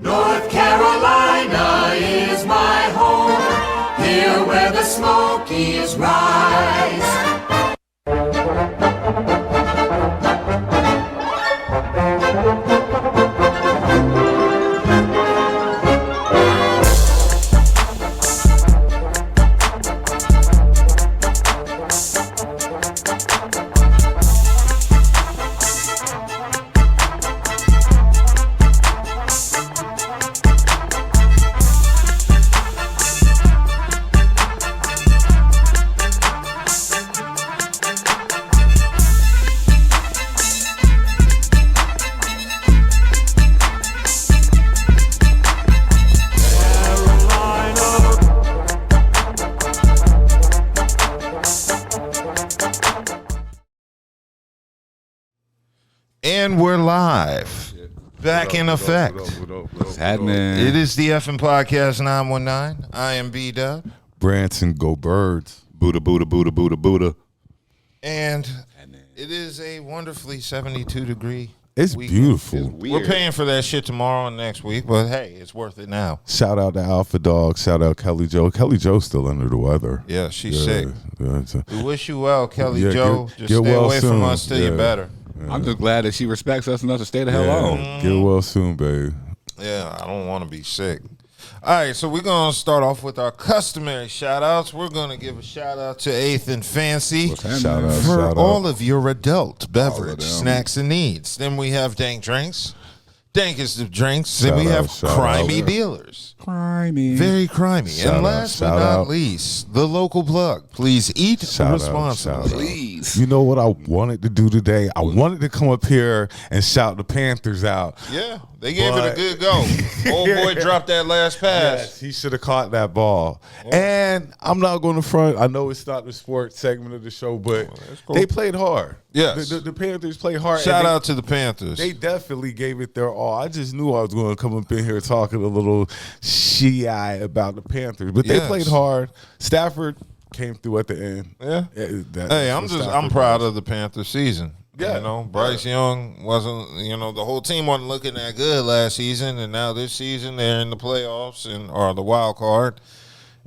North Carolina is my home, here where the Smokies rise. And we're live. Back in effect. What's happening? It is the Effing Podcast 919. I am B-Dub. Branson, go Birds. Buddha, Buddha, Buddha, Buddha, Buddha. And it is a wonderfully 72-degree It's week. beautiful. We're paying for that shit tomorrow and next week, but hey, it's worth it now. Shout out to Alpha Dog. Shout out Kelly Joe. Kelly Joe's still under the weather. Yeah, she's sick. Yeah, We wish you well, Kelly Yeah, Joe. get Just stay well away from soon. us till you're better. I'm just glad that she respects us enough to stay the hell on. Get well soon, babe. Yeah, I don't want to be sick. All right, so we're going to start off with our customary shout-outs. We're going to give a shout-out to Eighth and Fancy happening? Shout out, for shout all out. of your adult beverage, them. snacks, and needs. Then we have Dank Drinks. Dank is the drinks. Then Shout we out, have shout Crimey out. Dealers. Crimey. Very crimey. Shout And out, last but shout not out. least, the local plug. Please eat Shout out, responsibly. shout out. Please. You know what I wanted to do today? I wanted to come up here and shout the Panthers out. Yeah, they gave it a But- good go. Old boy dropped that last pass. Yes, he should have caught that ball. And I'm not going to front. I know it's not the sports segment of the show, but cool. they played hard. Yes. The Panthers played hard. Shout and out to the Panthers. They definitely gave it their all. I just knew I was going to come up in here talking a little shy about the Panthers, but they Yes. played hard. Stafford came through at the end. Yeah. That- Hey, that's what I'm Stafford proud does. of the Panthers season. Yeah. You know, Bryce Young wasn't, the whole team wasn't looking that good last season, and now this season they're in the playoffs or the wild card,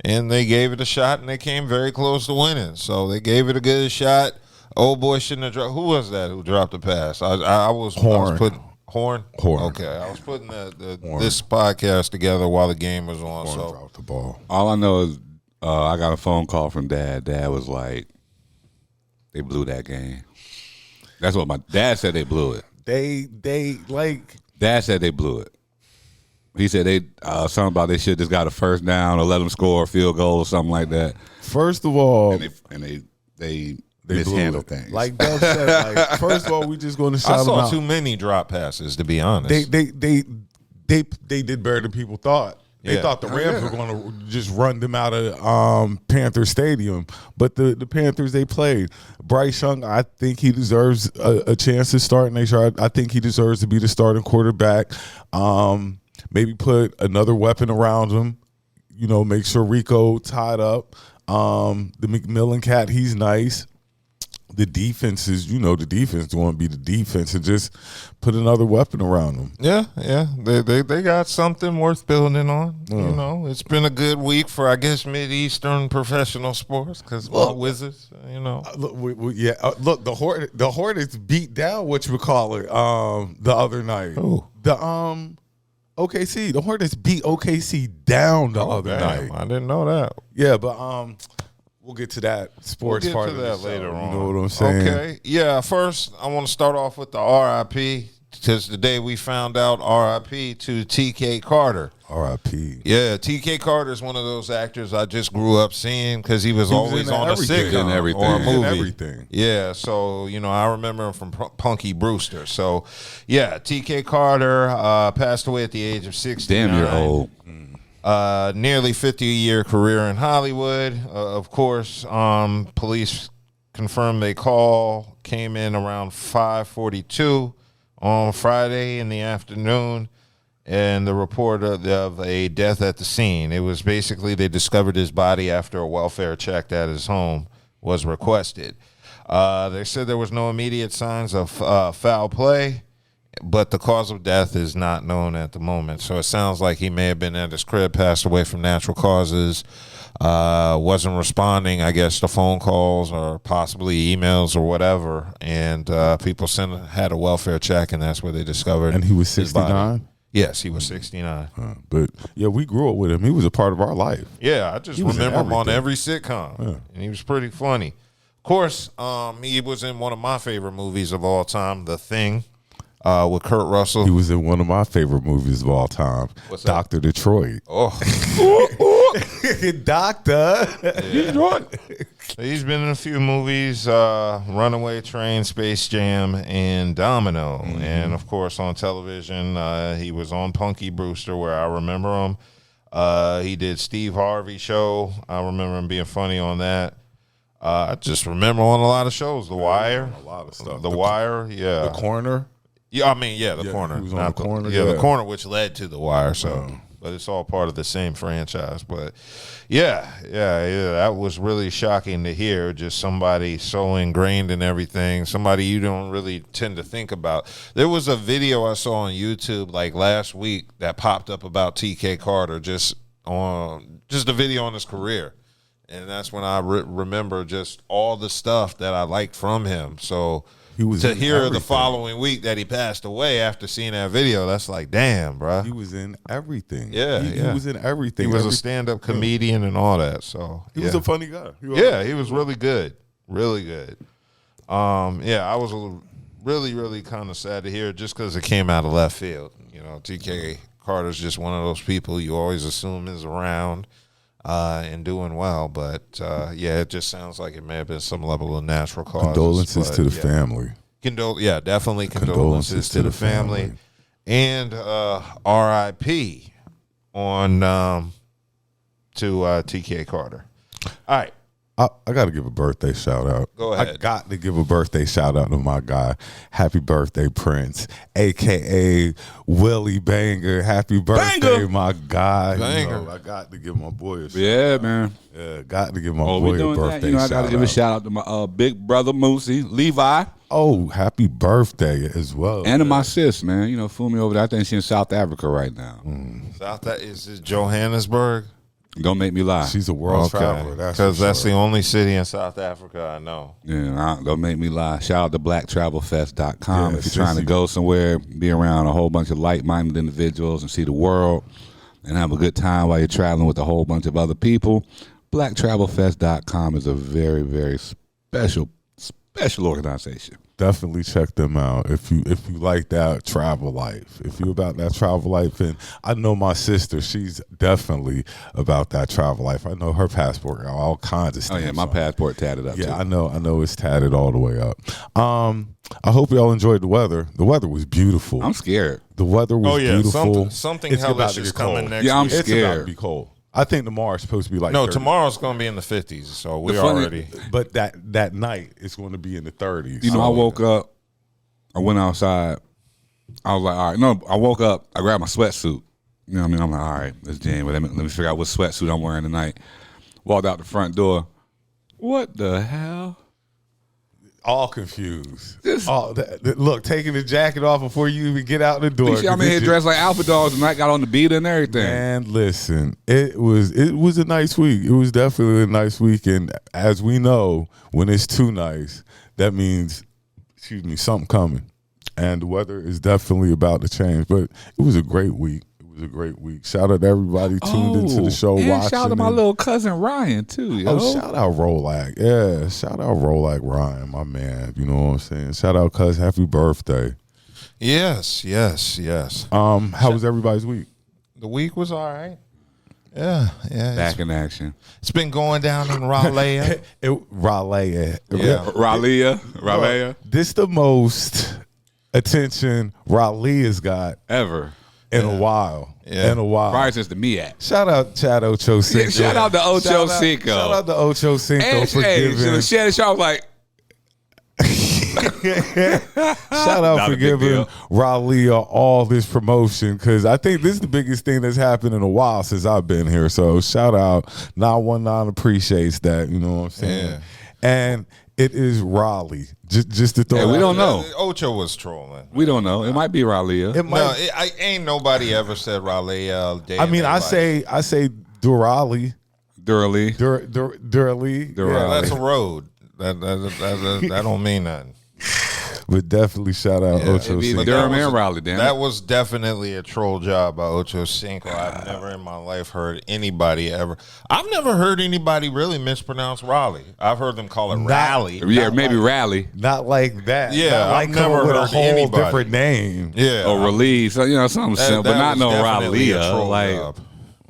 and they gave it a shot, and they came very close to winning. So they gave it a good shot. Old boy shouldn't have dropped. Who was that who dropped the pass? I was putting Horn. Horn. Okay, I was putting this podcast together while the game was on. Horn So dropped the ball. All I know is I got a phone call from Dad. Dad was like, they blew that game. That's what my dad said. They blew it. They like Dad said they blew it. He said they something about they should just got a first down or let them score a field goal or something like that. first of all. And they They mishandled blew it. things. Like Dub said, like, first of all, we just going to I shout them saw out. too many drop passes, to be honest. They did better than people thought. They Yeah. thought the Rams were going to just run them out of Panther Stadium, but the Panthers, they played. Bryce Young, I think he deserves a chance to start next year. I think he deserves to be the starting quarterback. Maybe put another weapon around him. Make sure Rico tied up. The McMillan cat, he's nice. The defense is, the defense want to be the defense, and just put another weapon around them. Yeah. They got something worth building on. It's been a good week for, I guess, Mideastern professional sports because my Wizards, Look, the Hornets beat down the other night. Who? The OKC. The Hornets beat OKC down the other night. I didn't know that. Yeah, but we'll get to that sports We'll part get to of that the show. later on. You know what I'm saying? Okay. Yeah, first, I want to start off with the RIP because today we found out RIP to T.K. Carter. R.I.P. Yeah, T.K. Carter is one of those actors I just grew up seeing because he was always in on a everything. sitcom In everything. or a He was in movie. everything. Yeah, so, I remember him from Punky Brewster. So, yeah, T.K. Carter passed away at the age of 69. Damn, you're old. Nearly 50-year career in Hollywood. Of course, police confirmed a call came in around 5:42 on Friday in the afternoon, and the report of a death at the scene. It was basically they discovered his body after a welfare check at his home was requested. They said there was no immediate signs of foul play, but the cause of death is not known at the moment. So it sounds like he may have been at his crib, passed away from natural causes, wasn't responding, I guess, to phone calls or possibly emails or whatever. And people had a welfare check, and that's where they discovered. And he was his body. 69? Yes, he was 69. But, yeah, we grew up with him. He was a part of our life. Yeah, I just He was in remember him on everything. every sitcom, Yeah. and he was pretty funny. Of course, he was in one of my favorite movies of all time, The Thing, with Kurt Russell. He was in one of my favorite movies of all time, What's that? Dr. Detroit. Oh, Doctor. he's been in a few movies, Runaway Train, Space Jam, and Domino. And, of course, on television, he was on Punky Brewster, where I remember him. He did Steve Harvey Show. I remember him being funny on that. I just remember on a lot of shows. The Wire. A lot of stuff. The Wire, yeah. The Corner. Yeah, I mean, yeah, the Yeah, Corner. he was on Not The Corner, Yeah, yeah. the Corner, which led to The Wire. So, but it's all part of the same franchise. But yeah, that was really shocking to hear. Just somebody so ingrained in everything. Somebody you don't really tend to think about. There was a video I saw on YouTube like last week that popped up about TK Carter. Just a video on his career. And that's when I remember just all the stuff that I liked from him. So He was to in hear everything. the following week that he passed away after seeing that video, that's like, damn, bro. He was in everything. Yeah, He was in everything. He was a Every- stand-up comedian and all that. So He was a funny guy. yeah, he was really good, really good. I was really kind of sad to hear it just because it came out of left field. You know, TK Carter's just one of those people you always assume is around and doing well, but it just sounds like it may have been some level of natural causes. Condolences but, to the yeah. family. Definitely condolences to the family. And R.I.P. on to TK Carter. All right. I got to give a birthday shout out. Go ahead. I got to give a birthday shout out to my guy. Happy birthday, Prince, a.k.a. Willie Banger. Happy birthday, Banger. my guy. Banger. You know, I got to give my boy a shout Yeah, man. Yeah, got to give my Oh, boy we a doing birthday that. You know, I got to give a shout out to my big brother Moosey, Levi, Oh, happy birthday as well. and to my sis, man. You know, Fumi over there. I think she's in South Africa right now. South that is it Johannesburg? Don't make me lie. She's a world traveler. That's Because for that's sure. the only city in South Africa I know. Yeah, don't make me lie. Shout out to blacktravelfest.com. Yeah, If you're trying to sissy. go somewhere, be around a whole bunch of like-minded individuals and see the world and have a good time while you're traveling with a whole bunch of other people, blacktravelfest.com is a very, very special organization. Definitely check them out if you like that travel life. If you about that travel life, and I know my sister, she's definitely about that travel life. I know her passport got all kinds of Oh, stamps. yeah, my on it. passport tatted up, Yeah, too. I know it's tatted all the way up. I hope y'all enjoyed the weather. The weather was beautiful. I'm scared. The weather was beautiful. something It's about hellish to is get coming cold. next Yeah, I'm week. It's about to scared. be cold. I think tomorrow's supposed to be like No, 30. tomorrow's going to be in the 50s, so we The funny- already. But that night it's going to be in the 30s. You know, I woke up, I went outside. I was like, all right. No, I woke up, I grabbed my sweatsuit. You know what I mean? I'm like, all right, let's jam. Let me figure out what sweatsuit I'm wearing tonight. Walked out the front door. What the hell? all confused. Just- Look, taking the jacket off before you even get out the door. I'm in here dressed like Alpha Dogs and I got on the beat and everything. And listen, it was a nice week. It was definitely a nice week, and as we know, when it's too nice, that means, something coming. And the weather is definitely about to change. But it was a great week. It was a great week. Shout out to everybody tuned into the show, and watching. shout out to my and- little cousin Ryan too, yo. Oh, shout out Rolac. Yeah, shout out Rolac Ryan, my man. You know what I'm saying? Shout out cuz, happy birthday. Yes. How was everybody's week? The week was all right. Yeah. Back in action. It's been going down in Raleigh. Raleigh. Yeah. Raleigh This the most attention Raleigh has got ever. in a while. Yeah. In a while. Prior since the MEAC. Shout out Chad Ocho Cinco. Shout out to Ocho Cinco. Shout out to Ocho Cinco And for hey, giving. Shannon Sharp was like, Shout out Not for a big giving deal. Raleigh all this promotion, because I think this is the biggest thing that's happened in a while since I've been here. So shout out 919 appreciates that. You know what I'm saying? Yeah. and it is Raleigh. Just to throw. Hey, we don't know. Ocho was trolling. We don't know. It might be Raleigh. It might, No, ain't nobody ever said Raleigh. I mean, I say Durali. Durley. Durali. Durali. That's a road. That don't mean nothing. But definitely shout out Ocho Cinco. Durham and Raleigh, damn That it. was definitely a troll job by Ocho Cinco. I've never in my life heard anybody ever. I've never heard anybody really mispronounce Raleigh. I've heard them call it Raleigh. Yeah, maybe Raleigh. Not like that. Yeah, not like I've never coming with a heard whole anybody. different name. Yeah, Or Raleigh. So, something simple, but not was no definitely a Raleigh. troll Like, job.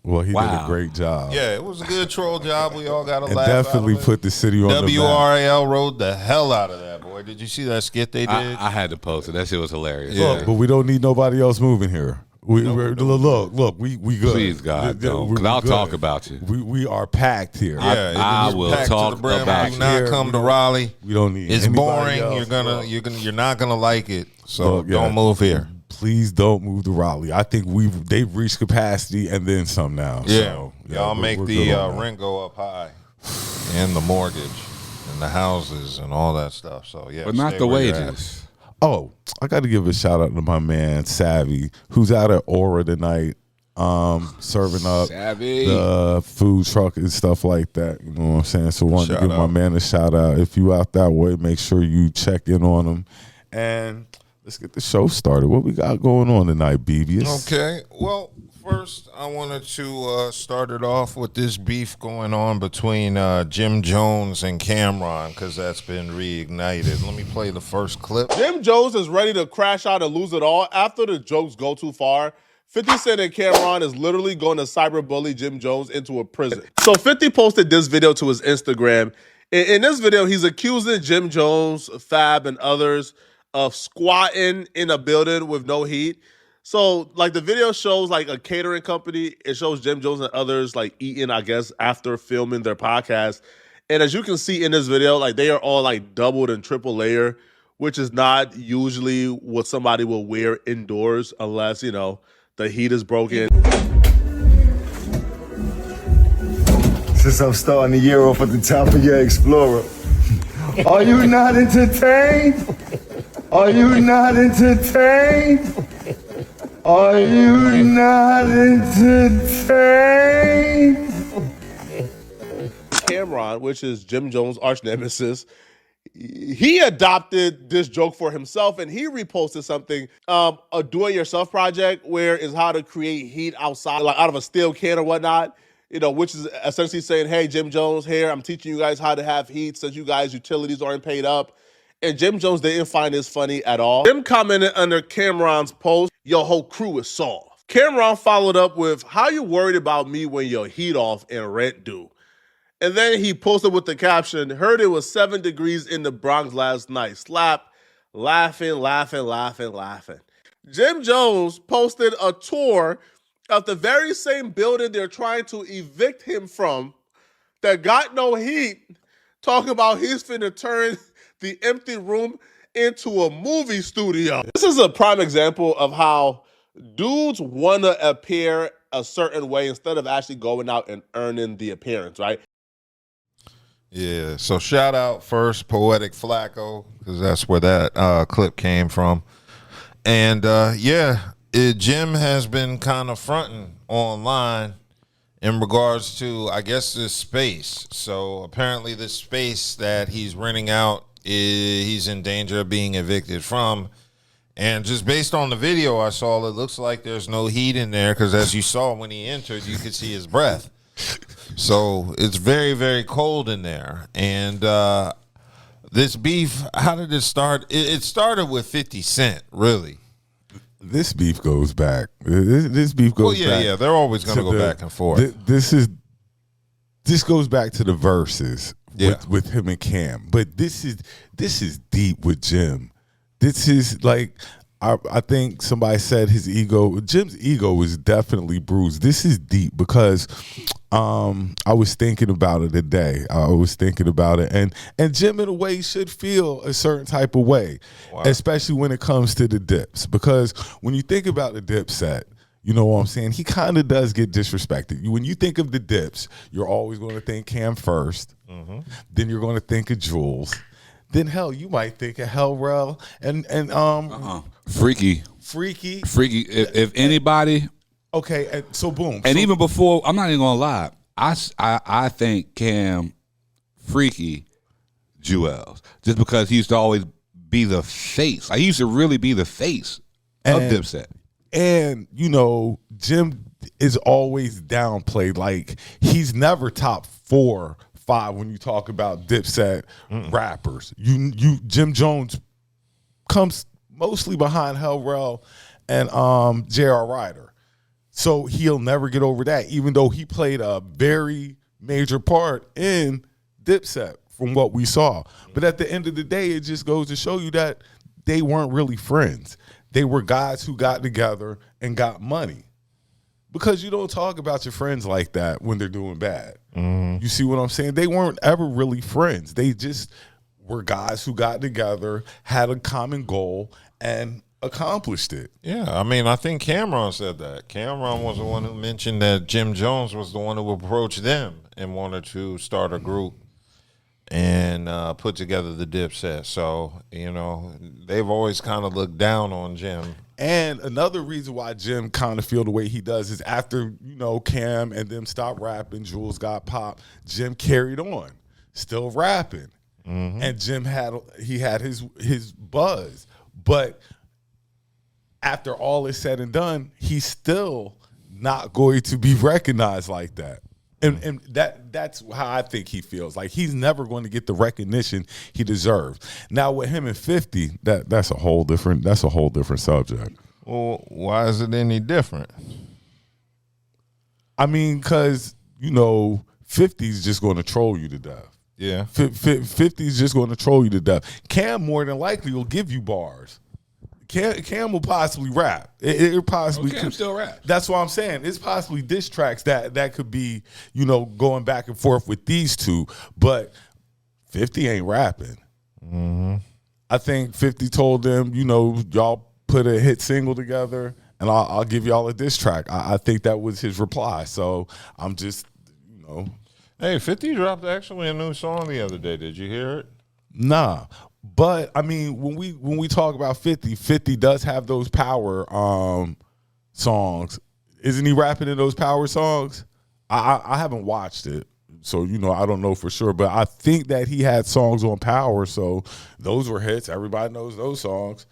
Well, he did Wow. a great job. Yeah, it was a good troll job. We all got to And laugh. definitely out of it. put the city on the map. WRAL rode the hell out of that, boy. Did you see that skit they did? I had to post it. That shit was hilarious. Yeah. Look, but we don't need nobody else moving here. Look, we good. Please, God, don't. We're 'Cause I'll good. talk about you. We are packed here. Yeah, I it was will packed to talk the brim. about Do you. not Here, come we to don't- Raleigh. We don't need. It's anybody boring. else, bro. You're not gonna like it. So Look, yeah. don't move here. Please don't move to Raleigh. I think they've reached capacity and then some now. Yeah, So, y'all make we're the good on that. rent go up high, and the mortgage, and the houses, and all that stuff. So yeah, But not stay the where you're at. wages. Oh, I got to give a shout out to my man Savvy, who's out at Aura tonight, serving up Savvy. the food truck and stuff like that. You know what I'm saying? So, wanted to Shout give my out. man a shout out. If you out that way, make sure you check in on him. And let's get the show started. What we got going on tonight, Beavius? Okay, well, first I wanted to start it off with this beef going on between Jim Jones and Cameron because that's been reignited. Let me play the first clip. Jim Jones is ready to crash out and lose it all after the jokes go too far. 50 Cent and Cameron is literally going to cyberbully Jim Jones into a prison. So 50 posted this video to his Instagram. In this video, he's accusing Jim Jones, Fab, and others of squatting in a building with no heat. So, like, the video shows, like, a catering company. It shows Jim Jones and others, like, eating, I guess, after filming their podcast. And as you can see in this video, like, they are all, like, doubled and triple layer, which is not usually what somebody will wear indoors unless, the heat is broken. Since I'm starting the year off at the top of your Explorer. Are you not entertained? Are you not entertained? Are you not entertained? Cameron, which is Jim Jones' arch nemesis, he adopted this joke for himself and he reposted something, a do-it-yourself project where is how to create heat outside, like out of a steel can or whatnot, which is essentially saying, hey, Jim Jones here, I'm teaching you guys how to have heat since you guys' utilities aren't paid up. And Jim Jones didn't find this funny at all. Jim commented under Cameron's post, your whole crew is soft. Cameron followed up with, how you worried about me when your heat off and rent due? And then he posted with the caption, heard it was 7 degrees in the Bronx last night. Slap, laughing, laughing, laughing, laughing. Jim Jones posted a tour of the very same building they're trying to evict him from that got no heat, talking about he's finna turn the empty room into a movie studio. This is a prime example of how dudes want to appear a certain way instead of actually going out and earning the appearance, right? Yeah, so shout out first Poetic Flacco because that's where that clip came from. And Jim has been kind of fronting online in regards to, I guess, this space. So apparently this space that he's renting out, he's in danger of being evicted from. And just based on the video I saw, it looks like there's no heat in there because as you saw when he entered, you could see his breath. So it's very, very cold in there. And this beef, how did it start? It started with 50 Cent, really. This beef goes back. This beef goes back. Yeah. They're always going to go back and forth. This goes back to the verses Yeah. with him and Cam. But this is deep with Jim. This is like, I think somebody said Jim's ego is definitely bruised. This is deep because I was thinking about it today. I was thinking about it. And Jim, in a way, should feel a certain type of way, especially when it comes to the dips. Because when you think about the Dipset, You know what I'm saying? He kind of does get disrespected. When you think of the Dips, you're always going to think Cam first. Then you're going to think of Jules. Then hell, you might think of Hellrell and Freaky. If anybody, okay, and so boom. and So- even before, I'm not even gonna lie. I think Cam, Freaky, Jewels, just because he used to always be the face. He used to really be the face of And- Dipset. And, you know, Jim is always downplayed. Like, he's never top 4, 5 when you talk about Dipset rappers. Jim Jones comes mostly behind Hellrell and J.R. Ryder. So he'll never get over that, even though he played a very major part in Dipset from what we saw. But at the end of the day, it just goes to show you that they weren't really friends. They were guys who got together and got money. Because you don't talk about your friends like that when they're doing bad. You see what I'm saying? They weren't ever really friends. They just were guys who got together, had a common goal, and accomplished it. Yeah, I mean, I think Cameron said that. Cameron was the one who mentioned that Jim Jones was the one who approached them and wanted to start a group and put together the Dipset. So, you know, they've always kind of looked down on Jim. And another reason why Jim kind of feel the way he does is after, you know, Cam and them stopped rapping, Jules got popped, Jim carried on, still rapping. And Jim had his buzz. But after all is said and done, he's still not going to be recognized like that. And that's how I think he feels. Like he's never going to get the recognition he deserves. Now with him and 50, that's a whole different subject. Well, why is it any different? I mean, because, you know, 50's just going to troll you to death. Yeah. 50's just going to troll you to death. Cam more than likely will give you bars. Cam will possibly rap. It possibly Cam could still rap. That's what I'm saying. It's possibly diss tracks that could be, you know, going back and forth with these two. But 50 ain't rapping. I think 50 told them, you know, y'all put a hit single together and I'll give y'all a diss track. I think that was his reply. So I'm just, you know. Hey, 50 dropped actually a new song the other day. Did you hear it? Nah. But I mean, when we talk about 50 does have those power songs. Isn't he rapping in those power songs? I haven't watched it, so you know I don't know for sure. But I think that he had songs on Power, so those were hits. Everybody knows those songs.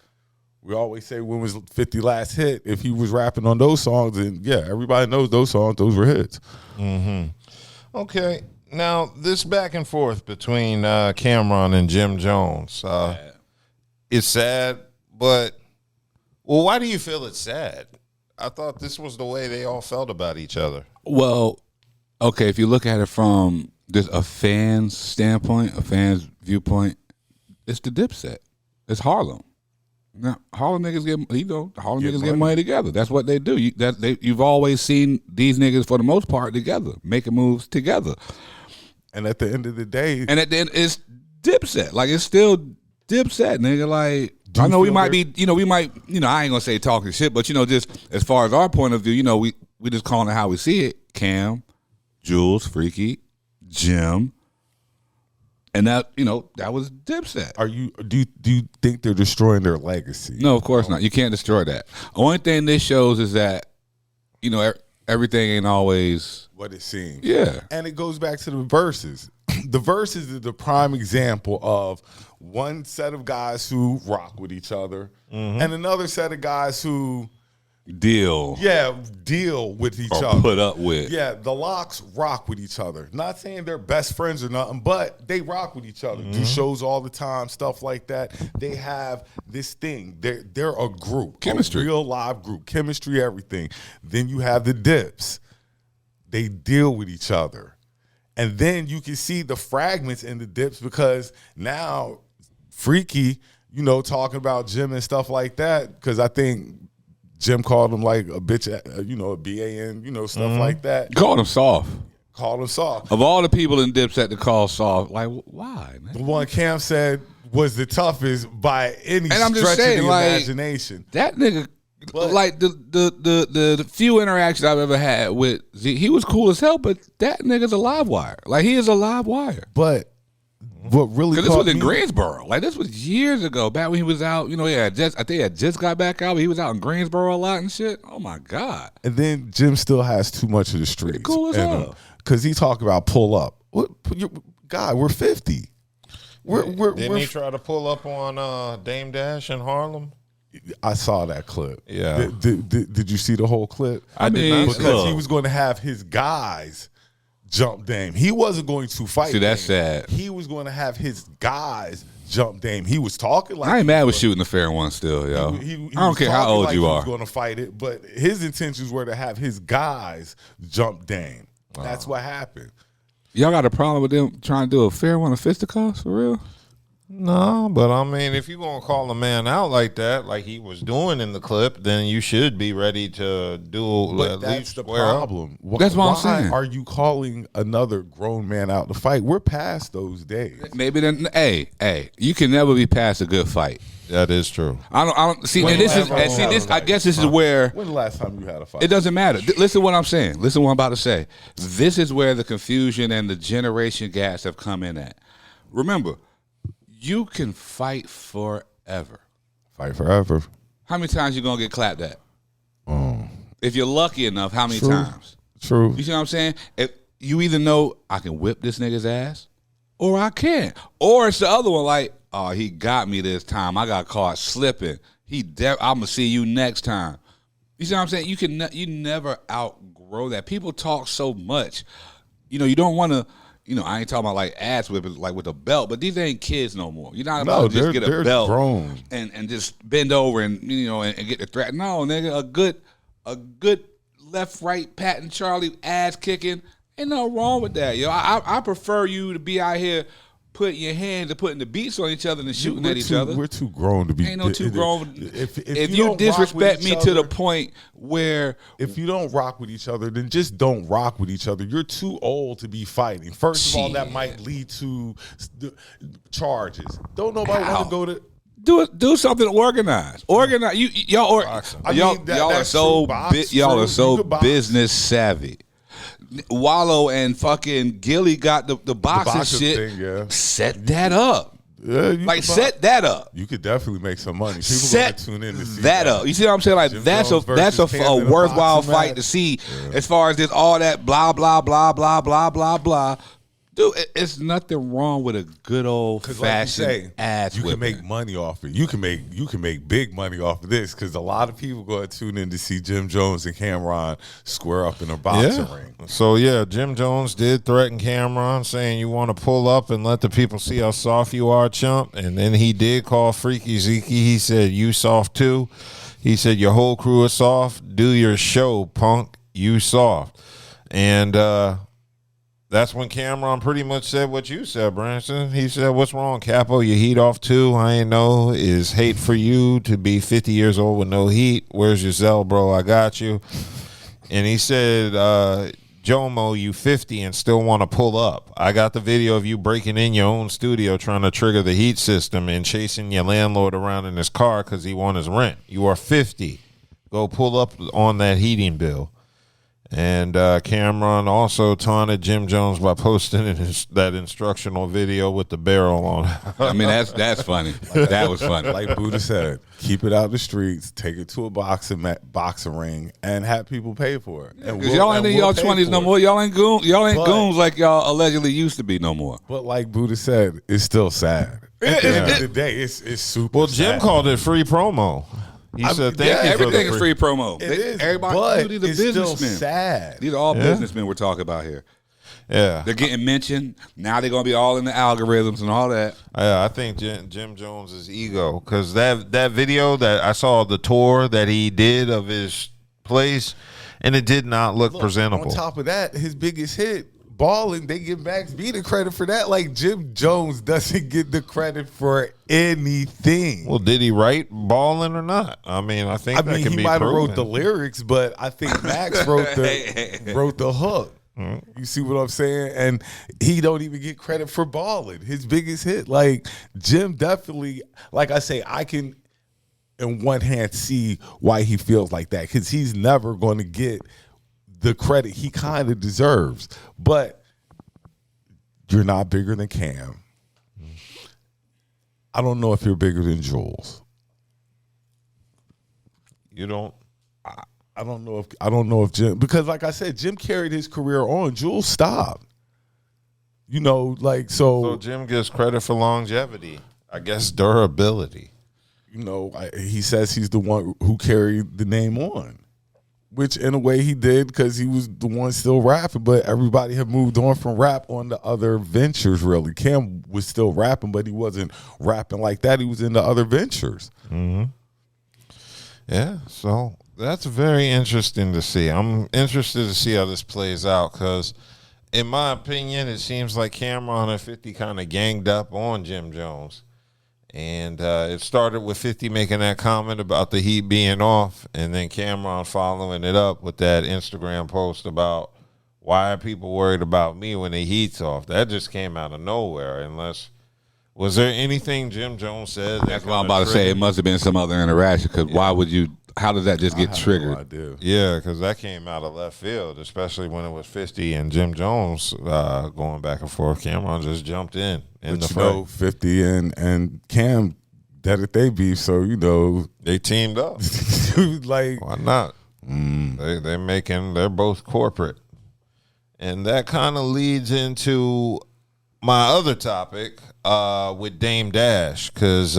We always say when was 50 last hit? If he was rapping on those songs, then yeah, everybody knows those songs. Those were hits. Okay. Now, this back and forth between Cameron and Jim Jones, it's sad, but, well, why do you feel it's sad? I thought this was the way they all felt about each other. Well, okay, if you look at it from just a fan's standpoint, a fan's viewpoint, it's the Dipset. It's Harlem. Now, Harlem niggas get money together. That's what they do. You've always seen these niggas, for the most part, together, making moves together. And at the end of the day, And at the end, it's Dipset. Like, it's still Dipset, nigga. Like, Do I you know we feel might there- be, I ain't gonna say talking shit, but, just as far as our point of view, we just calling it how we see it. Cam, Jules, Freaky, Jim, and that, that was Dipset. do you think they're destroying their legacy? No, of course not. You can't destroy that. Only thing this shows is that, everything ain't always. What it seems. Yeah. And it goes back to the verses. The verses is the prime example of one set of guys who rock with each other and another set of guys who Deal deal with each or other. put up with. Yeah, the Locks rock with each other. Not saying they're best friends or nothing, but they rock with each other. Do shows all the time, stuff like that. They have this thing. They're a group. Chemistry. A real live group. Chemistry, everything. Then you have the Dips. They deal with each other. And then you can see the fragments in the Dips because now Freaky, talking about Jim and stuff like that, because I think Jim called him like a bitch, a BAN, stuff like that. You called him soft. Called him soft. Of all the people in Dipset to call soft, like, why, man? The one Cam said was the toughest by any And I'm just stretch saying, of the like, imagination. That nigga, like the few interactions I've ever had with Z, he was cool as hell, but that nigga's a live wire. Like he is a live wire. But what really Because this was caught in me, Greensboro. Like this was years ago, back when he was out. You know, I think he had just got back out. But he was out in Greensboro a lot and shit. Oh my god. and then Jim still has too much of the streets. Cool as hell. Because he talk about pull up. What, God, we're 50. Didn't he try to pull up on Dame Dash in Harlem? I saw that clip. Yeah. Did you see the whole clip? I mean, Because he was going to have his guys jump Dame. He wasn't going to fight. See, that's Dame. sad. He was going to have his guys jump Dame. He was talking like I ain't mad with shooting the fair one still, yo. He I don't was care how talking old like you he are. was going to fight it, but his intentions were to have his guys jump Dame. That's what happened. Y'all got a problem with them trying to do a fair one of fisticuffs for real? No, but I mean, if you're gonna call a man out like that, like he was doing in the clip, then you should be ready to do But at that's least the square up. problem. That's what I'm saying. Why are you calling another grown man out to fight? We're past those days. Maybe then, hey, you can never be past a good fight. That is true. I don't see. When And this is, last and see time this. you I had a guess this is fight? where When the last time you had a fight? it doesn't matter. Listen to what I'm saying. Listen to what I'm about to say. This is where the confusion and the generation gaps have come in at. Remember, you can fight forever. Fight forever. How many times you gonna get clapped at? If you're lucky enough, how many True. times? True. You see what I'm saying? If you either know I can whip this nigga's ass, or I can't, or it's the other one like, oh, he got me this time. I got caught slipping. I'm gonna see you next time. You see what I'm saying? You never outgrow that. People talk so much. You know, you don't want to. You know, I ain't talking about like ass whipping like with a belt, but these ain't kids no more. You're not about to just get a belt grown. and just bend over and and get the threat. No, nigga, a good left right patting Charlie ass kicking. Ain't nothing wrong with that, yo. I prefer you to be out here putting your hands and putting the beats on each other than shooting at each other. We're too grown to be. Ain't no too grown. If you don't rock disrespect with me each to the other- point where if you don't rock with each other, then just don't rock with each other. You're too old to be fighting. First of all, that Shit. might lead to charges. Don't nobody want How? to go to. do something organized. Y'all are so true. Box, y'all true. are so You could box. business savvy. Wallow and fucking Gilly got the boxing boxing shit. thing, yeah. Set that up. Yeah, you Like could box. set that up. You could definitely make some money. People Set gonna tune in to see that up. You see what I'm saying? Like Jim that's Jones a versus Cam in a worthwhile boxing fight match. to see. As far as this all that blah blah blah blah blah blah blah. Dude, it's nothing wrong with a good old Because like you fashioned say, ass you whipping. can make money off it. You can make big money off of this because a lot of people go to tune in to see Jim Jones and Cameron square up in a boxing ring. So yeah, Jim Jones did threaten Cameron, saying you want to pull up and let the people see how soft you are, chump. And then he did call Freaky Zeke. He said, "You soft too." He said, "Your whole crew is soft. Do your show, punk. You soft." And that's when Cameron pretty much said what you said, Branson. He said, "What's wrong, Capo? Your heat off too? I ain't know. Is hate for you to be 50 years old with no heat? Where's your Zell, bro? I got you." And he said, "Jomo, you 50 and still want to pull up. I got the video of you breaking in your own studio trying to trigger the heat system and chasing your landlord around in his car because he won his rent. You are 50. Go pull up on that heating bill." And Cameron also taunted Jim Jones by posting that instructional video with the barrel on it. I mean, that's funny. That was funny. Like Buddha said, keep it out the streets, take it to a boxing ring, and have people pay for it. And Because y'all ain't in y'all 20s no more. Y'all ain't goons like y'all allegedly used to be no more. But like Buddha said, it's still sad. At the end of the day, it's super. Well, Jim sad. called it free promo. He said, "Thank you for Everything the is free promo. It is, Everybody, but dude, these it's are still businessmen. sad. These are all businessmen we're talking about here. Yeah, They're getting mentioned. Now they're going to be all in the algorithms and all that. I think Jim Jones's ego, because that video that I saw, the tour that he did of his place, and it did not look presentable. On top of that, his biggest hit, Ballin', they give Max B the credit for that. Like Jim Jones doesn't get the credit for anything. Well, did he write Ballin' or not? I mean, I think that can he be might have proven. wrote the lyrics, but I think Max wrote the hook. You see what I'm saying? And he don't even get credit for Ballin', his biggest hit. Like Jim definitely, like I say, in one hand see why he feels like that, because he's never going to get the credit he kind of deserves. But you're not bigger than Cam. I don't know if you're bigger than Jules. You don't. I don't know if Jim, because like I said, Jim carried his career on. Jules stopped. So Jim gets credit for longevity. I guess durability. He says he's the one who carried the name on, which in a way he did, because he was the one still rapping, but everybody had moved on from rap on to other ventures, really. Cam was still rapping, but he wasn't rapping like that. He was into other ventures. Mm-hmm. Yeah, so that's very interesting to see. I'm interested to see how this plays out, because in my opinion, it seems like Cameron and 50 kind of ganged up on Jim Jones. And it started with 50 making that comment about the heat being off, and then Cameron following it up with that Instagram post about why are people worried about me when the heat's off. That just came out of nowhere. Was there anything Jim Jones said? That's what I'm about to say. It must have been some other interaction, because why would you? How did that just get triggered? No idea. Yeah, because that came out of left field, especially when it was 50 and Jim Jones going back and forth. Cameron just jumped in the fray. 50 and Cam, that they beef, so they teamed up. Like, why not? They're both corporate, and that kind of leads into my other topic with Dame Dash, because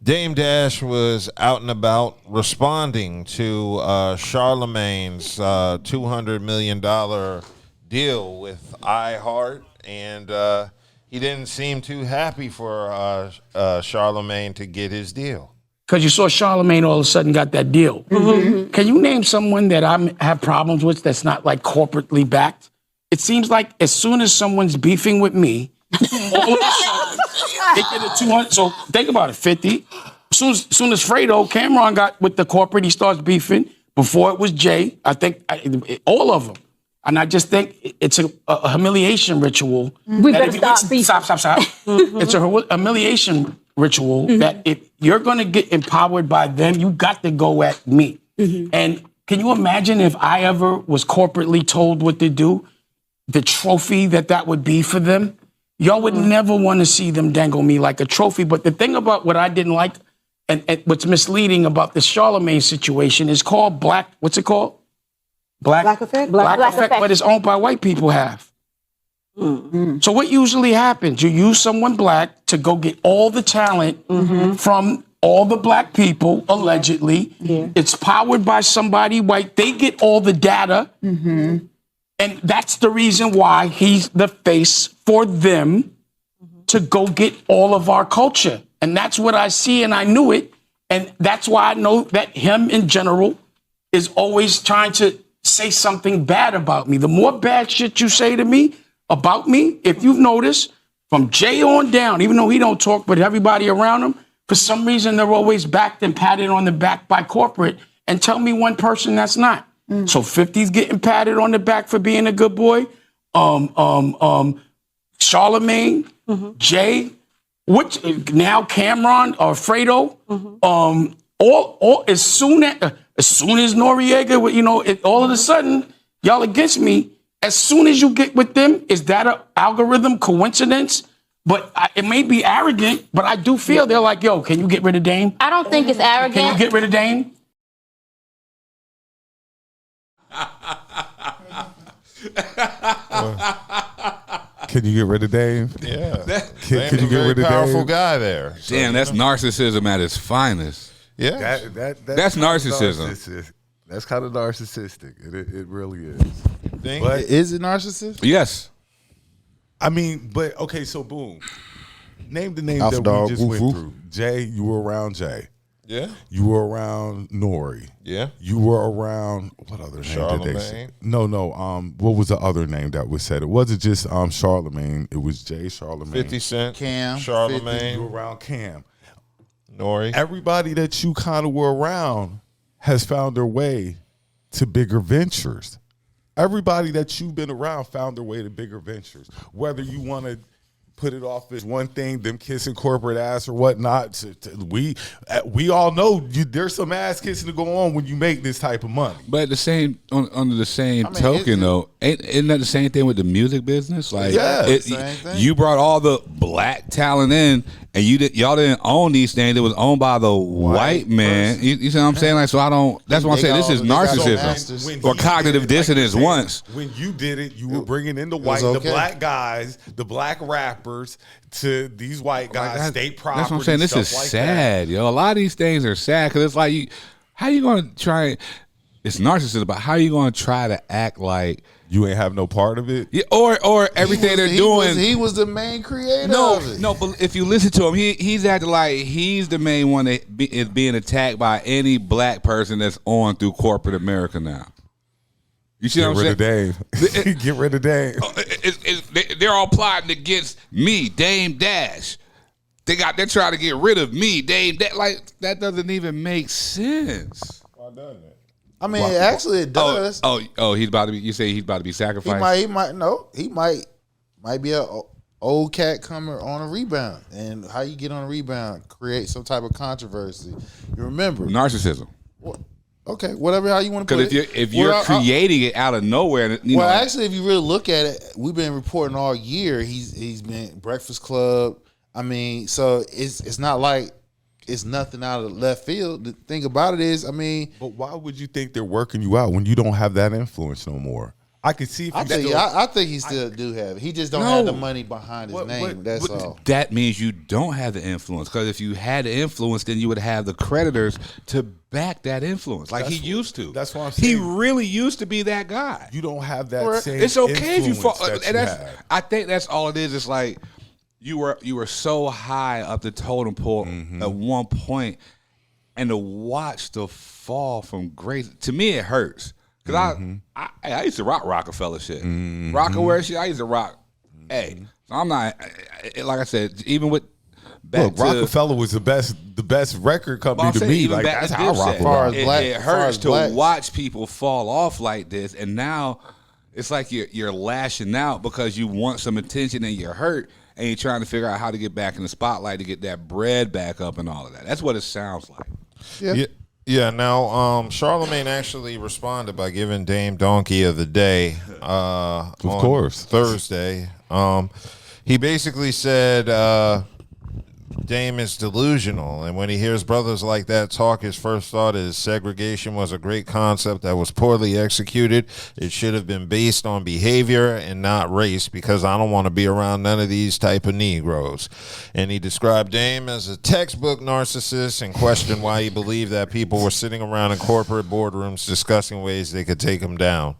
Dame Dash was out and about responding to Charlemagne's $200 million deal with iHeart, and he didn't seem too happy for Charlemagne to get his deal. Because you saw Charlemagne all of a sudden got that deal. Mm-hmm. Can you name someone that I have problems with that's not like corporately backed? It seems like as soon as someone's beefing with me, all of a sudden, they get a 200. So think about it, 50. As soon as Fredo, Cameron got with the corporate, he starts beefing. Before it was Jay, I think all of them. And I just think it's a humiliation ritual. We better stop beefing. Stop. Mm-hmm. It's a humiliation ritual that if you're going to get empowered by them, you got to go at me. Mm-hmm. And can you imagine if I ever was corporately told what to do? The trophy that would be for them? Y'all would never want to see them dangle me like a trophy. But the thing about what I didn't like and what's misleading about the Charlemagne situation is called Black, what's it called? Black Effect? Black Effect, but it's owned by white people half. Mm-hmm. So what usually happens? You use someone black to go get all the talent from all the black people, allegedly. Yeah. It's powered by somebody white. They get all the data. Mm-hmm. And that's the reason why he's the face for them to go get all of our culture. And that's what I see, and I knew it. And that's why I know that him in general is always trying to say something bad about me. The more bad shit you say to me, about me, if you've noticed, from Jay on down, even though he don't talk, but everybody around him, for some reason they're always backed and patted on the back by corporate. And tell me one person that's not. So 50's getting patted on the back for being a good boy. Charlemagne, Jay, now Cameron or Fredo. All as soon as Noriega, all of a sudden y'all against me. As soon as you get with them, is that an algorithm coincidence? But it may be arrogant, but I do feel they're like, yo, can you get rid of Dame? I don't think it's arrogant. Can you get rid of Dame? Can you get rid of Dave? Yeah. Can you get rid of powerful Dave? guy there. So, Damn, that's narcissism at its finest. Yeah. That's narcissism. That's kind of narcissistic. It really is. But Is it narcissist? Yes. I mean, but okay, so boom. Name the names Alpha that Dog, we just went woof, through. Jay, you were around Jay. yeah. You were around Nori. Yeah. You were around what other name did they say? Charlemagne. No. What was the other name that was said? It wasn't just Charlemagne. It was Jay, Charlemagne. 50 Cent, Cam, Charlemagne, You were around Cam. Nori. Everybody that you kind of were around has found their way to bigger ventures. Everybody that you've been around found their way to bigger ventures. Whether you want to put it off as one thing, them kissing corporate ass or whatnot. We all know there's some ass kissing to go on when you make this type of money. But under the same token, though, isn't that the same thing with the music business? Like, same thing. You brought all the black talent in, and y'all didn't own these things. It was owned by the white man. You see what I'm saying? Like, so I don't. That's what I'm saying. This is narcissism or cognitive dissonance. Once when you did it, you were bringing in the black guys, the black rappers to these white guys, state property. That's what I'm saying. This is sad, yo. A lot of these things are sad because it's like, how you going to try? It's narcissism, but how you going to try to act like you ain't have no part of it? Yeah, or everything they're doing. He was the main creator of it. No, but if you listen to him, he's acting like he's the main one that is being attacked by any black person that's on through corporate America now. You see what I'm saying? Get rid of Dame. They're all plotting against me, Dame Dash. They're trying to get rid of me, Dame Dash. Like, that doesn't even make sense. Why doesn't it? I mean, actually, it does. He's about to be. You say he's about to be sacrificed. He might be an old cat coming on a rebound. And how you get on a rebound, create some type of controversy. You remember narcissism. Okay, whatever how you want to put it. Because if you're creating it out of nowhere, actually, if you really look at it, we've been reporting all year. He's been Breakfast Club. I mean, so it's not like it's nothing out of left field. The thing about it is, I mean, but why would you think they're working you out when you don't have that influence no more? I could see. I think he still do have it. He just don't have the money behind his name. That's all. That means you don't have the influence. Because if you had the influence, then you would have the creditors to back that influence, like he used to. That's what I'm saying. He really used to be that guy. You don't have that same. It's okay if you fall. And I think that's all it is. It's like you were so high up the totem pole at one point, and to watch the fall from grace, to me it hurts. Because I used to rock Rockefeller shit. Rockaware shit, I used to rock. Hey, so I'm not, like I said, even with Rockefeller was the best record company to me. Like, that's how I rock. It hurts to watch people fall off like this, and now it's like you're lashing out because you want some attention and you're hurt, and you're trying to figure out how to get back in the spotlight to get that bread back up and all of that. That's what it sounds like. Yeah, now Charlemagne actually responded by giving Dame Donkey of the Day of course Thursday. He basically said Dame is delusional, and when he hears brothers like that talk, his first thought is segregation was a great concept that was poorly executed. It should have been based on behavior and not race, because I don't want to be around none of these type of Negroes. And he described Dame as a textbook narcissist and questioned why he believed that people were sitting around in corporate boardrooms discussing ways they could take him down.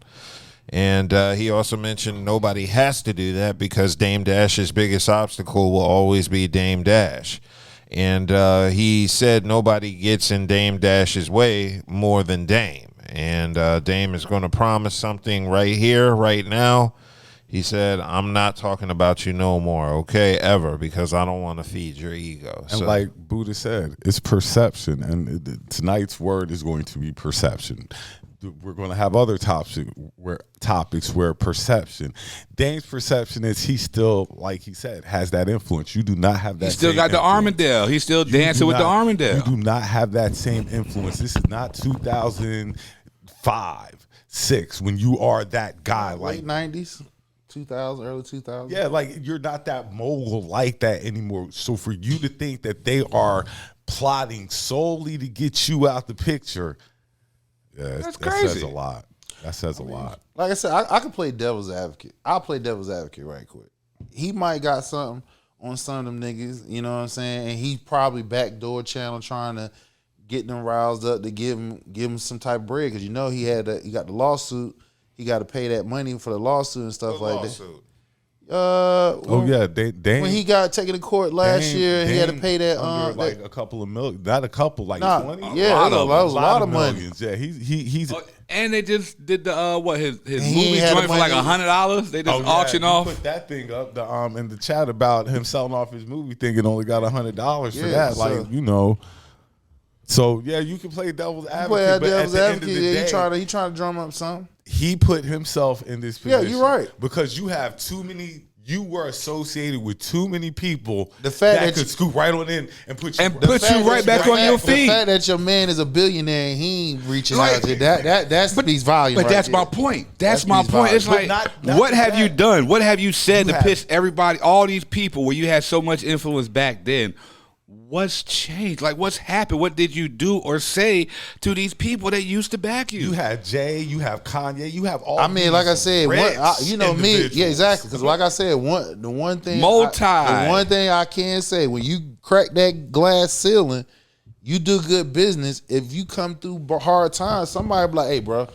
And he also mentioned nobody has to do that because Dame Dash's biggest obstacle will always be Dame Dash. And he said nobody gets in Dame Dash's way more than Dame. And Dame is going to promise something right here, right now. He said, I'm not talking about you no more, okay, ever, because I don't want to feed your ego. And like Buddha said, it's perception. And tonight's word is going to be perception. We're going to have other topics where perception. Dame's perception is he still, like he said, has that influence. You do not have that. He still got influence. the Armandale. He's still dancing with the Armandale. You do not have that same influence. This is not 2005, 6 when you are that guy. Late 90s, 2000, early 2000s. Yeah, like you're not that mogul like that anymore. So for you to think that they are plotting solely to get you out the picture. Yeah, that's crazy. That says a lot. That says a lot. Like I said, I can play devil's advocate. I'll play devil's advocate right quick. He might got something on some of them niggas, you know what I'm saying? And he probably backdoor channel trying to get them roused up to give him some type of bread, because you know he got the lawsuit. He got to pay that money for the lawsuit and stuff like that. Dame, when he got taken to court last year, he had to pay that like a couple of million, not a couple, like 20. Yeah, it was a lot of money. Millions. Yeah, he's and they just did the his movie joint for like $100. They just auctioned off. Put that thing up in the chat about him selling off his movie thing and only got $100 for that. So, like, you know. So yeah, you can play devil's advocate. But at the end of the day, he trying to drum up something. He put himself in this position. Yeah, you're right. Because you have too many You were associated with too many people The fact that could you- scoot right on in and put you And put you right back on your The feet. fact that your man is a billionaire and he ain't reaching Right. out to that speaks volume. But right that's there. my point. That's That my speaks point. It's volume. like, But not what just have you that. done? What have you said You to have- piss everybody, all these people where you had so much influence back then? What's changed? Like, what's happened? What did you do or say to these people that used to back you? You have Jay, you have Kanye, you have all. I mean, like I said, rich you know me, individuals. yeah, exactly. Because like I said, the one thing Multi. the one thing I can say, when you crack that glass ceiling, you do good business. If you come through hard times, somebody be like, "Hey, bro,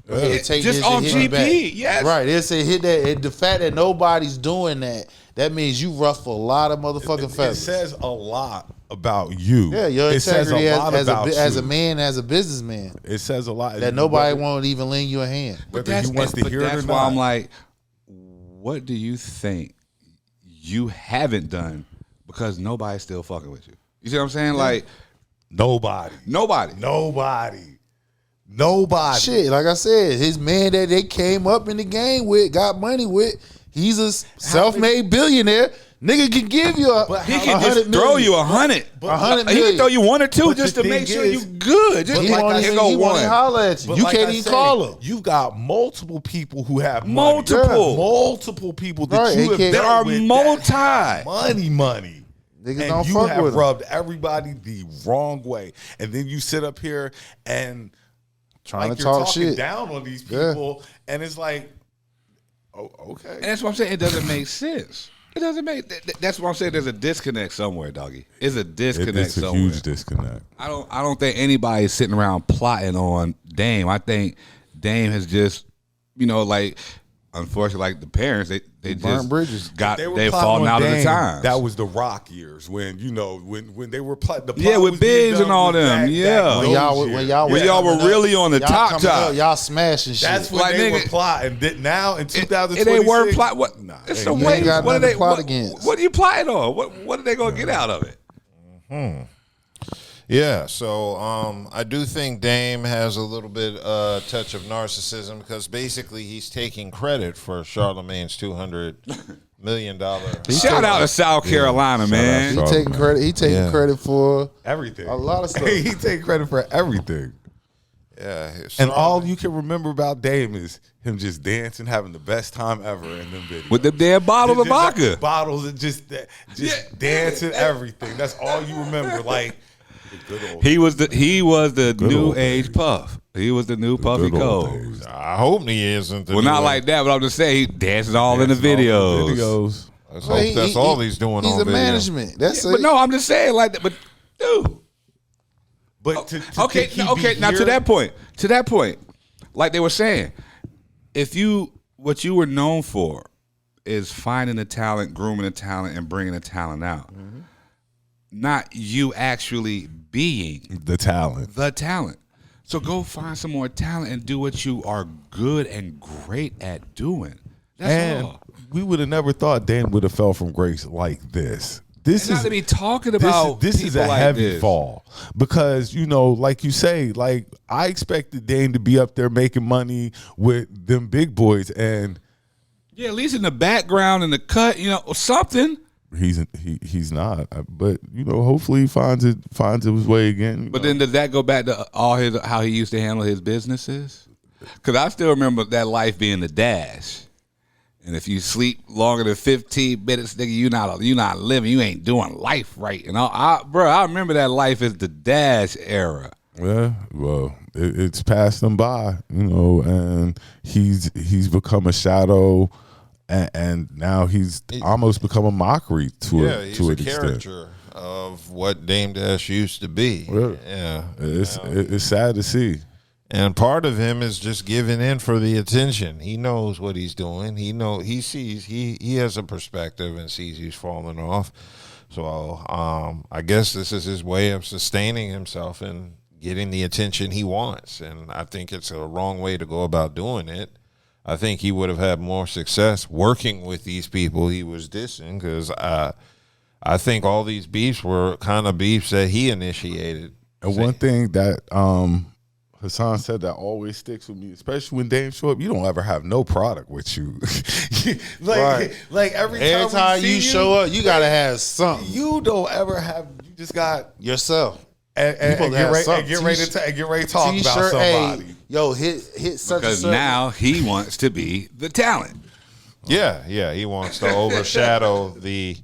go ahead, take Just this off and hit me back." GP, yes. Right? They say hit that. And the fact that nobody's doing that means you ruffle a lot of motherfucking It feathers. says a lot about you. Yeah, your it says integrity a lot as about a you. man, as a businessman, It says a lot that nobody whether- won't even lend you a hand. whether you want to but hear it that's or why not. I'm like, what do you think you haven't done because nobody's still fucking with you? You see what I'm saying? Like, nobody. nobody. Nobody. Shit, like I said, his man that they came up in the game with, got money with, he's a self-made billionaire. Nigga can give you He can just throw you 100. $100 He can million. throw you 1 or 2 But just the to make thing sure is- you good. Just He like won't I even, can go he won't even 1. holler at you. But You like can't I even say, call him. You've got multiple people who have money. Multiple. multiple people that Right, you he have can't- That dealt are with multi. that have money. Niggas And don't you fuck have with him. rubbed everybody the wrong way, and then you sit up here and Trying like to you're talk talking shit. down on these Yeah. people, and it's like, oh, okay. And that's what I'm saying. It doesn't make sense. It doesn't make. That's what I'm saying. There's a disconnect somewhere, doggy. It's a disconnect It's a somewhere. huge disconnect. I don't think anybody's sitting around plotting on Dame. I think Dame has just, like, unfortunately, like the parents, they burnt just bridges. got They were they plotting falling on out of the Dame. times. That was the Rock years when when they were plotting. The plot Yeah, with was being Biggs done and all with them, yeah. When y'all were When y'all were coming up, really on the y'all top coming top. up, y'all smashing shit. That's when Like, they nigga, were plotting. Now in 2026, it ain't word plot. What? Nah, It's they a ain't. way. ain't got What are nothing to they? plot What, against. what are you plotting on? What are they gonna get out of it? Yeah, so I do think Dame has a little bit touch of narcissism because basically he's taking credit for Charlemagne's $200 million. Shout out to South Carolina, man. He taking credit. He taking Yeah. credit for everything. a lot of stuff. He take credit for everything. Yeah, And all you can remember about Dame is him just dancing, having the best time ever in them videos. With the damn bottles of Just vodka. bottles and just Yeah. dancing, everything. That's all you remember. Like the good old. He was the new old age days. Puff. He was the new Puffy good old Cole. days. I hope he isn't. the Well, new not one. like that, but I'm just saying he dances all in the Dancing all videos. the videos. Let's Well, hope that's all he's doing He's on a video. management. That's But no, I'm just saying like that. But dude, But to okay, think he'd okay. be Now here- to that point, like they were saying, what you were known for is finding the talent, grooming the talent, and bringing the talent out. Not you actually being the talent. the talent. So go find some more talent and do what you are good and great at doing. That's And all. we would have never thought Dan would have fell from grace like this. This And not is to be talking about this is people a like heavy this. fall because like you say, like I expected Dame to be up there making money with them big boys, and Yeah, at least in the background in the cut, or something. he's not. But hopefully he finds his way again. But then does that go back to how he used to handle his businesses? Because I still remember that life being the dash. And if you sleep longer than 15 minutes, nigga, you not living. You ain't doing life right. And I remember that life is the dash era. Yeah, well, it's passed him by, and he's become a shadow, and now he's almost become a mockery to he's an a extent. caricature of what Dame Dash used to be. Yeah. Yeah. It's sad to see. And part of him is just giving in for the attention. He knows what he's doing. He sees he has a perspective and sees he's falling off. So I guess this is his way of sustaining himself and getting the attention he wants. And I think it's a wrong way to go about doing it. I think he would have had more success working with these people he was dissing because I think all these beefs were kind of beefs that he initiated. And one thing that Hassan said that always sticks with me, especially when Dame show up. You don't ever have no product with you. like every time you show up, you gotta have something. You don't ever have. You just got yourself. And get ready to talk about somebody. Hey, yo, hit such because a now he wants to be the talent. Yeah, he wants to overshadow the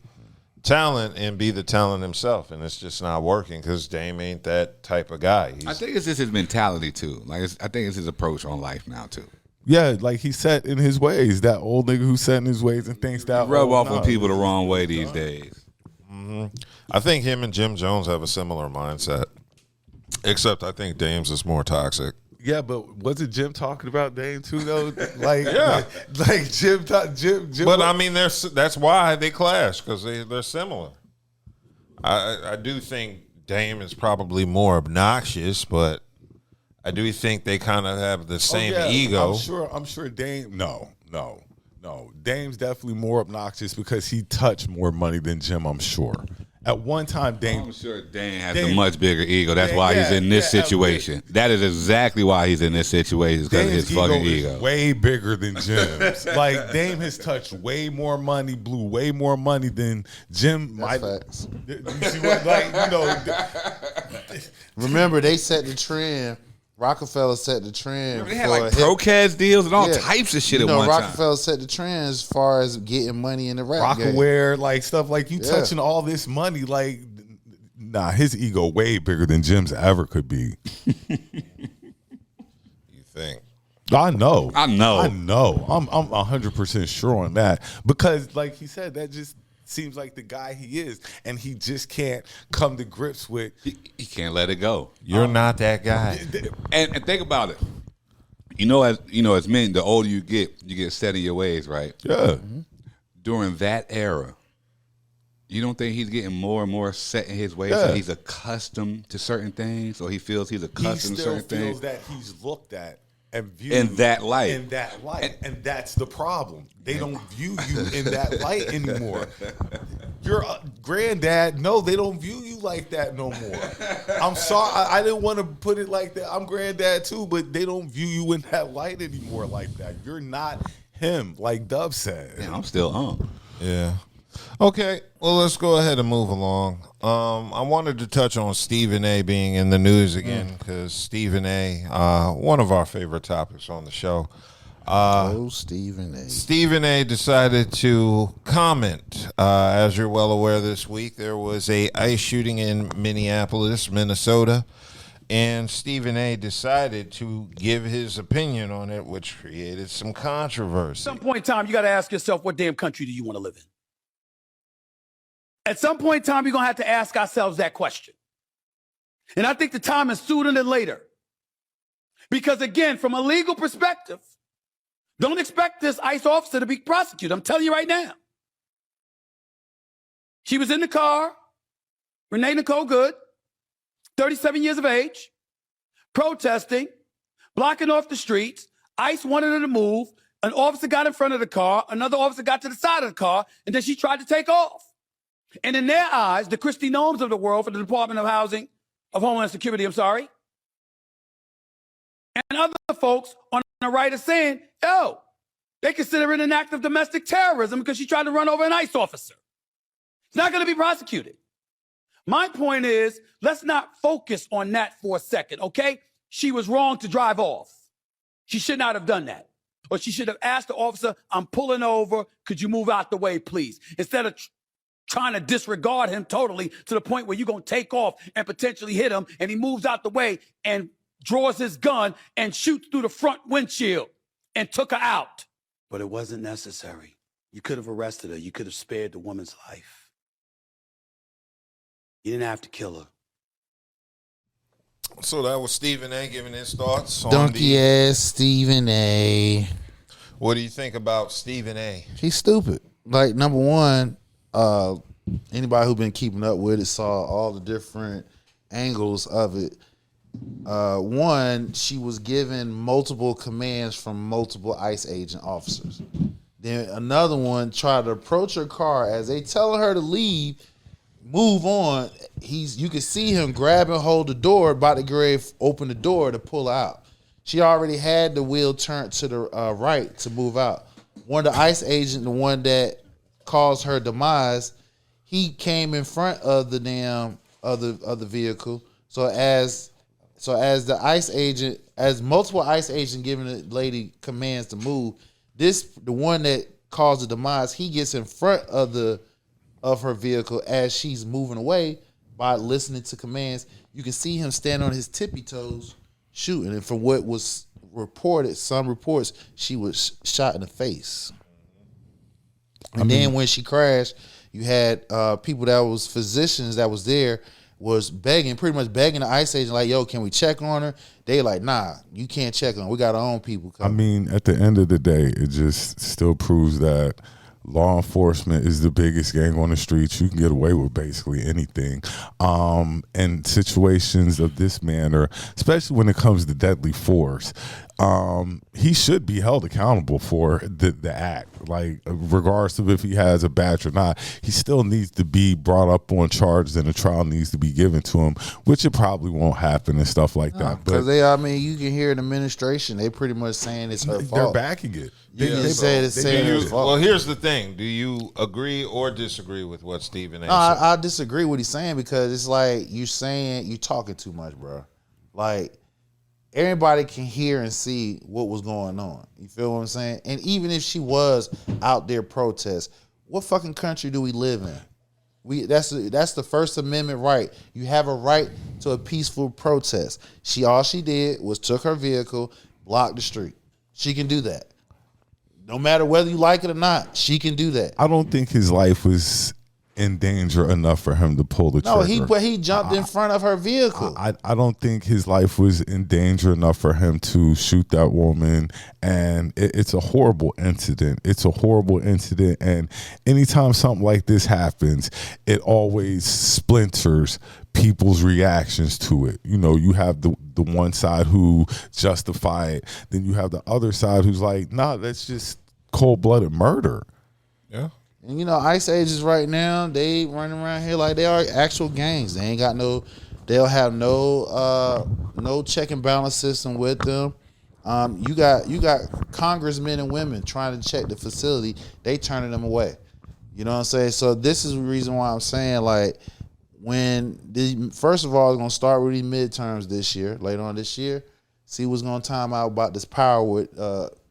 talent and be the talent himself, and it's just not working because Dame ain't that type of guy. I think it's just his mentality too. I think it's his approach on life now too. Yeah, like he's set in his ways. That old nigga who's set in his ways and thinks that rub off on people the wrong way these days. Mm-hmm. I think him and Jim Jones have a similar mindset, except I think Dame's is more toxic. Yeah, but wasn't Jim talking about Dame too though? Like, yeah, like Jim. But I mean, that's why they clash because they're similar. I do think Dame is probably more obnoxious, but I do think they kind of have the same ego. I'm sure Dame. No. Dame's definitely more obnoxious because he touched more money than Jim. I'm sure. At one time, Dame. I'm sure Dame has a much bigger ego. That's why he's in this situation. That is exactly why he's in this situation, because of his fucking ego. Way bigger than Jim's. Like Dame has touched way more money, blew way more money than Jim. That's facts. You see what, remember, they set the trend. Rockefeller set the trend. They had like Procaz deals and all types of shit at one time. Rockefeller set the trend as far as getting money in the rap game. Rockaware, like stuff like you touching all this money. Like, nah, his ego way bigger than Jim's ever could be. You think? I know. I'm 100% sure on that because, like he said, that just seems like the guy he is, and he just can't come to grips with. He can't let it go. You're not that guy. And think about it. As men, the older you get set in your ways, right? Yeah. Mm-hmm. During that era, you don't think he's getting more and more set in his ways? Yeah. So he's accustomed to certain things, or he feels he's accustomed to certain things. He still feels that he's looked at and viewed in that light. And that's the problem. They don't view you in that light anymore. Your granddad, no, they don't view you like that no more. I'm sorry, I didn't want to put it like that. I'm granddad too, but they don't view you in that light anymore like that. You're not him, like Dub said. Yeah, I'm still Yeah. Okay, well, let's go ahead and move along. I wanted to touch on Stephen A. being in the news again because Stephen A., one of our favorite topics on the show. Stephen A. Stephen A. decided to comment. As you're well aware, this week there was a ICE shooting in Minneapolis, Minnesota, and Stephen A. decided to give his opinion on it, which created some controversy. At some point in time, you got to ask yourself, what damn country do you want to live in? At some point in time, we're going to have to ask ourselves that question. And I think the time is sooner than later. Because again, from a legal perspective, don't expect this ICE officer to be prosecuted. I'm telling you right now. She was in the car, Renee Nicole Good, 37 years of age, protesting, blocking off the streets. ICE wanted her to move. An officer got in front of the car. Another officer got to the side of the car, and then she tried to take off. And in their eyes, the Christy Noams of the world for the Department of Homeland Security, and other folks on the right are saying, they consider it an act of domestic terrorism because she tried to run over an ICE officer. It's not going to be prosecuted. My point is, let's not focus on that for a second, okay? She was wrong to drive off. She should not have done that. Or she should have asked the officer, I'm pulling over, could you move out the way, please? Instead of trying to disregard him totally to the point where you're going to take off and potentially hit him, and he moves out the way and draws his gun and shoots through the front windshield and took her out. But it wasn't necessary. You could have arrested her. You could have spared the woman's life. You didn't have to kill her. So that was Stephen A. giving his thoughts on Donkey ass Stephen A. What do you think about Stephen A? He's stupid. Like, number one, anybody who been keeping up with it saw all the different angles of it. One, she was given multiple commands from multiple ICE agent officers. Then another one tried to approach her car as they telling her to leave. move on, you can see him grab and hold the door, about to open the door to pull out. She already had the wheel turned to the right to move out. One of the ICE agent, the one that caused her demise, he came in front of the damn of the vehicle. So as the ICE agent, as multiple ICE agents giving the lady commands to move, the one that caused the demise, he gets in front of her vehicle as she's moving away by listening to commands. You can see him stand on his tippy toes shooting. And from what was reported, some reports, she was shot in the face. And then when she crashed, you had people that was physicians that was there was pretty much begging the ICE agent, like, yo, can we check on her? They like, nah, you can't check on her. We got our own people coming. I mean, at the end of the day, it just still proves that law enforcement is the biggest gang on the streets. You can get away with basically anything. And situations of this manner, especially when it comes to deadly force, he should be held accountable for the act. Like, regardless of if he has a badge or not, he still needs to be brought up on charges and a trial needs to be given to him, which it probably won't happen and stuff like that. Because you can hear the administration, they pretty much saying it's her fault. They're backing it. They say it's her fault. Well, here's the thing. Do you agree or disagree with what Stephen A. No, I disagree with what he's saying, because it's like you're talking too much, bro. Like, everybody can hear and see what was going on. You feel what I'm saying? And even if she was out there protest, what fucking country do we live in? That's the First Amendment right. You have a right to a peaceful protest. All she did was took her vehicle, blocked the street. She can do that. No matter whether you like it or not, she can do that. I don't think his life was in danger enough for him to pull the trigger. No, he jumped in front of her vehicle. I don't think his life was in danger enough for him to shoot that woman. And it's a horrible incident. It's a horrible incident. And anytime something like this happens, it always splinters people's reactions to it. You know, you have the one side who justify it. Then you have the other side who's like, nah, that's just cold-blooded murder. Yeah. And you know, ICE agents right now, they running around here like they are actual gangs. They ain't got they'll have no check and balance system with them. You got congressmen and women trying to check the facility. They turning them away. You know what I'm saying? So this is the reason why I'm saying, like, first of all, it's gonna start with these midterms this year, later on this year. See what's gonna time out about this power with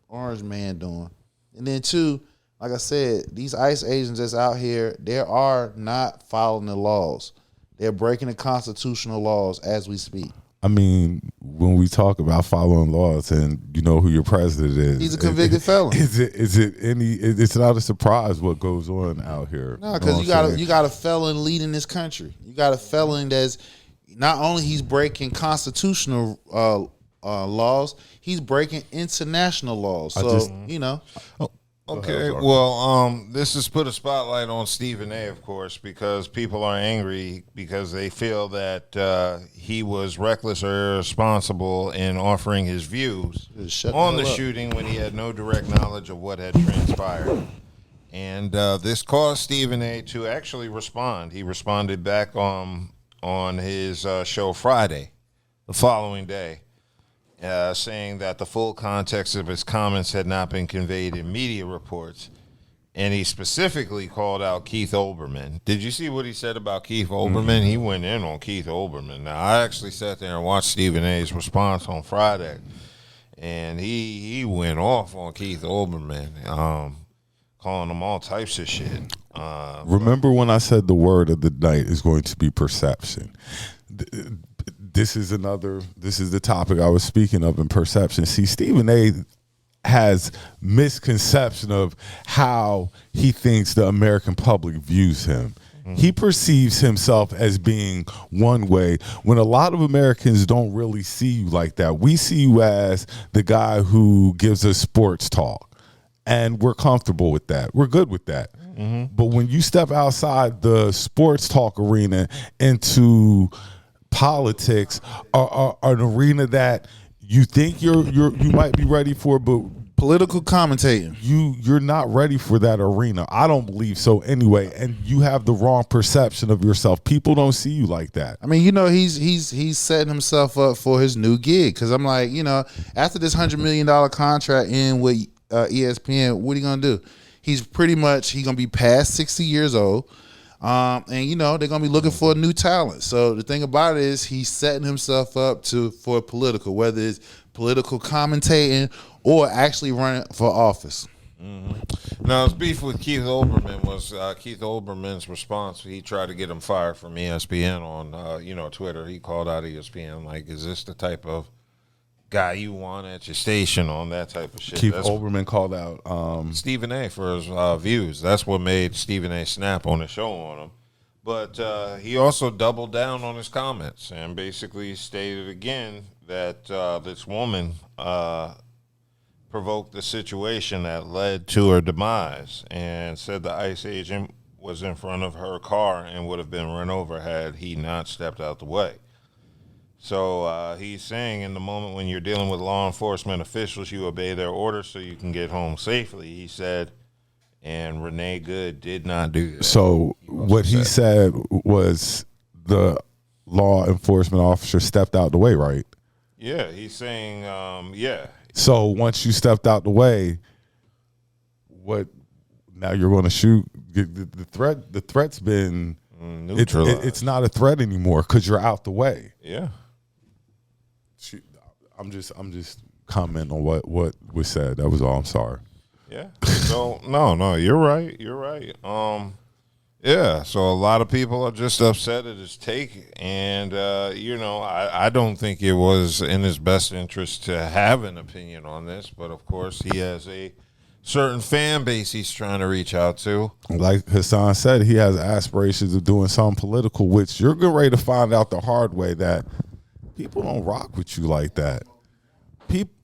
Orange Man doing. And then two, like I said, these ICE agents that's out here, they are not following the laws. They're breaking the constitutional laws as we speak. I mean, when we talk about following laws, and you know who your president is, he's a convicted felon. It's not a surprise what goes on out here. No, because you got a felon leading this country. You got a felon that's not only he's breaking constitutional laws, he's breaking international laws. So you know. Okay, well, this has put a spotlight on Stephen A., of course, because people are angry because they feel that he was reckless or irresponsible in offering his views on the shooting when he had no direct knowledge of what had transpired. And this caused Stephen A. to actually respond. He responded back on his show Friday, the following day. Saying that the full context of his comments had not been conveyed in media reports. And he specifically called out Keith Olbermann. Did you see what he said about Keith Olbermann? He went in on Keith Olbermann. Now, I actually sat there and watched Stephen A.'s response on Friday. And he went off on Keith Olbermann, calling him all types of shit. Remember when I said the word of the night is going to be perception? This is the topic I was speaking of in perception. See, Stephen A. has misconception of how he thinks the American public views him. He perceives himself as being one way when a lot of Americans don't really see you like that. We see you as the guy who gives us sports talk, and we're comfortable with that. We're good with that. But when you step outside the sports talk arena into politics, or an arena that you think you might be ready for, but Political commentating. You're not ready for that arena. I don't believe so anyway. And you have the wrong perception of yourself. People don't see you like that. I mean, he's setting himself up for his new gig. Because I'm like, after this $100 million contract in with ESPN, what are you gonna do? He's gonna be past 60 years old. And they're gonna be looking for a new talent. So the thing about it is he's setting himself up for political, whether it's political commentating or actually running for office. Mm-hmm. Now, his beef with Keith Olbermann was Keith Olbermann's response. He tried to get him fired from ESPN on Twitter. He called out ESPN like, "Is this the type of guy you want at your station on that type of shit?" Keith Olbermann called out Stephen A. for his views. That's what made Stephen A. snap on the show on him. But he also doubled down on his comments and basically stated again that this woman provoked the situation that led to her demise, and said the ICE agent was in front of her car and would have been run over had he not stepped out the way. So he's saying in the moment when you're dealing with law enforcement officials, you obey their orders so you can get home safely, he said, and Renee Good did not do that. So what he said was the law enforcement officer stepped out the way, right? Yeah, he's saying, yeah. So once you stepped out the way, what? Now you're going to shoot? The threat's been neutralized. It's not a threat anymore because you're out the way. Yeah. I'm just commenting on what was said. That was all. I'm sorry. Yeah. So no, you're right. You're right. Yeah. So a lot of people are just upset at his take, and I don't think it was in his best interest to have an opinion on this, but of course he has a certain fan base he's trying to reach out to. Like Hassan said, he has aspirations of doing something political, which you're getting ready to find out the hard way that people don't rock with you like that.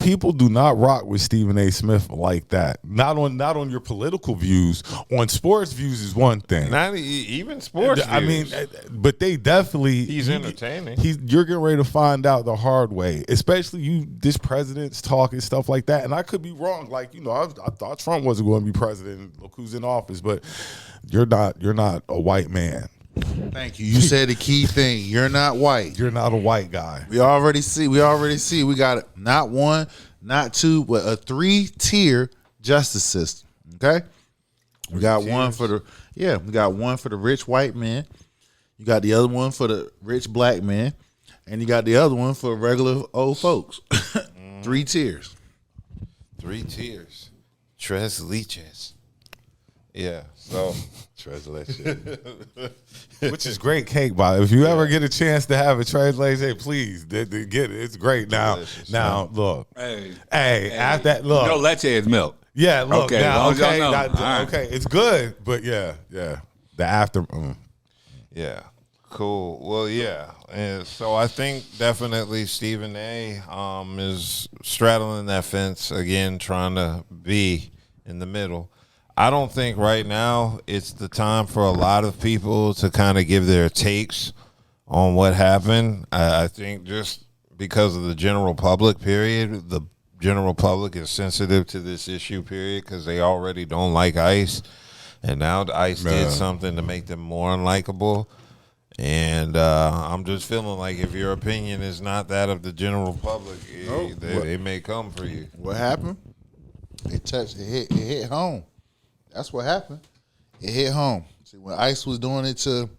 People do not rock with Stephen A. Smith like that. Not on your political views. On sports views is one thing. Not even sports views. I mean, but they definitely. He's entertaining. You're getting ready to find out the hard way, especially this president's talk and stuff like that. And I could be wrong. Like I thought Trump wasn't going to be president. Look who's in office. But you're not a white man. Thank you. You said the key thing. You're not white. You're not a white guy. We already see. We got not one, not two, but a 3-tier justice system. Okay? We got one for the rich white man. You got the other one for the rich black man. And you got the other one for regular old folks. 3 tiers. 3 tiers. Tres leches. Yeah. So which is great cake, by the way. If you ever get a chance to have a tres leche, please get it. It's great. Now look. Hey, after that, look. No, leche is milk. Yeah, look. Okay, now, as long as y'all know. Okay, it's good, but yeah. The after. Yeah. Cool. Well, yeah. And so I think definitely Stephen A. Is straddling that fence again, trying to be in the middle. I don't think right now it's the time for a lot of people to kind of give their takes on what happened. I think just because of the general public, period, the general public is sensitive to this issue, period, because they already don't like ICE. And now the ICE did something to make them more unlikable. And I'm just feeling like if your opinion is not that of the general public, they may come for you. What happened? It hit home. That's what happened. It hit home. See, when ICE was doing it to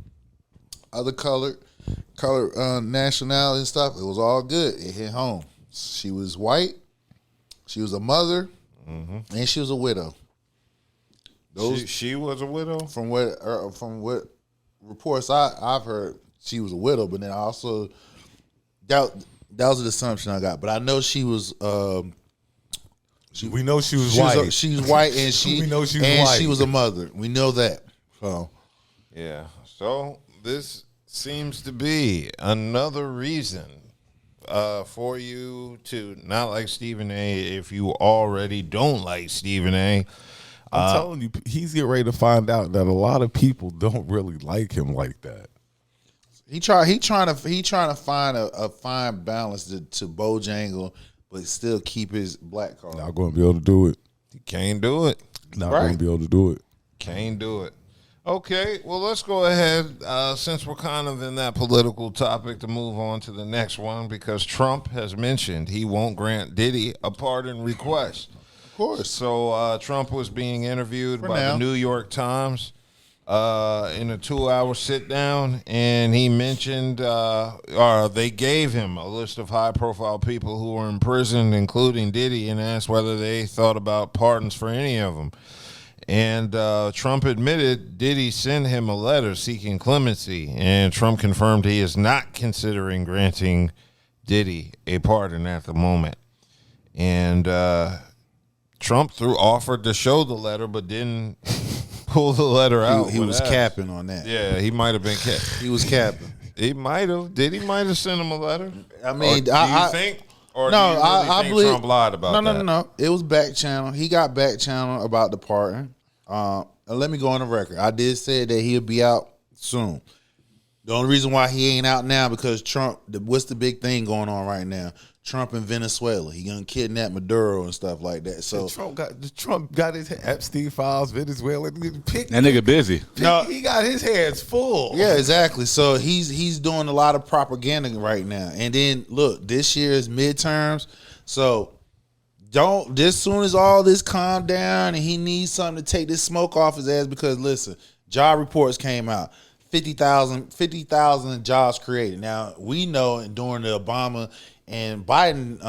other colored nationality and stuff, it was all good. It hit home. She was white. She was a mother, and she was a widow. She was a widow? From what reports I've heard, she was a widow. But then I also that was an assumption I got. But I know she was. We know she was white. She was white, and she we know she was and white. she was a mother. We know that. So yeah. So this seems to be another reason for you to not like Stephen A. If you already don't like Stephen A. I'm telling you, he's getting ready to find out that a lot of people don't really like him like that. He trying to find a fine balance to Bojangle, but still keep his black card. Not going to be able to do it. You can't do it. Not going to be able to do it. Can't do it. Okay, well, let's go ahead, since we're kind of in that political topic, to move on to the next one, because Trump has mentioned he won't grant Diddy a pardon request. Of course. So Trump was being interviewed by now. the New York Times in a 2-hour sit-down, and he mentioned, or they gave him a list of high-profile people who were imprisoned, including Diddy, and asked whether they thought about pardons for any of them. And Trump admitted Diddy sent him a letter seeking clemency, and Trump confirmed he is not considering granting Diddy a pardon at the moment. And Trump offered to show the letter, but didn't pull the letter out. He was capping on that. Yeah, he might have been capping. He was capping. He might have. Diddy might have sent him a letter. I mean, do you think? Or no, do you really I think believe Trump lied about that? No. It was back channel. He got back channel about the pardon. And let me go on the record. I did say that he'll be out soon. The only reason why he ain't out now because Trump. What's the big thing going on right now? Trump in Venezuela. He gonna kidnap Maduro and stuff like that. So Trump got his Epstein files, Venezuela. That nigga busy. He got his hands full. yeah, exactly. So he's doing a lot of propaganda right now. And then look, this year is midterms. So just soon as all this calm down and he needs something to take this smoke off his ass, because listen, job reports came out. 50,000 jobs created. Now, we know during the Obama and Biden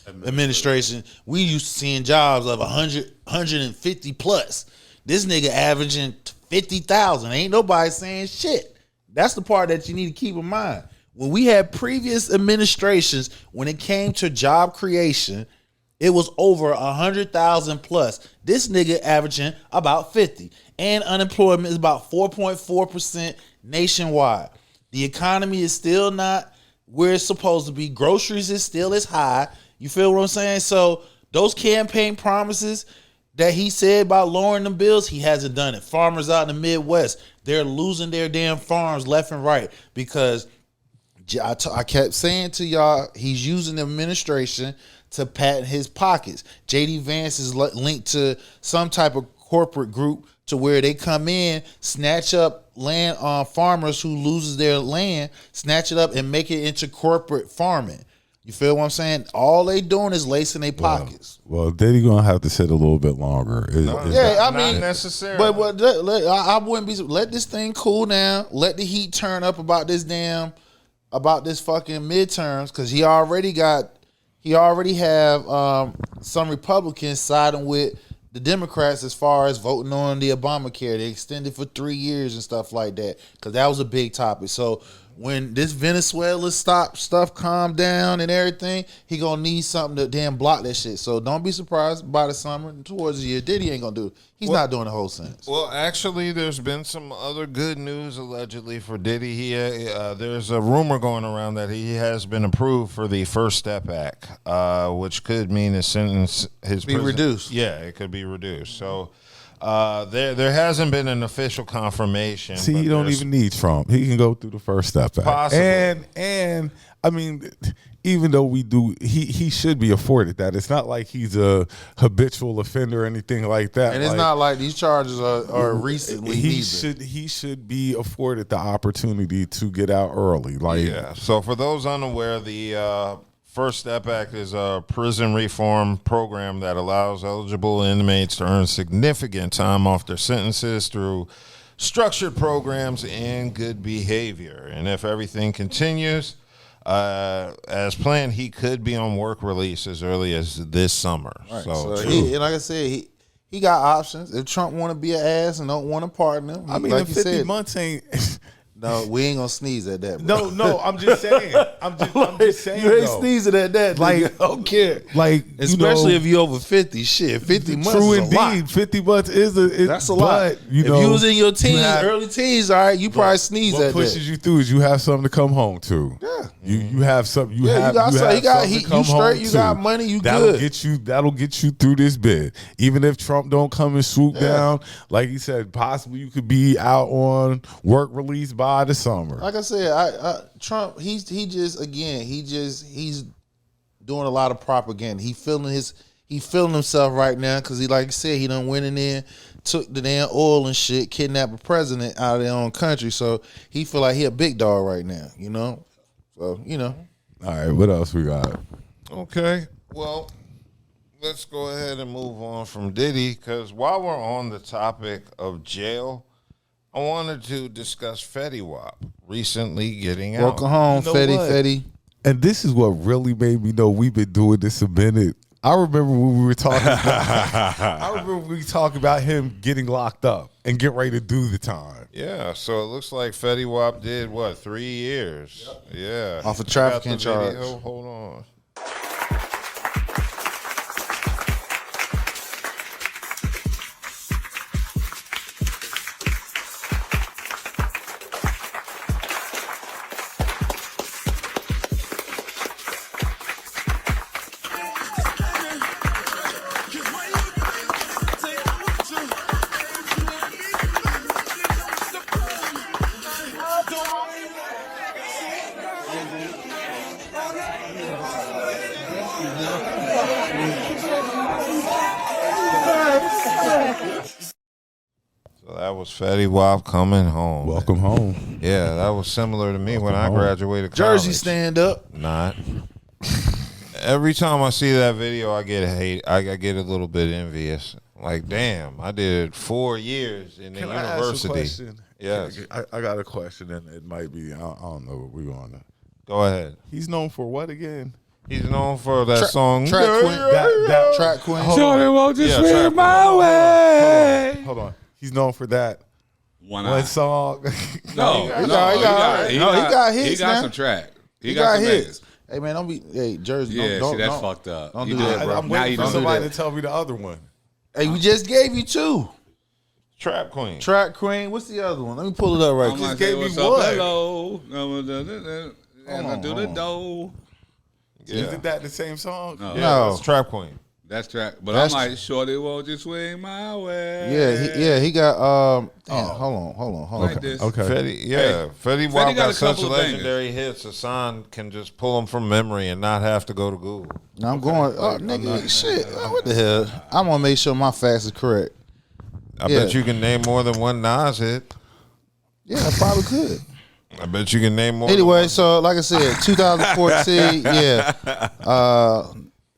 administration, we used to seeing jobs of 100, 150 plus. This nigga averaging 50,000. Ain't nobody saying shit. That's the part that you need to keep in mind. When we had previous administrations, when it came to job creation, it was over 100,000 plus. This nigga averaging about 50. And unemployment is about 4.4% nationwide. The economy is still not where it's supposed to be. Groceries is still as high. You feel what I'm saying? So those campaign promises that he said about lowering the bills, he hasn't done it. Farmers out in the Midwest, they're losing their damn farms left and right because I kept saying to y'all, he's using the administration to pat his pockets. J.D. Vance is linked to some type of corporate group to where they come in, snatch up land on farmers who loses their land, snatch it up and make it into corporate farming. You feel what I'm saying? All they doing is lacing their pockets. Well, Diddy gonna have to sit a little bit longer. I mean, not necessarily. But I wouldn't be. Let this thing cool down. Let the heat turn up about this fucking midterms, because he already have some Republicans siding with the Democrats as far as voting on the Obamacare. They extended for 3 years and stuff like that, because that was a big topic. So when this Venezuela stuff calm down and everything, he gonna need something to damn block that shit. So don't be surprised by the summer towards the year. Diddy ain't gonna do it. He's not doing the whole sentence. Well, actually, there's been some other good news allegedly for Diddy. There's a rumor going around that he has been approved for the First Step Act, which could mean his sentence, reduced. Yeah, it could be reduced. So there hasn't been an official confirmation. See, he don't even need Trump. He can go through the First Step Act. Possibly. And I mean, even though we do, he should be afforded that. It's not like he's a habitual offender or anything like that. And it's not like these charges are recently. He should be afforded the opportunity to get out early. Yeah. So for those unaware, the First Step Act is a prison reform program that allows eligible inmates to earn significant time off their sentences through structured programs and good behavior. And if everything continues as planned, he could be on work release as early as this summer. Right. So and like I said, he got options. If Trump want to be an ass and don't want to pardon him, I mean, like 50 months ain't. No, we ain't gonna sneeze at that. Bro. No, I'm just saying. I'm just saying. You ain't sneezing at that. Like, I don't care. Like, especially if you over 50. Shit, 50 months. True is indeed. a lot. 50 months is that's a lot. If you was in your teens, early teens, all right, you probably sneeze at that. What pushes you through is you have something to come home to. Yeah, you have something. You straight. You got money. You that'll good. That'll get you through this bit. Even if Trump don't come and swoop down, like he said, possibly you could be out on work release by the summer. Like I said, Trump, he's doing a lot of propaganda. He feeling himself right now because he, like I said, he done went in there, took the damn oil and shit, kidnapped a president out of their own country. So he feel like he a big dog right now, you know? So, you know. All right, what else we got? Okay, well, let's go ahead and move on from Diddy, because while we're on the topic of jail, I wanted to discuss Fetty Wap recently getting out. Welcome home, You know Fetty what? Fetty. And this is what really made me know we've been doing this a minute. I remember when we were talking about him getting locked up and get ready to do the time. Yeah, so it looks like Fetty Wap did, 3 years? Yep. Yeah. Off a I got trafficking the charge. video. Hold on. So that was Fetty Wap coming home. Welcome home. Yeah, that was similar to me when I home. graduated college. Jersey stand up. Not. Every time I see that video, I get hate. I get a little bit envious. Like, damn, I did 4 years in the Can university. I ask a question? Yes. I got a question, and it might be, I don't know what we're on to. Go ahead. He's known for what again? He's known for that song. Track queen. That Track queen. Shorty won't just Yeah, swing trap my way. Hold on. He's known for that One one song. No, He got hits He got now. some track. He got some hits. bangers. Hey man, don't be. Hey Jersey. Yeah, don't, see, that's don't, fucked up. Don't You do that, did. bro. I'm Now waiting you for don't do somebody that. to tell me the other one. Hey, we just gave you 2. Trap Queen. Track queen. What's the other one? Let me pull it up right I'm quick. like, gave say, me what's one. up, hello. And I do the dough. Yeah. Isn't that the same song? No. Yeah, No. that's Trap Queen. That's track. But That's- I'm like, shorty won't just swing my way. Yeah, he got. Damn, hold on. Like this. Okay. Fetty Wap got got a such couple of bangers. legendary hits. Hassan can just pull them from memory and not have to go to Google. Now I'm going. Oh, nigga, shit. What the hell? I'm gonna make sure my facts is correct. I Yeah. bet you can name more than one Nas hit. Yeah, I probably could. I bet you can name more. Anyway, than so like I said, 2014. Yeah,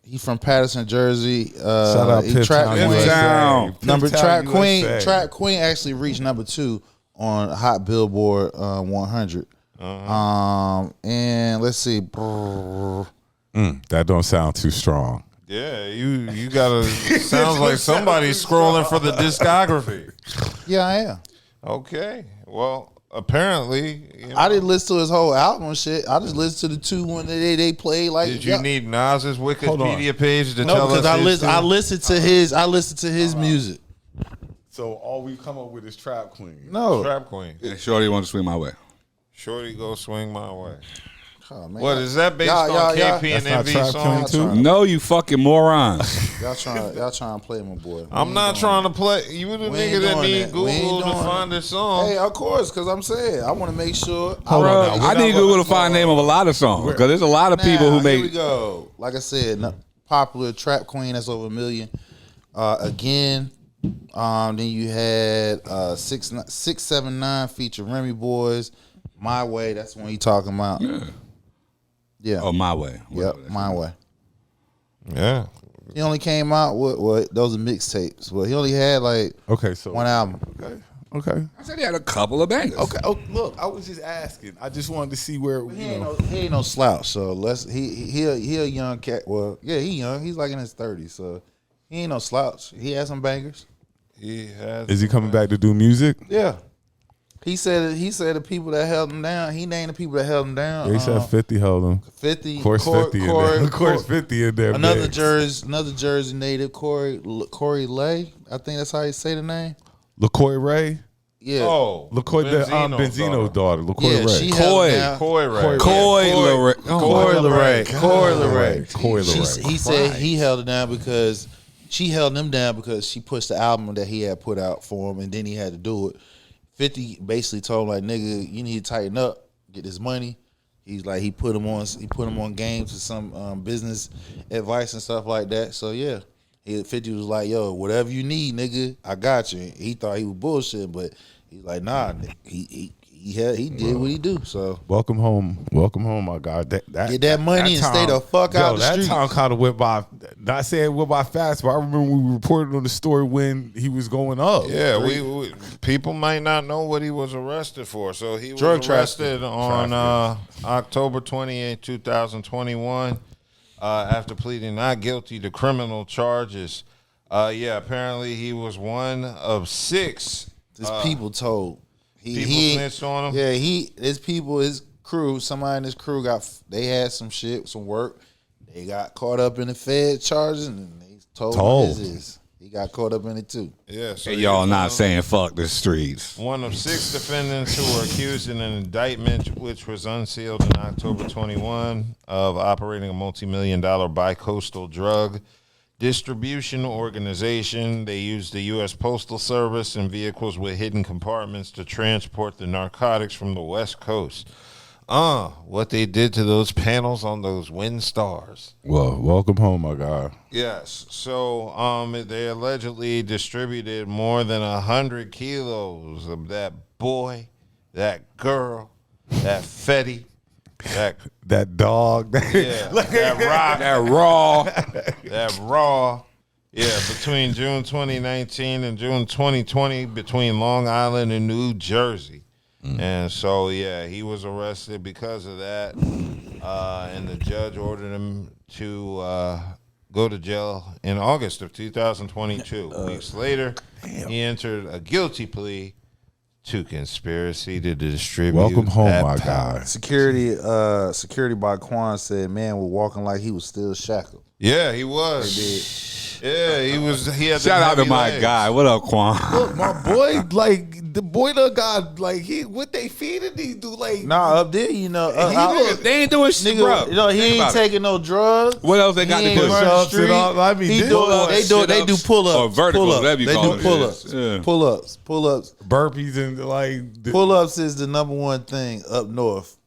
he from Patterson, Jersey. Shout out he Pip Track Town, Queen. USA. Pip Number Town, Track Queen. USA. Track Queen actually reached number 2 on Hot Billboard 100. And let's see. That don't sound too strong. Yeah, you gotta. Sounds like somebody's scrolling for the discography. Yeah, I am. Okay, well, apparently, you know, I didn't listen to his whole album and shit. I just listened to the 2 when they played. Like, did you need Nas's Hold Wikipedia page to no? tell Because us? I listened to his. I listened to his music. So all we come up with is Trap Queen. No, Trap Queen. And shorty won't just swing my way. Shorty go swing my way. oh, man. What is that based Y'all- on y'all- KP That's and not MV Trap songs? Queen too? No, you fucking morons. Y'all trying to play my boy. I'm not trying to play. You the We ain't nigga that doing need that. We ain't Google to doing find that. this song. Hey, of course, because I'm saying I want to make sure. Hold Bro, on now. I need Google to find the name of a lot of songs because there's a lot of people who Here we make. go. Like I said, popular Trap Queen that's over 1 million. Again, then you had 679 feature Remy Boys. My Way. That's the one you talking about. Yeah. Oh, my way. Yep. My Way. Yeah. He only came out with what? Those are mixtapes. Well, he only had like Okay, so one album. okay. I said he had a couple of bangers. Okay. Oh, look, I was just asking. I just wanted to see where He ain't no slouch. So he a young cat. Well, yeah, he young. He's like in his 30s. So he ain't no slouch. He had some bangers. He has. Is he coming back to do music? Yeah. He said the people that held him down. He named the people that held him down. Yeah, he said 50 held him. 50. Of course, 50 in there. Of course, 50 in there. Another mix. Jersey native, Corey Lay. I think that's how you say the name. LaCoy Ray. Yeah. Oh, LaCoy, Benzino's daughter. LaCoy yeah, Ray. she held him down. Coy Ray. Coy Lorraine. Corey LeRae. Corey LeRae. Coy LeRae. He said he held it down because she held him down because she pushed the album that he had put out for him, and then he had to do it. 50 basically told him, like, nigga, you need to tighten up, get this money. He's like he put him on games to some business advice and stuff like that. So yeah, 50 was like, yo, whatever you need, nigga, I got you. He thought he was bullshit, but he's like, nah, he did what he do. So welcome home, my guy. Get that money and stay the fuck out the that streets. time kind of went by. Not saying it went by fast, but I remember we reported on the story when he was going up. Yeah, we people might not know what he was arrested for. So he was Drug arrested on October 28, 2021, after pleading not guilty to criminal charges. Apparently he was one of 6. People told. People snitched on him. Yeah, his crew, somebody in his crew they had some work. They got caught up in the Fed charges and they told him his. He got caught up in it too. Yeah, so And y'all not saying fuck the streets. one of 6 defendants who were accused in an indictment which was unsealed in October 21 of operating a multi-million-dollar bi-coastal drug distribution organization. They used the U.S. Postal Service and vehicles with hidden compartments to transport the narcotics from the West Coast. What they did to those panels on those WinStars. Well, welcome home, my guy. Yes. So they allegedly distributed more than 100 kilos of that boy, that girl, that Fetty, That dog. that rock, that raw. Yeah, between June 2019 and June 2020, between Long Island and New Jersey. And so, he was arrested because of that. And the judge ordered him to go to jail in August of 2022. Weeks later, he entered a guilty plea to conspiracy to distribute. Welcome home, my powder. guy. Security by Quan said, man was walking like he was still shackled. Yeah, he was. Yeah, he was. He had. Shout out to my legs. guy. What up, Quan? Look, my boy, like the boy done got what they feeding these dude like. Nah, up there, They ain't doing shit, bro. he ain't taking no drugs. What else they got to He ain't do? running the Push-ups and street. all- I mean, He this do- boy- they do pull-ups. Or verticals, whatever you They call do it. pull-ups. Yeah. Pull-ups. burpees and like Pull-ups is the number one thing up north.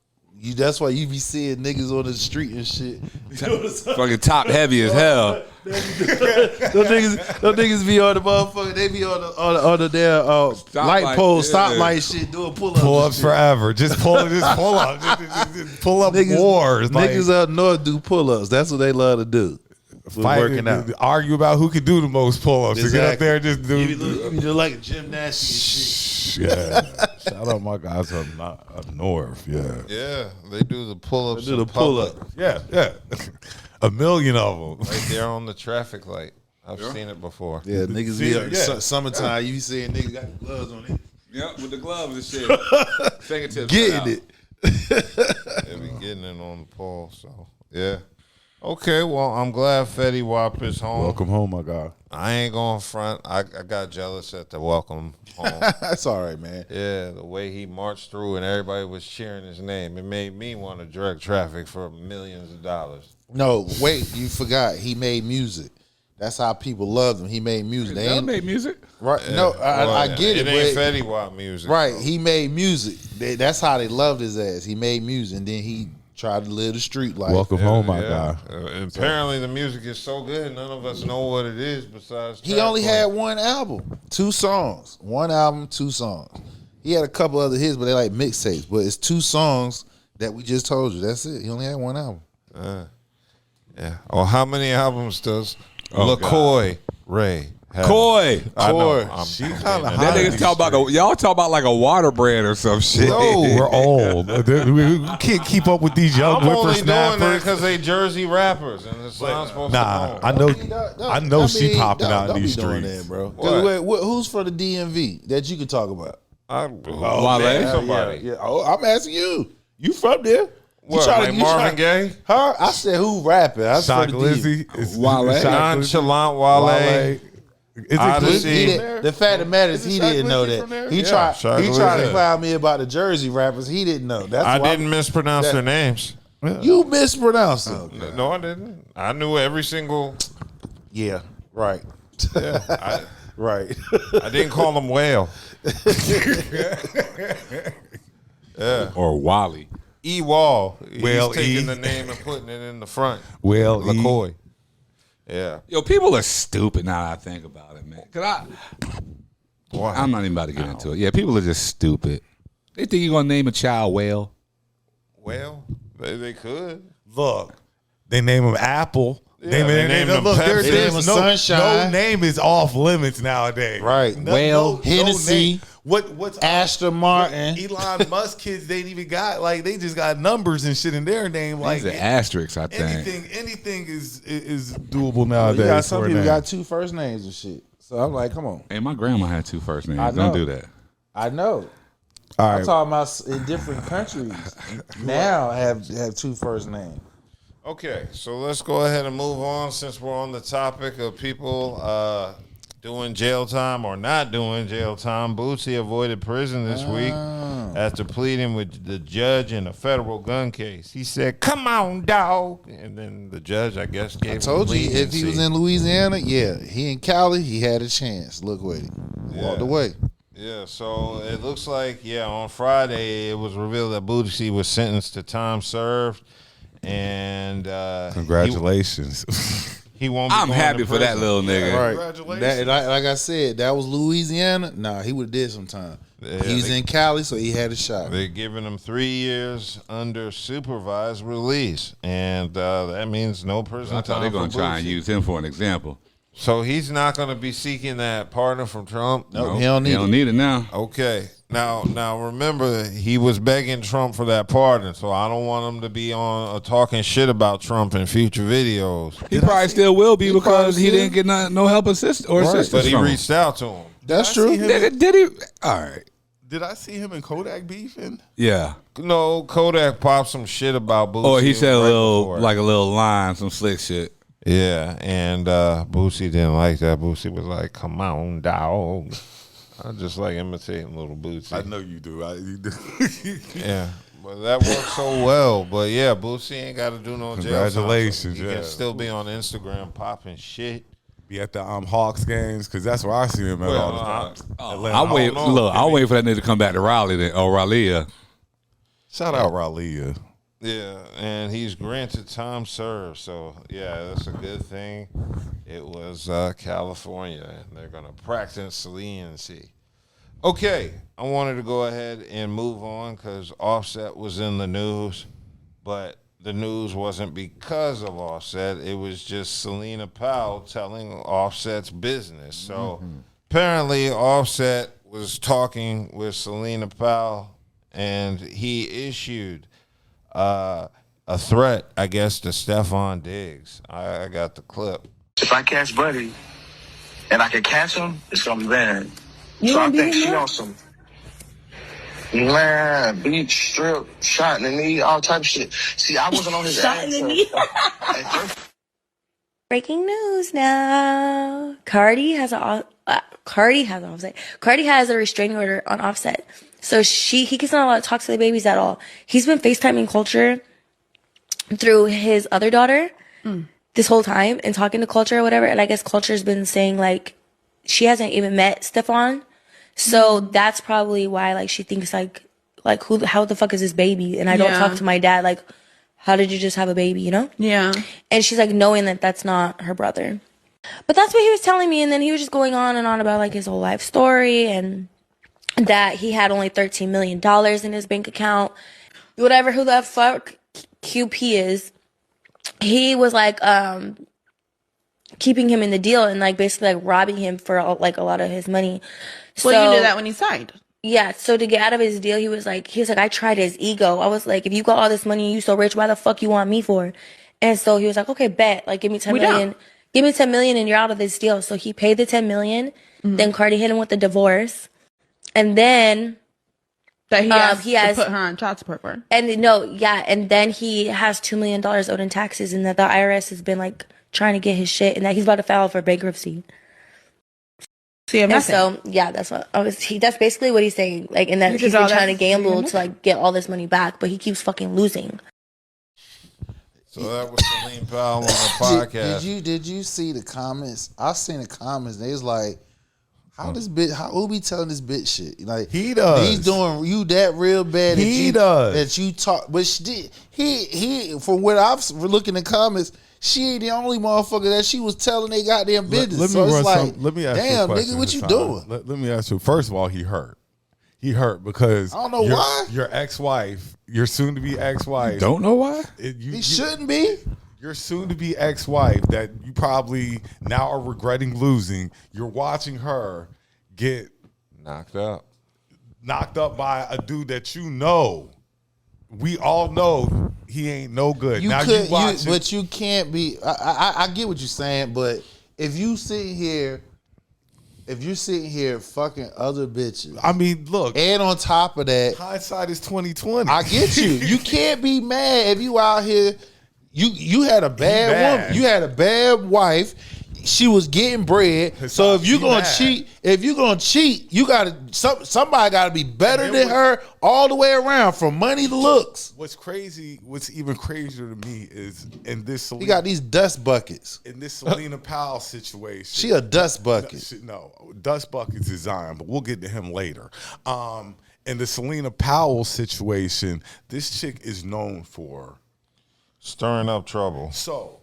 That's why you be seeing niggas on the street and shit. Fucking top heavy as hell. Those niggas be on the motherfucker. They be on the damn light pole, stoplight shit, doing pull-ups. pull-ups forever. Just pull up. Just pull up wars. Niggas up north do pull-ups. That's what they love to do. Working out. Argue about who can do the most pull-ups. To get up Exactly. there and just do. You be just like gymnastics Yeah. Shout out my guys up north. Yeah. Yeah, they do the pull-ups. and shit. Do the in public. pull-up. Yeah. A million of them. Right there on the traffic light. I've seen it before. Yeah, niggas See, be yeah. summertime. You be seeing niggas got gloves on it. Yep, with the gloves and shit. Fingertips Getting it. They be getting it on the pole. So yeah. Okay, well, I'm glad Fetty Wap is home. Welcome home, my guy. I ain't going front. I got jealous at the welcome home. That's all right, man. Yeah, the way he marched through and everybody was cheering his name. It made me want to direct traffic for millions of dollars. No, wait, you forgot. He made music. That's how people loved him. He made music. They They ain't made music. right. No, I get it. It ain't but Fetty Wap music. right, he made music. That's how they loved his ass. He made music, and then he tried to live the street life. Welcome home, my Yeah. guy. And apparently the music is so good, none of us know what it is besides. He trap only punk. had one album, 2 songs. One album, 2 songs. He had a couple other hits, but they like mixtapes. But it's 2 songs that we just told you. That's it. He only had one album. Yeah. Well, how many albums does Oh, LaCoy Ray have? Coy. I know. Coy. I'm She kidding. kinda And hot. That niggas talk about y'all talk about like a water brand or some shit. No, we're old. We can't keep up with these young I'm only doing that whippersnappers. because they Jersey rappers, and it's not supposed Nah, to I know she popping out in Don't these be doing streets. that, bro. What? Who's from the DMV that you can talk about? Wale? Somebody. Yeah. Oh, I'm asking you. You from there? What, like Marvin Gaye? Huh? I said who rapping? I Shock said Lizzy. Is Wale. Shock Lizzy? Nonchalant Wale. Is it Odyssey. Glizzy? The fact of the matter is Is he it Shock didn't know Lizzy from there? that. He Yeah, tried. Shock He tried to Lizzy. clown me about the Jersey rappers. He didn't know. That's I why didn't mispronounce their names. You mispronounce it. No, I didn't. I knew every single. Yeah. Right. Yeah, Right. I didn't call them whale. Or Wally. E-Wall. Well, He's taking E. the name and putting it in the front. Well, LaCoy. Yeah. Yo, people are stupid now that I think about it, man. I'm not even about to get into it. Yeah, people are just stupid. They think you're gonna name a child Whale. Well, they could. Look, they name him Apple. Yeah, they named him Pepsi. They named him Sunshine. No name is off limits nowadays. Right. Hennessy. name. What's Aston Martin. Elon Musk kids? They ain't even got like they just got numbers and shit in their name. Like These are asterisks, I think. anything is doable nowadays. You got some for a people name. got 2 first names and shit. So I'm like, come on. Hey, my grandma had 2 first names. I Don't know. do that. I know. All I'm right. talking about in different countries. Now have 2 first names. Okay, so let's go ahead and move on since we're on the topic of people doing jail time or not doing jail time. Bootsy avoided prison this week after pleading with the judge in a federal gun case. He said, "Come on, dog," and then the judge, I guess, gave I told him you if he was in Louisiana, he in Cali, he had a chance. Look with it. Walked away. Yeah, so it looks like, on Friday it was revealed that Bootsy was sentenced to time served, and Congratulations. he won't. Be I'm going happy to for that prison. little nigga. Right. Congratulations. Like I said, that was Louisiana. Nah, he would have did some time. Yeah, he was in Cali, so he had a shot. They're giving him 3 years under supervised release, and that means no prison I thought time. they were going for to try and Bootsy. use him for an example. So he's not going to be seeking that pardon from Trump. No, he don't need it. now. Okay. Now remember, he was begging Trump for that pardon, so I don't want him to be on talking shit about Trump in future videos. He probably still will be because probably he still- didn't get no help assistance But he from him. reached out to him. That's Did I true. see him- Nigga, did he? All right. Did I see him and Kodak beefing? Yeah. No, Kodak popped some shit about Bootsy. Or he said right a little, before. like a little line, some slick shit. Yeah, and Bootsy didn't like that. Bootsy was like, "Come on, dog." I just like imitating little Bootsy. I know you do. You do. Yeah, but that worked so well. But yeah, Bootsy ain't got to do no jail time. Congratulations, He yeah. can still be on Instagram popping shit. Be at the Hawks games because that's where I see him at all the time. Atlanta. I'll wait. know. Look, I'll wait for that nigga to come back to Raleigh then, or Raleigh. Shout out Raleigh. Yeah, and he's granted time served. So yeah, that's a good thing. It was California, and they're gonna practice leniency. Okay, I wanted to go ahead and move on because Offset was in the news, but the news wasn't because of Offset. It was just Selena Powell telling Offset's business. So apparently Offset was talking with Selena Powell, and he issued a threat, I guess, to Stephon Diggs. I got the clip. If I catch Buddy and I can catch him, it's gonna be bad. You So I gonna beat think him she up? on some beat, strip, shot in the knee, all type of shit. See, I wasn't on his Shot ass. in the knee. At first, Breaking news now. Cardi has a restraining order on Offset. So he gets not allowed to talk to the babies at all. He's been FaceTiming Culture through his other daughter this whole time and talking to Culture or whatever. And I guess Culture's been saying like she hasn't even met Stephon. So that's probably why like she thinks like how the fuck is this baby? And I don't talk to my dad. Like, how did you just have a baby, you know? Yeah. And she's like knowing that that's not her brother. But that's what he was telling me. And then he was just going on and on about like his whole life story and that he had only $13 million in his bank account. Whatever, who the fuck QP is. He was like keeping him in the deal and like basically like robbing him for like a lot of his money. Well, So, you knew that when he signed. yeah, so to get out of his deal, he was like, I tried his ego. I was like, if you got all this money and you so rich, why the fuck you want me for? And so he was like, okay, bet. Like, give me 10 million. Give me 10 million and you're out of this deal. So he paid the 10 million. Then Cardi hit him with the divorce. And then That he has to put her on child support for. and then he has $2 million owed in taxes and that the IRS has been like trying to get his shit and that he's about to file for bankruptcy. See, And so, yeah, that's basically what he's saying. Like, and that he's been trying to gamble to like get all this money back, but he keeps fucking losing. So that was Selena Powell on the podcast. Did you see the comments? I seen the comments. They was like, Who be telling this bitch shit? Like he does. He's doing you that real bad. He does. That you talk, but he from what I've looking in the comments, she ain't the only motherfucker that she was telling they goddamn business. Let me ask you a damn question, nigga, what you Hassan. doing? Let me ask you. First of all, he hurt. He hurt because I don't know why. Your ex-wife, your soon-to-be ex-wife. Don't know why? He shouldn't be. Your soon-to-be ex-wife that you probably now are regretting losing. You're watching her get knocked up by a dude that you know. We all know he ain't no good. But you can't be. I get what you're saying, but if you're sitting here fucking other bitches, I mean, look, and on top of that, hindsight is 20/20. I get you. You can't be mad if you out here. You had a bad woman. You had a bad wife. She was getting bread. So if you're gonna cheat, you gotta somebody gotta be better than her all the way around, from money to looks. What's even crazier to me is in this. You got these dust buckets. In this Selena Powell situation, she a dust bucket. No, dust buckets is Zion, but we'll get to him later. In the Selena Powell situation, this chick is known for stirring up trouble. So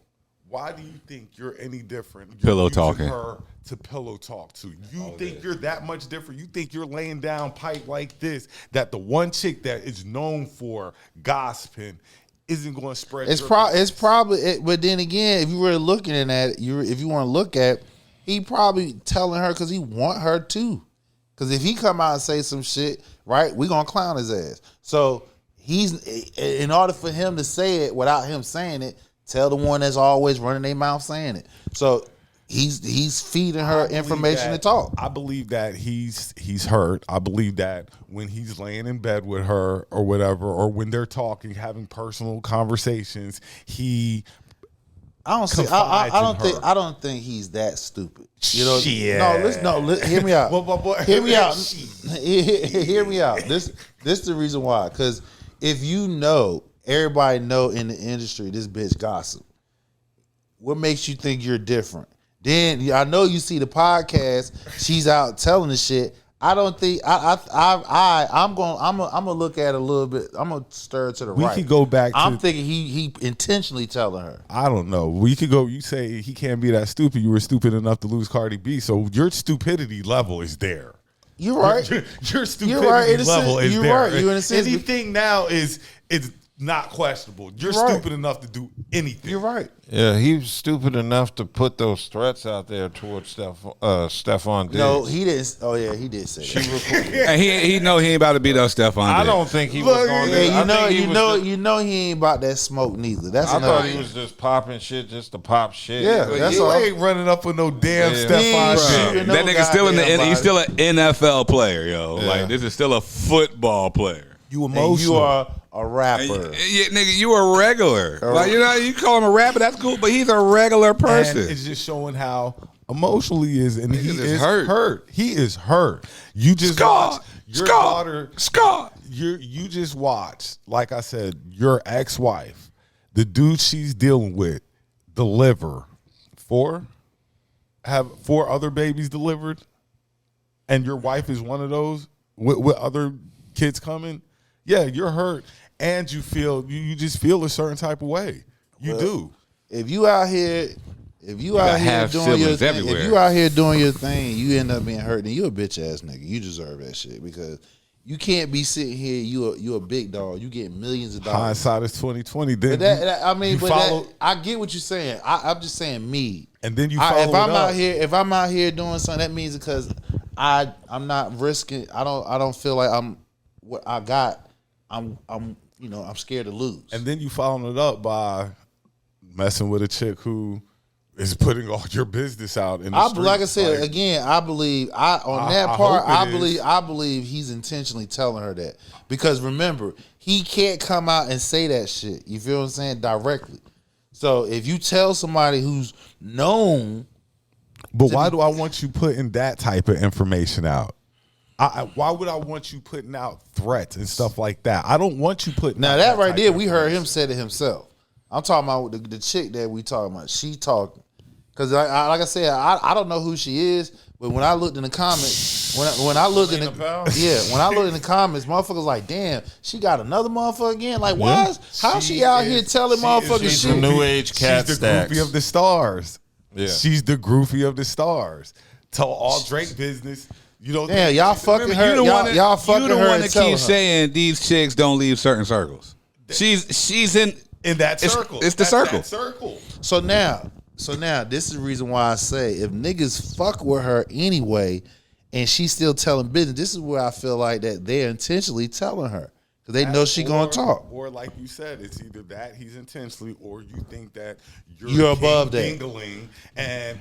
why do you think you're any different? You're Pillow using talking. her to pillow talk to. You think you're that much different? You think you're laying down pipe like this, that the one chick that is known for gossiping isn't going to spread? It's probably, but then again, if you were looking at it, if you want to look at, he probably telling her because he want her too. Because if he come out and say some shit, right, we gonna clown his ass. So he's, in order for him to say it without him saying it, tell the one that's always running their mouth saying it. So he's feeding her information to talk. I believe that he's hurt. I believe that when he's laying in bed with her or whatever, or when they're talking, having personal conversations, I don't think he's that stupid. You know, Shit. Hear me out. Hear me out. Shit. Hear me out. This is the reason why. Because if you know, everybody know in the industry, this bitch gossip. What makes you think you're different? Then I know you see the podcast. She's out telling the shit. I don't think I'm gonna look at it a little bit. I'm gonna stir it to the right. We could go back. I'm thinking he intentionally telling her. I don't know. We could go. You say he can't be that stupid. You were stupid enough to lose Cardi B, so your stupidity level is there. You're right. Your stupidity level is there. You're right. You're in a sense. Anything now is not questionable. You're stupid enough to do anything. You're right. Yeah, he was stupid enough to put those threats out there towards Stephon Diggs. No, he didn't. Oh yeah, he did say that. And he know he ain't about to beat up Stephon Diggs. I don't think he was going to. You know he ain't about that smoke neither. That's I thought he was just popping shit just to pop shit. Yeah, That's all. Ain't running up with no damn Stephon Diggs. That nigga still he's still an NFL player, yo. Yeah. Like, this is still a football player. You emotional. And you are a rapper. Yeah, nigga, you a regular. Like, you call him a rapper, that's cool, but he's a regular person. And it's just showing how emotional he is, and he is hurt. He is hurt. You just watch your daughter. Scott. You just watch. Like I said, your ex-wife, the dude she's dealing with, deliver have 4 other babies delivered, and your wife is one of those with other kids coming. Yeah, you're hurt, and you just feel a certain type of way. You do. If you out here doing your thing, everywhere. if you out here doing your thing, you end up being hurt, then you a bitch ass nigga. You deserve that shit, because you can't be sitting here. You a big dog. You get millions of dollars. Hindsight is 20/20. Then I get what you're saying. I'm just saying me. And then you follow if I'm out here doing something, that means because I'm not risking. I don't feel like I'm what I got. I'm scared to lose. And then you following it up by messing with a chick who is putting all your business out in the streets. Like I said, again, I believe he's intentionally telling her that, because remember, he can't come out and say that shit. You feel what I'm saying? Directly. So if you tell somebody who's known, but why do I want you putting that type of information out? Why would I want you putting out threats and stuff like that? I don't want you putting now out that right there. We heard him say it himself. I'm talking about the chick that we talking about. She talking because like I said, I don't know who she is, But when I looked in the comments, when I looked in the when I looked in the comments, motherfuckers like, damn, she got another motherfucker again. Like, why? How she out here telling motherfuckers She's shit? the new age cat She's the stacks. groupie of the stars. Yeah. She's the groupie of the stars. Tell all Drake business. You don't. Damn, y'all fucking her. Y'all fucking You the her one and that telling keeps her. saying these chicks don't leave certain circles. She's in that circle. It's the circle. That circle. So now, this is the reason why I say if niggas fuck with her anyway, and she's still telling business, this is where I feel like that they're intentionally telling her because they know she gonna talk. Or like you said, it's either that he's intentionally, or you think that You're above that. Dingling, and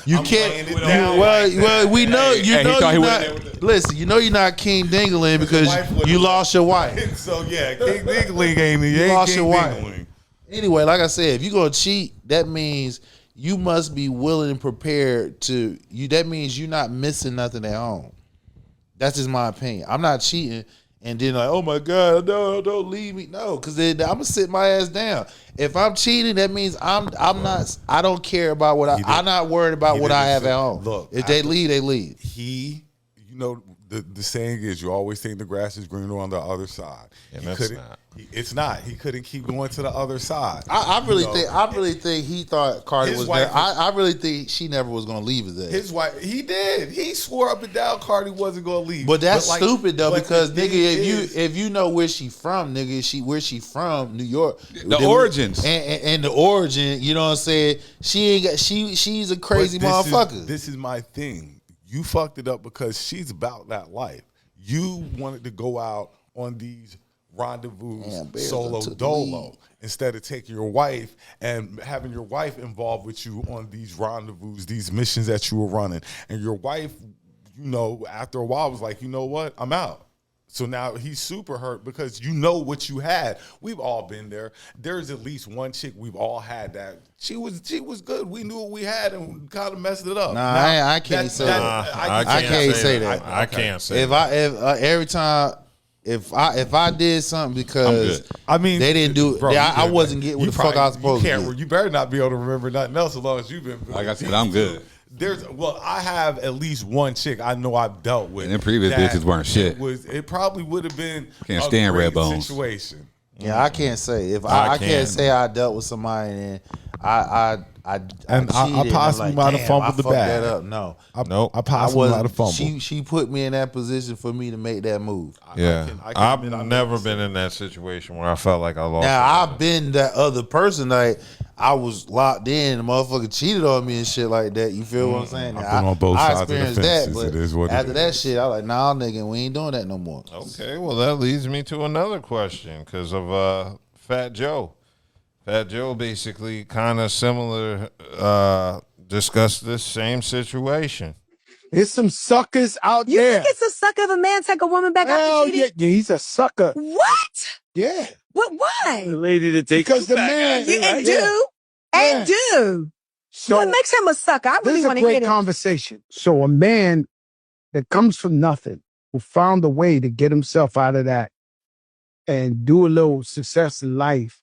You I'm can't. laying it down Well, we know. Hey, he thought he was- Listen, you know you're not King Dingling because you lost your wife. So yeah, King Dingling ain't he ain't lost King your wife. Dingling. Anyway, like I said, if you gonna cheat, that means you must be willing and prepared to. That means you're not missing nothing at home. That's just my opinion. I'm not cheating. And then like, oh my God, no, don't leave me. No, because then I'm gonna sit my ass down. If I'm cheating, that means I'm not. I don't care about what I'm not worried about what I have at home. Look, if they leave, they leave. The saying is, you always think the grass is greener on the other side. And He that's couldn't- not. It's not. He couldn't keep going to the other side. I really think he thought Cardi His was wife there. I really think she never was gonna leave his ass. His wife, he did. He swore up and down Cardi wasn't gonna leave. But that's stupid though, but because the nigga, thing if you know where she from, nigga, where she from, New York, The origins. and the origin, you know what I'm saying? She ain't got she's a crazy motherfucker. This is my thing. You fucked it up because she's about that life. You wanted to go out on these rendezvous Bears solo done took the dolo lead. instead of taking your wife and having your wife involved with you on these rendezvous, these missions that you were running. And your wife, after a while was like, you know what? I'm out. So now he's super hurt because you know what you had. We've all been there. There's at least one chick we've all had that she was good. We knew what we had and kind of messed it up. Nah, I can't say that. I can't say that. I can't say if every time if I did something because they didn't do it, bro, I wasn't getting what the fuck I was supposed to do. You better not be able to remember nothing else as long as you've been. Like I said, I'm good. I have at least one chick I know I've dealt with. And them previous bitches weren't shit. It probably would have been Can't stand great red bones. situation. Yeah, I can't say if I can't say I dealt with somebody and I possibly might have fumbled the bag. That up. No, I possibly might have fumbled. She put me in that position for me to make that move. Yeah, I've never been in that situation where I felt like I lost. Now I've been that other person. Like I was locked in, the motherfucker cheated on me and shit like that. You feel what I'm saying? I've been on both sides of the experienced fences. but It is what it after that is. shit, I like, nah, nigga, we ain't doing that no more. Okay, well that leads me to another question because of Fat Joe. Fat Joe basically kind of similar discussed this same situation. There's some suckers out You there. think it's a sucker if a man take a woman back Hell after cheating? yeah, he's a sucker. What? Yeah. What? Why? The lady that takes because the man And do. So What makes him a sucker? I this really is a want to great hear it. conversation. So a man that comes from nothing, who found a way to get himself out of that and do a little success in life,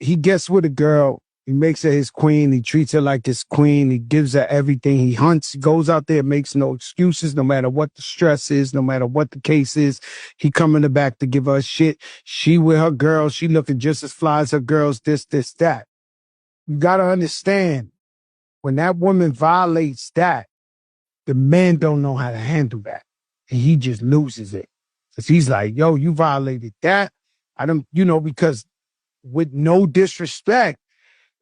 he gets with a girl. He makes her his queen. He treats her like his queen. He gives her everything. He hunts, he goes out there, makes no excuses, no matter what the stress is, no matter what the case is. He come in the back to give her shit. She with her girls. She looking just as fly as her girls, this, that. You got to understand, when that woman violates that, the man don't know how to handle that. And he just loses it. Because he's like, yo, you violated that. I don't, because with no disrespect,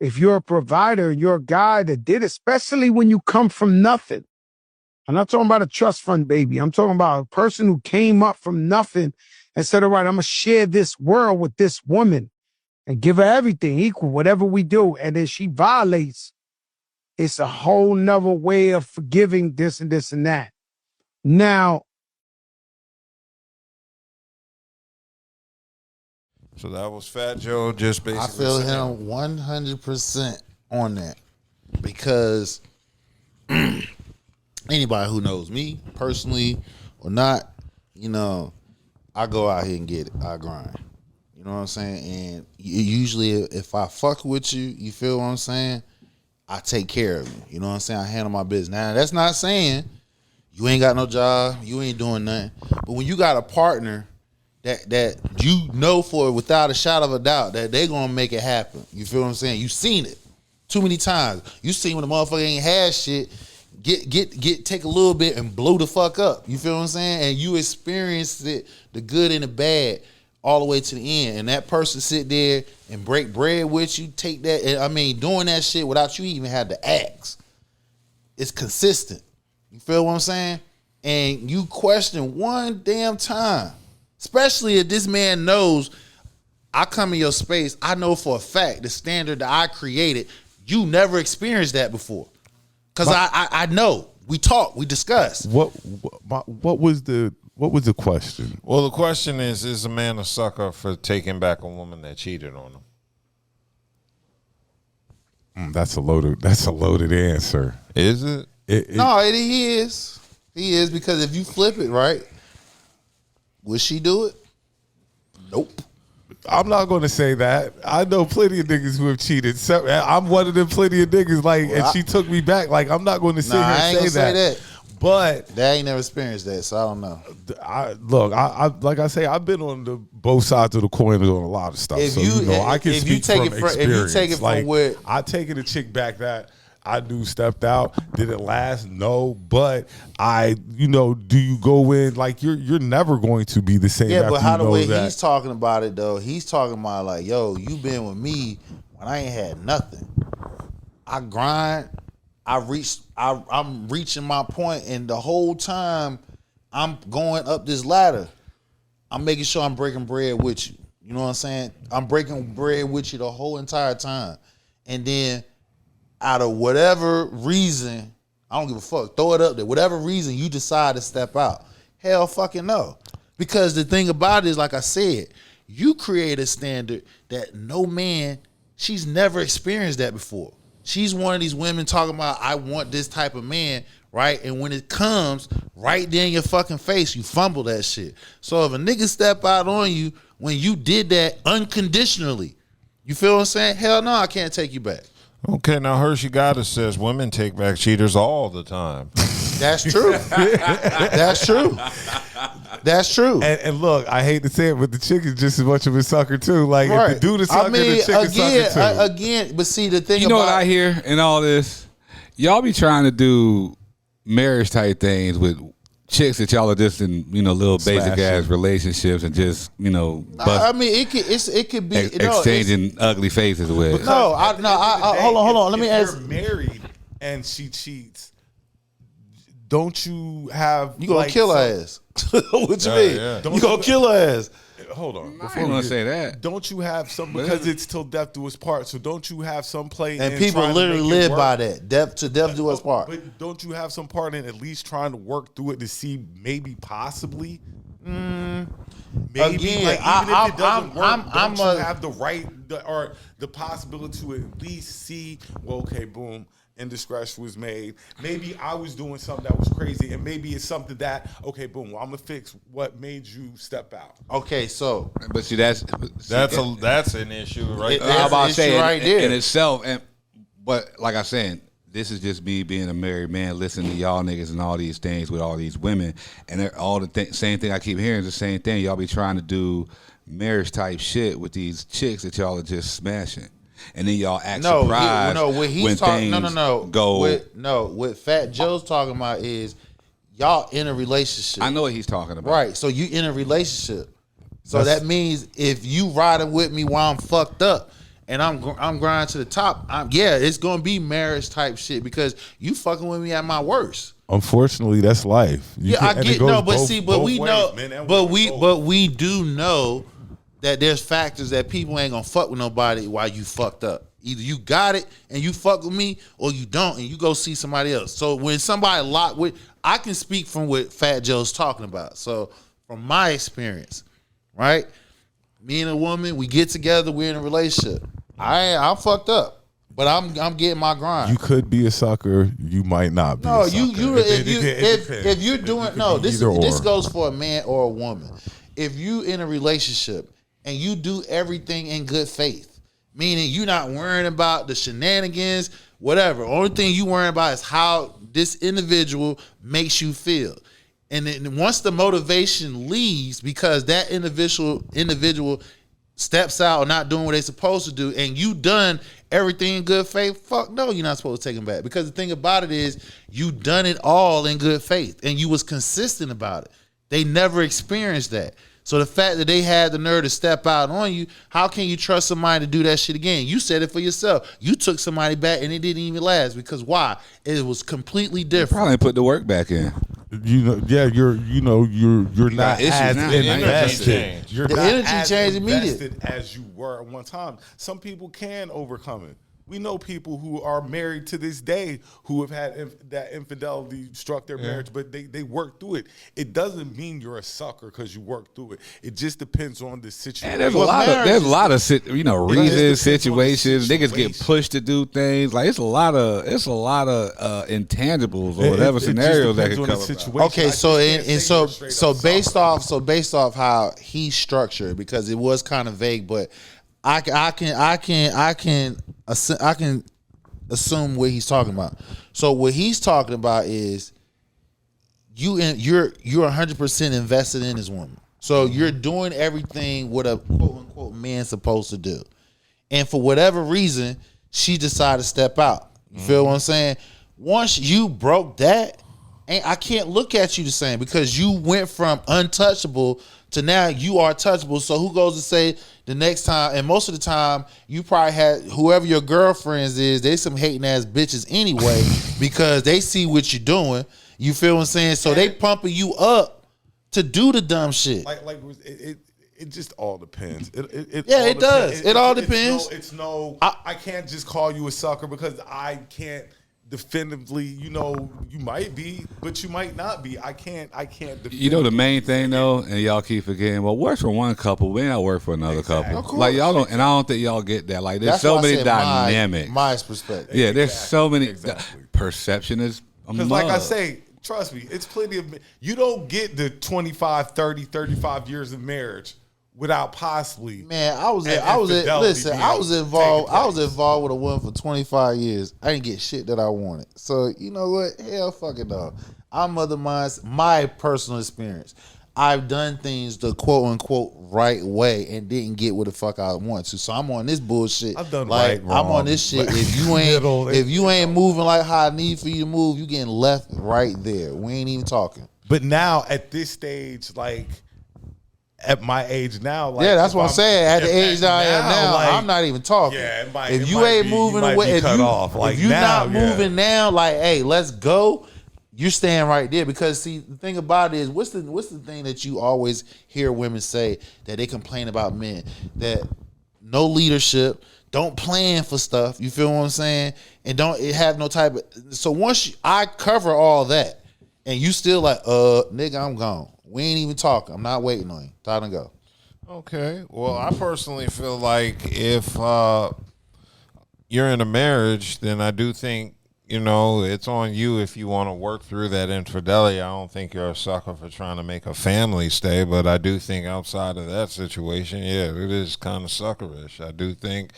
if you're a provider, you're a guy that did, especially when you come from nothing. I'm not talking about a trust fund baby. I'm talking about a person who came up from nothing and said, all right, I'm going to share this world with this woman and give her everything equal, whatever we do. And then she violates. It's a whole nother way of forgiving this and this and that. Now, So that was Fat Joe just basically. I feel saying, him 100% on that because anybody who knows me personally or not, I go out here and get it. I grind. You know what I'm saying? And usually if I fuck with you, you feel what I'm saying? I take care of you. You know what I'm saying? I handle my business. Now, that's not saying you ain't got no job, you ain't doing nothing. But when you got a partner that you know for without a shadow of a doubt that they gonna make it happen. You feel what I'm saying? You seen it too many times. You seen when the motherfucker ain't had shit, take a little bit and blow the fuck up. You feel what I'm saying? And you experienced it, the good and the bad, all the way to the end. And that person sit there and break bread with you, take that, I mean, doing that shit without you even had to ask. It's consistent. You feel what I'm saying? And you question one damn time, especially if this man knows I come in your space, I know for a fact the standard that I created, you never experienced that before. Because I know. We talk, we discuss. What was the question? Well, the question is a man a sucker for taking back a woman that cheated on him? That's a loaded answer. Is it? He is. He is, because if you flip it, right, would she do it? Nope. I'm not going to say that. I know plenty of niggas who have cheated. So, I'm one of them plenty of niggas, and she took me back. Like, I'm not going to sit here and say that. But they ain't never experienced that, so I don't know. Like I say, I've been on both sides of the coin on a lot of stuff. I can speak from experience. If you take it from where I taken a chick back that I knew stepped out. Did it last? No. But do you go in like you're never going to be the same? Yeah, but how the way he's talking about it though, he's talking about like, yo, you been with me when I ain't had nothing. I grind. I'm reaching my point, and the whole time I'm going up this ladder, I'm making sure I'm breaking bread with you. You know what I'm saying? I'm breaking bread with you the whole entire time, and then out of whatever reason, I don't give a fuck, throw it up there. Whatever reason you decide to step out, hell fucking no. Because the thing about it is, like I said, you create a standard that no man, she's never experienced that before. She's one of these women talking about, I want this type of man, right? And when it comes right there in your fucking face, you fumble that shit. So if a nigga step out on you when you did that unconditionally, you feel what I'm saying? Hell no, I can't take you back. Okay, now Hershey Goddess says women take back cheaters all the time. That's true. That's true. That's true. And look, I hate to say it, but the chick is just as much of a sucker too. Like right. if the dude is sucker, the chick is sucker too. Again, but see the thing. You know what I hear in all this? Y'all be trying to do marriage type things with chicks that y'all are just in, little basic ass relationships and just, I mean, it could be exchanging ugly faces with. Hold on. Let me ask. If you're married and she cheats, don't you have? You gonna kill her ass? What you mean? Yeah. You gonna kill her ass? Hold on. I ain't gonna say that. Don't you have some, because it's till death do us part? So don't you have some play? And people literally live by that. Death do us part. But don't you have some part in at least trying to work through it to see maybe possibly? Maybe again, like, even if it doesn't work, don't you have the right or the possibility to at least see? Well, okay, boom. Indiscretion was made. Maybe I was doing something that was crazy, and maybe it's something that, okay, boom, well, I'm gonna fix what made you step out. Okay, so but see that's an issue, right? I'm about to say right there in itself, but like I said, this is just me being a married man, listening to y'all niggas and all these things with all these women, and they're all the same thing I keep hearing is the same thing. Y'all be trying to do marriage type shit with these chicks that y'all are just smashing. And then y'all act surprised what he's when talking. things go. What Fat Joe's talking about is y'all in a relationship. I know what he's talking about. Right. So you in a relationship. So that means if you riding with me while I'm fucked up and I'm grinding to the top, it's gonna be marriage type shit because you fucking with me at my worst. Unfortunately, that's life. I get but we do know that there's factors that people ain't gonna fuck with nobody while you fucked up. Either you got it and you fuck with me, or you don't and you go see somebody else. So when somebody locked with, I can speak from what Fat Joe's talking about. So from my experience, right? Me and a woman, we get together, we're in a relationship. I'm fucked up, but I'm getting my grind. You could be a sucker, you might not be. No, a sucker. if you're doing this goes for a man or a woman. If you in a relationship and you do everything in good faith, Meaning you're not worrying about the shenanigans, whatever. Only thing you worrying about is how this individual makes you feel. And then once the motivation leaves because that individual steps out or not doing what they're supposed to do, and you done everything in good faith, fuck no, you're not supposed to take them back. Because the thing about it is you done it all in good faith and you was consistent about it. They never experienced that. So the fact that they had the nerve to step out on you, how can you trust somebody to do that shit again? You said it for yourself. You took somebody back and it didn't even last because why? It was completely different. Probably put the work back in. You're not as invested. You're The not energy as changed invested as you were at one time. Some people can overcome it. We know people who are married to this day who have had that infidelity struck their marriage, but they work through it. It doesn't mean you're a sucker because you work through it. It just depends on the situation. And there's a lot of reasons, situations. Niggas get pushed to do things. Like it's a lot of intangibles or whatever scenarios that could come about. Okay, so based off how he structured, because it was kind of vague, but I can assume what he's talking about. So what he's talking about is you're 100% invested in this woman. So you're doing everything what a quote unquote man's supposed to do, and for whatever reason she decided to step out. You feel what I'm saying? Once you broke that, and I can't look at you the same because you went from untouchable to now you are touchable. So who goes to say the next time? And most of the time, you probably had whoever your girlfriends is. They some hating ass bitches anyway because they see what you're doing. You feel what I'm saying? So they pumping you up to do the dumb shit. It just all depends. It does. It all depends. I can't just call you a sucker because I can't definitively, you might be, but you might not be. I can't the main thing though, and y'all keep forgetting, well, works for one couple, we not work for another couple. Like y'all don't, and I don't think y'all get that. Like there's so many dynamics. My perspective. Yeah, there's so many. Perception is because like I say, trust me, it's plenty of, you don't get the 25, 30, 35 years of marriage without possibly. Man, I was involved with a woman for 25 years. I didn't get shit that I wanted. So you know what? Hell, fuck it, dog. I'm other minds. My personal experience. I've done things the quote unquote right way and didn't get what the fuck I want to. So I'm on this bullshit. I've done like right, wrong, I'm on this shit. If you ain't moving like how I need for you to move, you getting left right there. We ain't even talking. But now at this stage, like at my age now, like that's what I'm saying. At the age that I am now, like, I'm not even talking. Yeah, if you ain't moving away, if you're not moving now, like, hey, let's go. You're staying right there because see the thing about it is what's the thing that you always hear women say that they complain about men, that no leadership, don't plan for stuff, you feel what I'm saying, and don't have no type of. So once I cover all that and you still like nigga, I'm gone, we ain't even talking, I'm not waiting on you, time to go. Okay, well I personally feel like if you're in a marriage, then I do think it's on you if you want to work through that infidelity. I don't think you're a sucker for trying to make a family stay, but I do think outside of that situation, yeah, it is kind of suckerish. I do think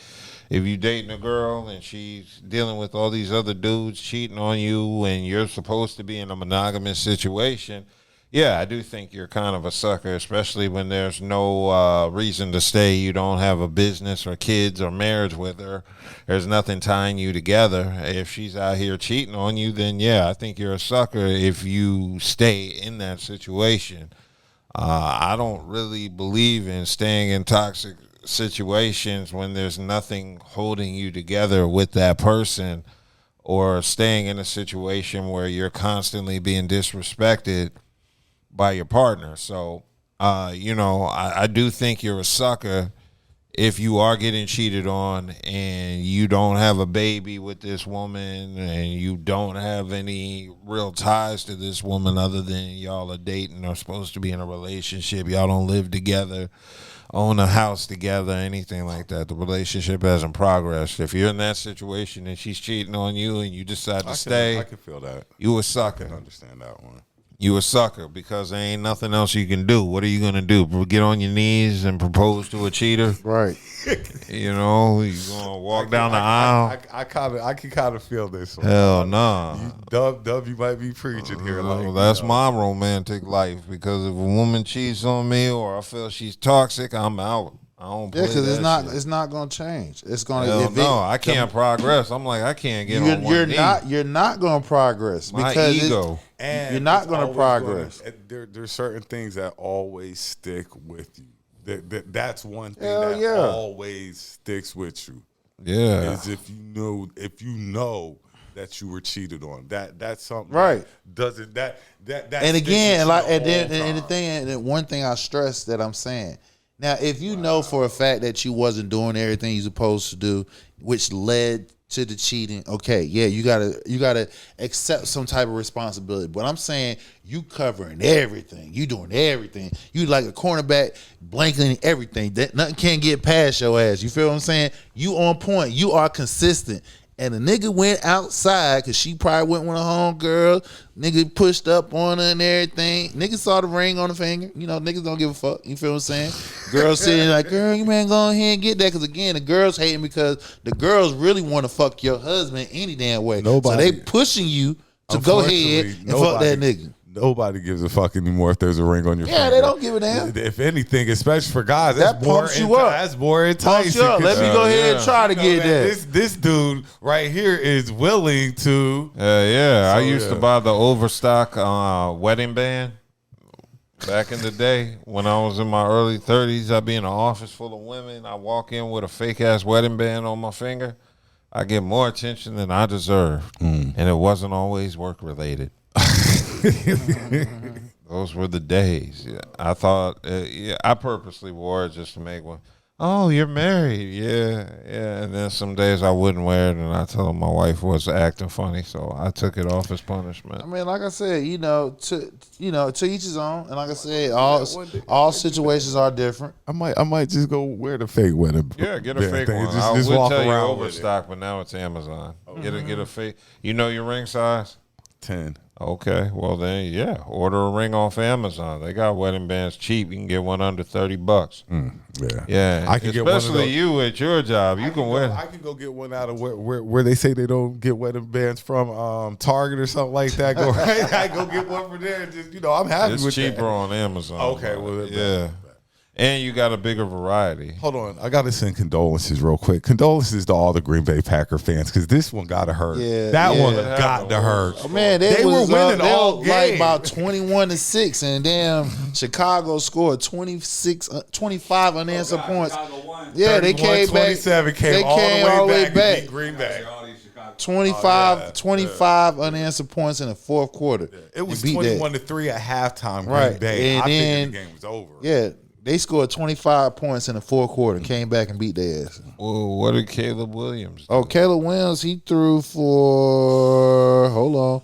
if you dating a girl and she's dealing with all these other dudes cheating on you and you're supposed to be in a monogamous situation, yeah, I do think you're kind of a sucker, especially when there's no reason to stay. You don't have a business or kids or marriage with her. There's nothing tying you together. If she's out here cheating on you, then yeah, I think you're a sucker if you stay in that situation. I don't really believe in staying in toxic situations when there's nothing holding you together with that person, or staying in a situation where you're constantly being disrespected by your partner. So, I do think you're a sucker if you are getting cheated on and you don't have a baby with this woman and you don't have any real ties to this woman other than y'all are dating or supposed to be in a relationship. Y'all don't live together, own a house together, anything like that. The relationship hasn't progressed. If you're in that situation and she's cheating on you and you decide to stay, I can feel that. You a sucker. I can understand that one. you a sucker because there ain't nothing else you can do. What are you gonna do? Get on your knees and propose to a cheater? Right. You know, you gonna walk down the aisle? I can kind of feel this one. Hell no. Dub, you might be preaching here. Well, that's my romantic life because if a woman cheats on me or I feel she's toxic, I'm out. I don't play because that it's not gonna change. It's gonna. Hell no, I can't progress. I'm like I can't get on one knee. You're not gonna progress My because ego. And you're not it's gonna always progress. There's certain things that always stick with you. That's one thing Hell that yeah. always sticks with you. Yeah. Is if you know that you were cheated on. That's something Right. Doesn't that and again, like and the thing, and one thing I stress that I'm saying. Now, if you know for a fact that you wasn't doing everything you're supposed to do, which led to the cheating, okay, yeah, you gotta accept some type of responsibility. But I'm saying you covering everything, you doing everything. You like a cornerback, blanketing everything. That nothing can get past your ass. You feel what I'm saying? You on point. You are consistent. And the nigga went outside because she probably went with a homegirl. Nigga pushed up on her and everything. Nigga saw the ring on the finger. You know, niggas don't give a fuck. You feel what I'm saying? Girls sitting like, girl, you man, go ahead and get that. Because, again, the girls hating because the girls really want to fuck your husband any damn way. So they pushing you to go ahead and fuck that nigga. Nobody gives a fuck anymore if there's a ring on your finger. Yeah, they don't give a damn. If anything, especially for guys, that pumps you up. That's more enticing. Let me go ahead and try to get that. This dude right here is willing to. I used to buy the Overstock wedding band back in the day when I was in my early 30s. I'd be in an office full of women. I walk in with a fake ass wedding band on my finger. I get more attention than I deserved, and it wasn't always work related. Those were the days. Yeah. I thought, I purposely wore it just to make one. Oh, you're married, yeah. And then some days I wouldn't wear it, and I told my wife was acting funny, so I took it off as punishment. I mean, like I said, to each his own, and like I said, all situations are different. I might just go wear the fake wedding. Yeah, get a fake one. I would tell you Overstock, but now it's Amazon. Get a fake. You know your ring size? 10. Okay, well then, order a ring off Amazon. They got wedding bands cheap. You can get one under $30. Yeah. I can get one of especially those. You at your job. You can wear. I can go get one out of where they say they don't get wedding bands from, Target or something like that. Go right, I go get one from there. And just I'm happy with It's cheaper that. on Amazon. Okay, well, yeah. And you got a bigger variety. Hold on, I got to send condolences real quick. Condolences to all the Green Bay Packer fans because this one got to hurt. Yeah, that one got to hurt. Oh, man, they were winning all game. Like about 21-6, and damn, Chicago scored 25 unanswered points. Yeah, they came back. 27 came all the way back. And beat Green Bay. 25 unanswered points in the fourth quarter. Yeah. It was 21-3 at halftime. Green Bay. And I then think the game was over. Yeah. They scored 25 points in the fourth quarter and came back and beat their ass. Well, what did Caleb Williams do? Oh, Caleb Williams, he threw for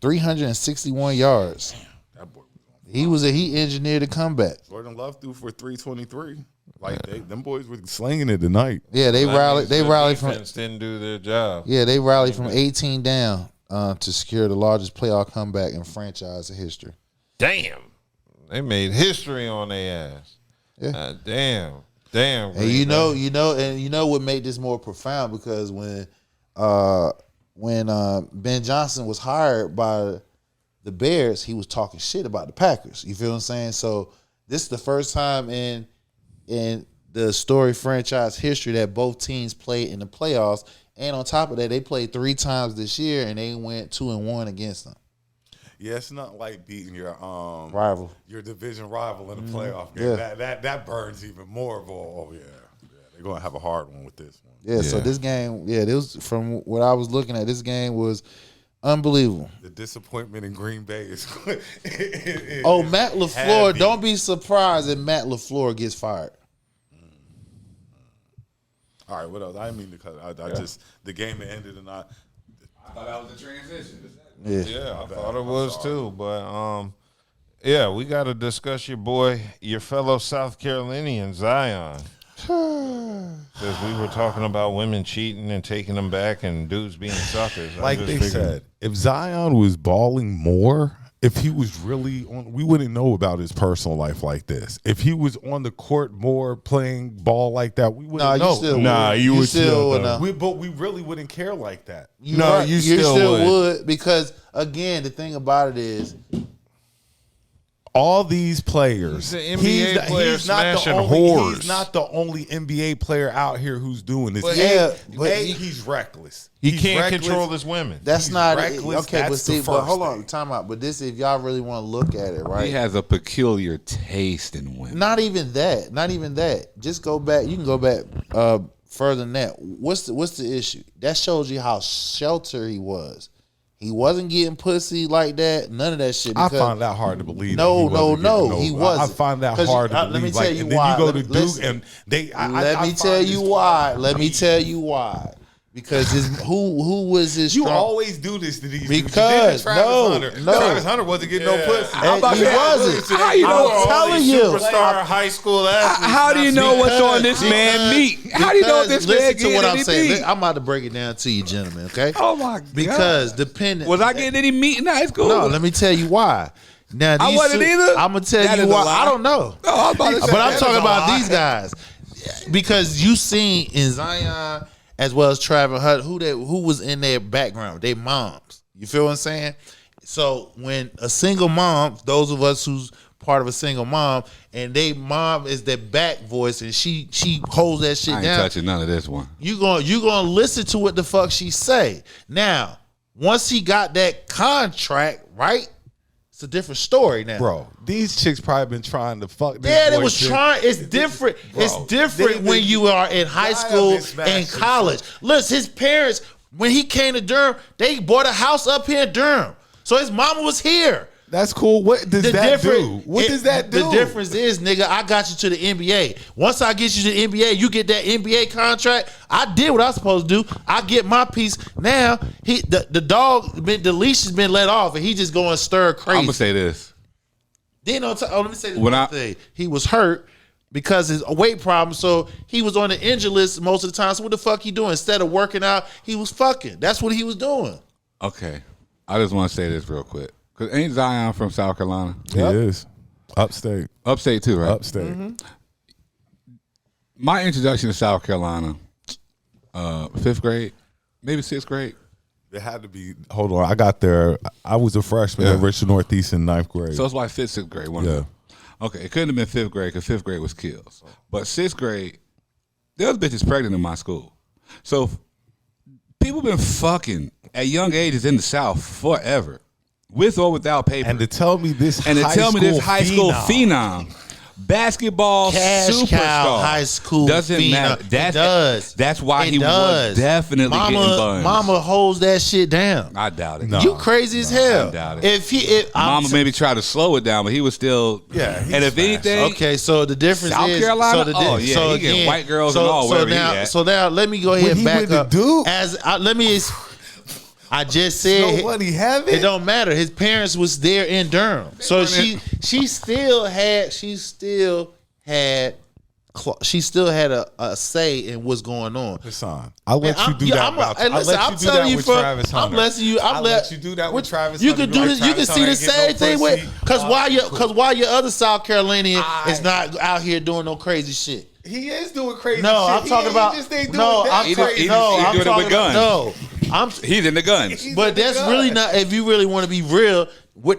361 yards. That boy He engineered a comeback. Jordan Love threw for 323. Like them boys were slinging it tonight. Yeah, they rallied. They rallied from. Didn't do their job. Yeah, they rallied from 18 down to secure the largest playoff comeback in franchise history. Damn. They made history on their ass. Yeah. Damn. And you know what made this more profound because when Ben Johnson was hired by the Bears, he was talking shit about the Packers. You feel what I'm saying? So this is the first time in the Story franchise history that both teams played in the playoffs. And on top of that, they played 3 times this year and they went 2-1 against them. Yeah, it's not like beating your rival, your division rival in a playoff game. Yeah. That burns even more of they're gonna have a hard one with this one. Yeah. So this game, this was from what I was looking at. This game was unbelievable. The disappointment in Green Bay is. Matt LaFleur. Don't be surprised if Matt LaFleur gets fired. All right, what else? I didn't mean to cut it. I just the game that ended and I thought that was the transition. Yeah, I thought it was too. But we got to discuss your fellow South Carolinian, Zion. Because we were talking about women cheating and taking them back and dudes being suckers. Like they said, if Zion was balling more if he was really on, we wouldn't know about his personal life like this. If he was on the court more playing ball like that, we wouldn't know. You would still But we really wouldn't care like that. You still would, because again, the thing about it is, all these players, he's an NBA player he's not the smashing only, whores. He's not the only NBA player out here who's doing this. But He's reckless. He He's can't reckless. control his women. That's He's not reckless. okay. That's But see, the but first hold on, thing. time out. But this, if y'all really want to look at it, right? He has a peculiar taste in women. Not even that. Not even that. Just go back. You can go back further than that. What's the issue? That shows you how sheltered he was. He wasn't getting pussy like that. None of that shit. I find that hard to believe. No, he wasn't. I find that hard to believe. Let me tell you and why. Then you go to Duke and they. Let me tell you why. Let me tell you why. Because who was his? You always do this to these because Travis Hunter wasn't getting no pussy. He wasn't. How you know? I'm telling you, Superstar high school athlete. How do you know what's on this man meat? How do you know this man listen to what I'm getting saying. any meat? I'm about to break it down to you, gentlemen. Okay? Oh my god! Because depending, was I getting any meat in high school? No, let me tell you why. Now I wasn't either. I'm gonna tell you why. I don't know. No, I'm about to say but I'm that talking is a about lie. these guys because you seen in Zion as well as Travis Hutt who was in their background, their moms. You feel what I'm saying? So when a single mom, those of us who's part of a single mom, and they mom is their back voice, and she holds that shit I ain't down. touching none of this one. You gonna listen to what the fuck she say. Now, once he got that contract, right? It's a different story now. Bro, these chicks probably been trying to fuck this Yeah, they boy was chick. trying. It's different. Bro, It's different they when you are in high school been smashing and college. Listen, his parents, when he came to Durham, they bought a house up here in Durham. So his mama was here. That's cool. What does that do? What does that do? The difference is, nigga, I got you to the NBA. Once I get you to the NBA, you get that NBA contract. I did what I was supposed to do. I get my piece. Now the leash has been let off, and he just going stir crazy. I'm gonna say this. Then let me say this When one thing. He was hurt because his weight problem, so he was on the injury list most of the time. So what the fuck he doing? Instead of working out, he was fucking. That's what he was doing. Okay, I just want to say this real quick. Cause ain't Zion from South Carolina? He is. Upstate. Upstate too, right? Upstate. Mm-hmm. My introduction to South Carolina, 5th grade, maybe 6th grade. It had to be. Hold on, I got there. I was a freshman at Richard Northeast in 9th grade. So it's like 5th, 6th grade. One of them. Okay, it couldn't have been 5th grade because 5th grade was kills. But 6th grade, there was bitches pregnant in my school. So people been fucking at young ages in the South forever. With or without paper. And to tell me this high school phenom, basketball Cash superstar, cow high school doesn't phenom. matter. That's why he was definitely getting buns. Mama holds that shit down. I doubt it. No. You crazy as hell. I doubt it. Mama maybe tried to slow it down, but he was still. Yeah. And if anything, okay. So the difference South is Carolina. He get white girls and all wherever he at. So now let me go ahead and back up. I just said nobody have it. It don't matter. His parents was there in Durham, so she still had a say in what's going on. Hassan, I'll let you do that. I'm letting you do that with Travis. You can do this. You can see the same thing with because why your other South Carolinian is not out here doing no crazy shit. He is doing crazy. No, shit. I'm talking about. He's doing it with guns. No, he's in the guns. But that's really not. If you really want to be real,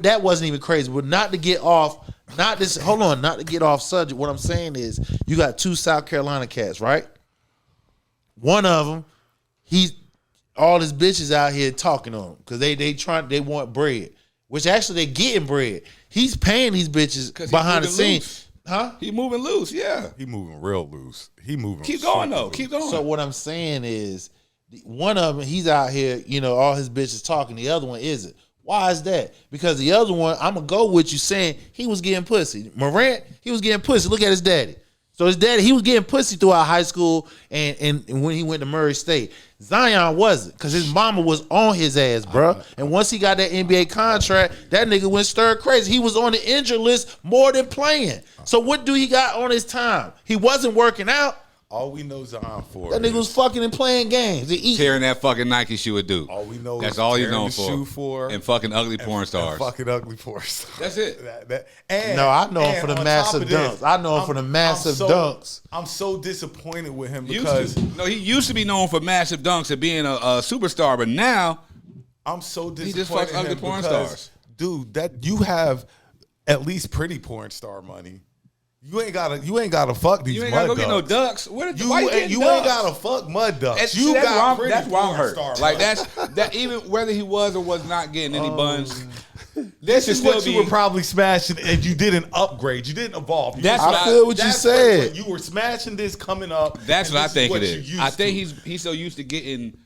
that wasn't even crazy. But not to get off. Not to get off subject. What I'm saying is, you got 2 South Carolina cats, right? One of them, all his bitches out here talking on him because they want bread, which actually they getting bread. He's paying these bitches behind the scenes. Huh? He moving loose, yeah. He moving real loose. He moving. Keep going though. Keep going. So what I'm saying is, one of them, he's out here, all his bitches talking. The other one isn't. Why is that? Because the other one, I'm gonna go with you saying he was getting pussy. Morant, he was getting pussy. Look at his daddy. So his daddy, he was getting pussy throughout high school and when he went to Murray State. Zion wasn't, because his mama was on his ass, bro. And once he got that NBA contract, that nigga went stir crazy. He was on the injured list more than playing. So what do he got on his time? He wasn't working out. All we know Zion for. That nigga was fucking and playing games. Tearing that fucking Nike shoe would do. All we know That's is all he's tearing known the shoe for. And fucking ugly porn stars. And fucking ugly porn stars. That's it. No, I know him for the on massive top of this, dunks. I know him for the massive dunks. I'm so disappointed with him because he used to be known for massive dunks and being a superstar, but now I'm so disappointed he just fucks in ugly him porn because, stars. dude, that you have at least pretty porn star money. You ain't gotta fuck these. You ain't mud gotta go ducks. get no ducks. Why You getting ain't ducks? gotta fuck mud ducks. And You that's got why I'm- pretty that's why I'm porn hurt. star Like money. that even whether he was or was not getting any buns. This should is what still you be- were probably smashing, and you didn't upgrade. You didn't evolve. You That's just- what I feel what you that's said. You were smashing this coming up. That's and what I this think what it you is. used I think to. he's so used to getting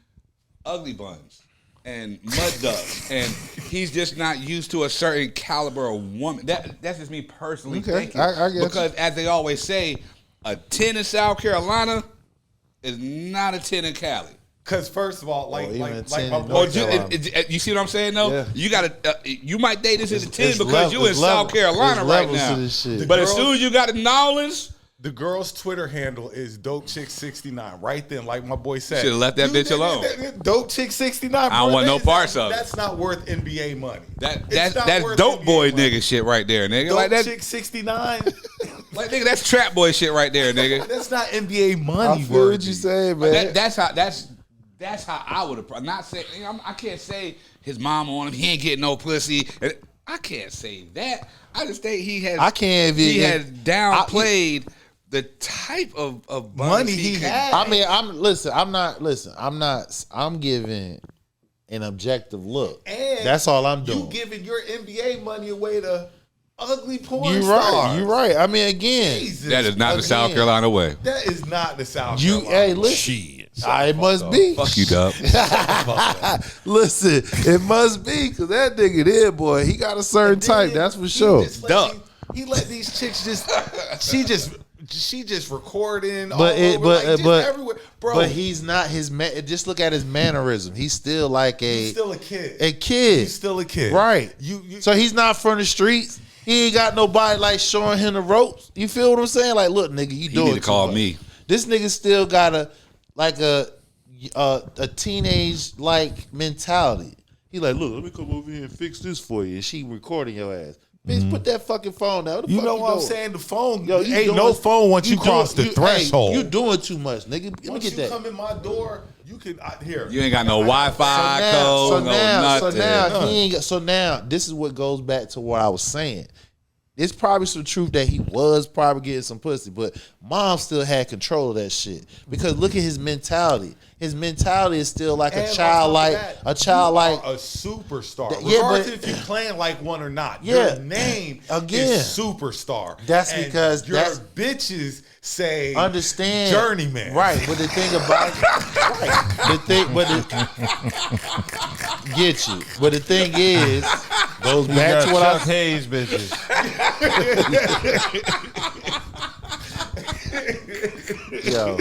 ugly buns and mud ducks, and he's just not used to a certain caliber of woman. That's just me personally Okay, thinking. I get you. Because as they always say, a 10 in South Carolina is not a 10 in Cali. Because first of all, like even like 10 my in boy North You, Carolina. you see what I'm saying though? Yeah. You gotta you might date this as a 10 It's because you in it's South Carolina it's right levels now. to this shit. But as soon as you got the knowledge, the girl's Twitter handle is dopechick69. Right then, like my boy said, Should've left that bitch alone. Dopechick69. I don't want no parts of it. That's not worth NBA money. that's worth dope NBA boy money. nigga shit right there, nigga. Like that, Dopechick69. like nigga, that's trap boy shit right there, nigga. That's not NBA I money. feel what worthy. you saying, man. That's how I would have. Not say I can't say his mom on him. He ain't getting no pussy. I can't say that. I just think he has. I can't. He has downplayed the type of Money buns he can- had. I mean, I'm giving an objective look. And that's all I'm You doing. giving your NBA money away to ugly porn You're stars. right. You're right. I mean, again, Jesus. That is not the South Again. Carolina way. That is not the South you. Carolina. Hey, listen. It must be. Fuck you, Dub. Listen, it must be because that nigga there, boy, he got a certain type. That's for sure. He let these chicks she just recording all But over, like, just but everywhere. Bro, but he's not his man. Just look at his mannerism. He's still like he's still a kid. a kid. He's still a kid. Right. You So he's not from the streets. He ain't got nobody like showing him the ropes. You feel what I'm saying? Like, look, nigga, you You doing need to too call much. me. This nigga still got a teenage like mentality. He like, look, let me come over here and fix this for you. And she recording your ass. Bitch, put that fucking phone down. What the You fuck know what I'm doing? saying? The phone, Yo, you ain't doing- no phone once you cross the hey, threshold. you doing too much, nigga. Let me Once get you that. come in my door, you can here. You ain't got no Wi-Fi code, no nothing. So now, this is what goes back to what I was saying. It's probably some truth that he was probably getting some pussy, but mom still had control of that shit. Because look at his mentality. His mentality is still like And a childlike, on top of that, you are a superstar. Yeah, Regardless but- if you're playing like one or not. Yeah. Your name Again. is superstar. That's And because your that's- bitches say understand journeyman. Right, but the thing about get you. But the thing is, goes You back got to what Chuck I Hayes bitches. yo.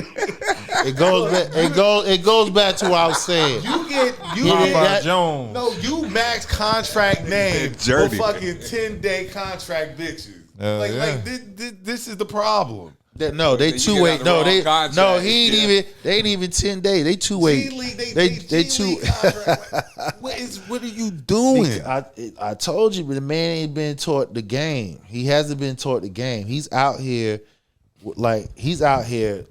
It goes back to what I was saying. You get Papa that- Jones. no, you max contract name for Journeyman. fucking 10-day contract bitches. Yeah. Like this is the problem. No, they You two get way. on the No, wrong they contract. no. He ain't Yeah. even. They ain't even 10 days. They 2 way. G-League, They G-League two. contract. What are you doing? I told you, but the man ain't been taught the game. He hasn't been taught the game. He's out here, he's out here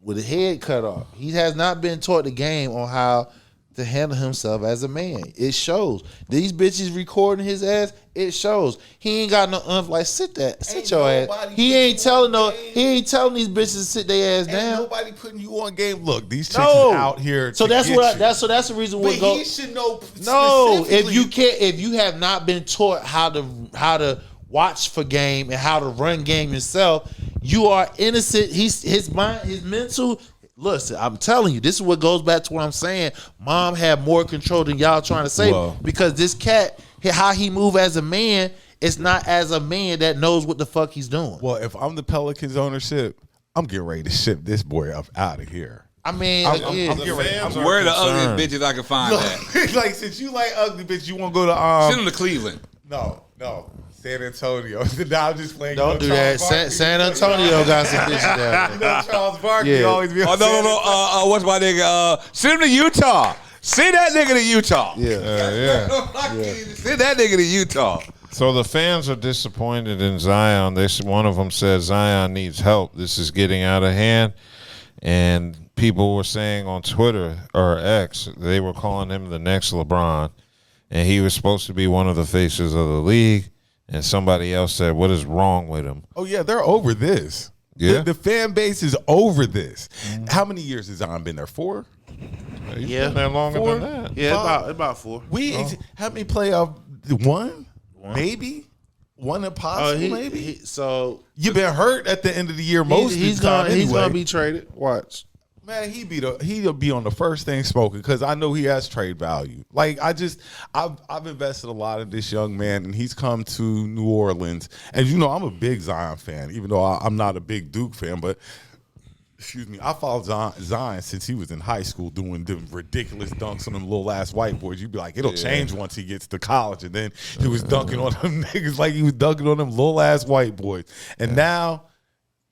with his head cut off. He has not been taught the game on how to handle himself as a man. It shows. These bitches recording his ass. It shows. He ain't got no like sit your ass. He ain't telling these bitches to sit their ass Ain't down. nobody putting you on game. Look, these chicks No. is out here. So to that's get what. you. That's the reason But we go. he should know. No, specifically- if you have not been taught how to watch for game and how to run game yourself, you are innocent. His mind, his mental. Listen, I'm telling you, this is what goes back to what I'm saying. Mom had more control than y'all trying to say Whoa. because this cat, how he move as a man, it's not as a man that knows what the fuck he's doing. Well, if I'm the Pelicans ownership, I'm getting ready to ship this boy up out of here. I mean, I'm again, getting ready. fans Where are the concerned. ugliest bitches I can find that? Like since you like ugly bitch, you want to go to Send them to Cleveland. No. San Antonio. Now I'm just playing. Don't do that. San Antonio got some bitches down there. Charles Barkley always be on no. What's my nigga? Send him to Utah. Send that nigga to Utah. Yeah. Send that nigga to Utah. So the fans are disappointed in Zion. One of them said Zion needs help. This is getting out of hand. And people were saying on Twitter or X, they were calling him the next LeBron. And he was supposed to be one of the faces of the league. And somebody else said, what is wrong with him? Oh, yeah, they're over this. Yeah. The fan base is over this. How many years has Zion been there? 4? He's been there longer than that. Yeah, about 4. How many playoff? 1? Maybe? 1 impossible, maybe? So you've been hurt at the end of the year most of the time He's anyway. going to be traded. Watch. Man, he'll be on the first thing spoken because I know he has trade value. Like I've invested a lot in this young man, and he's come to New Orleans. And you know, I'm a big Zion fan, even though I'm not a big Duke fan. But excuse me, I followed Zion since he was in high school doing the ridiculous dunks on them little ass white boys. You'd be like, it'll change once he gets to college, and then he was dunking on them niggas like he was dunking on them little ass white boys. And now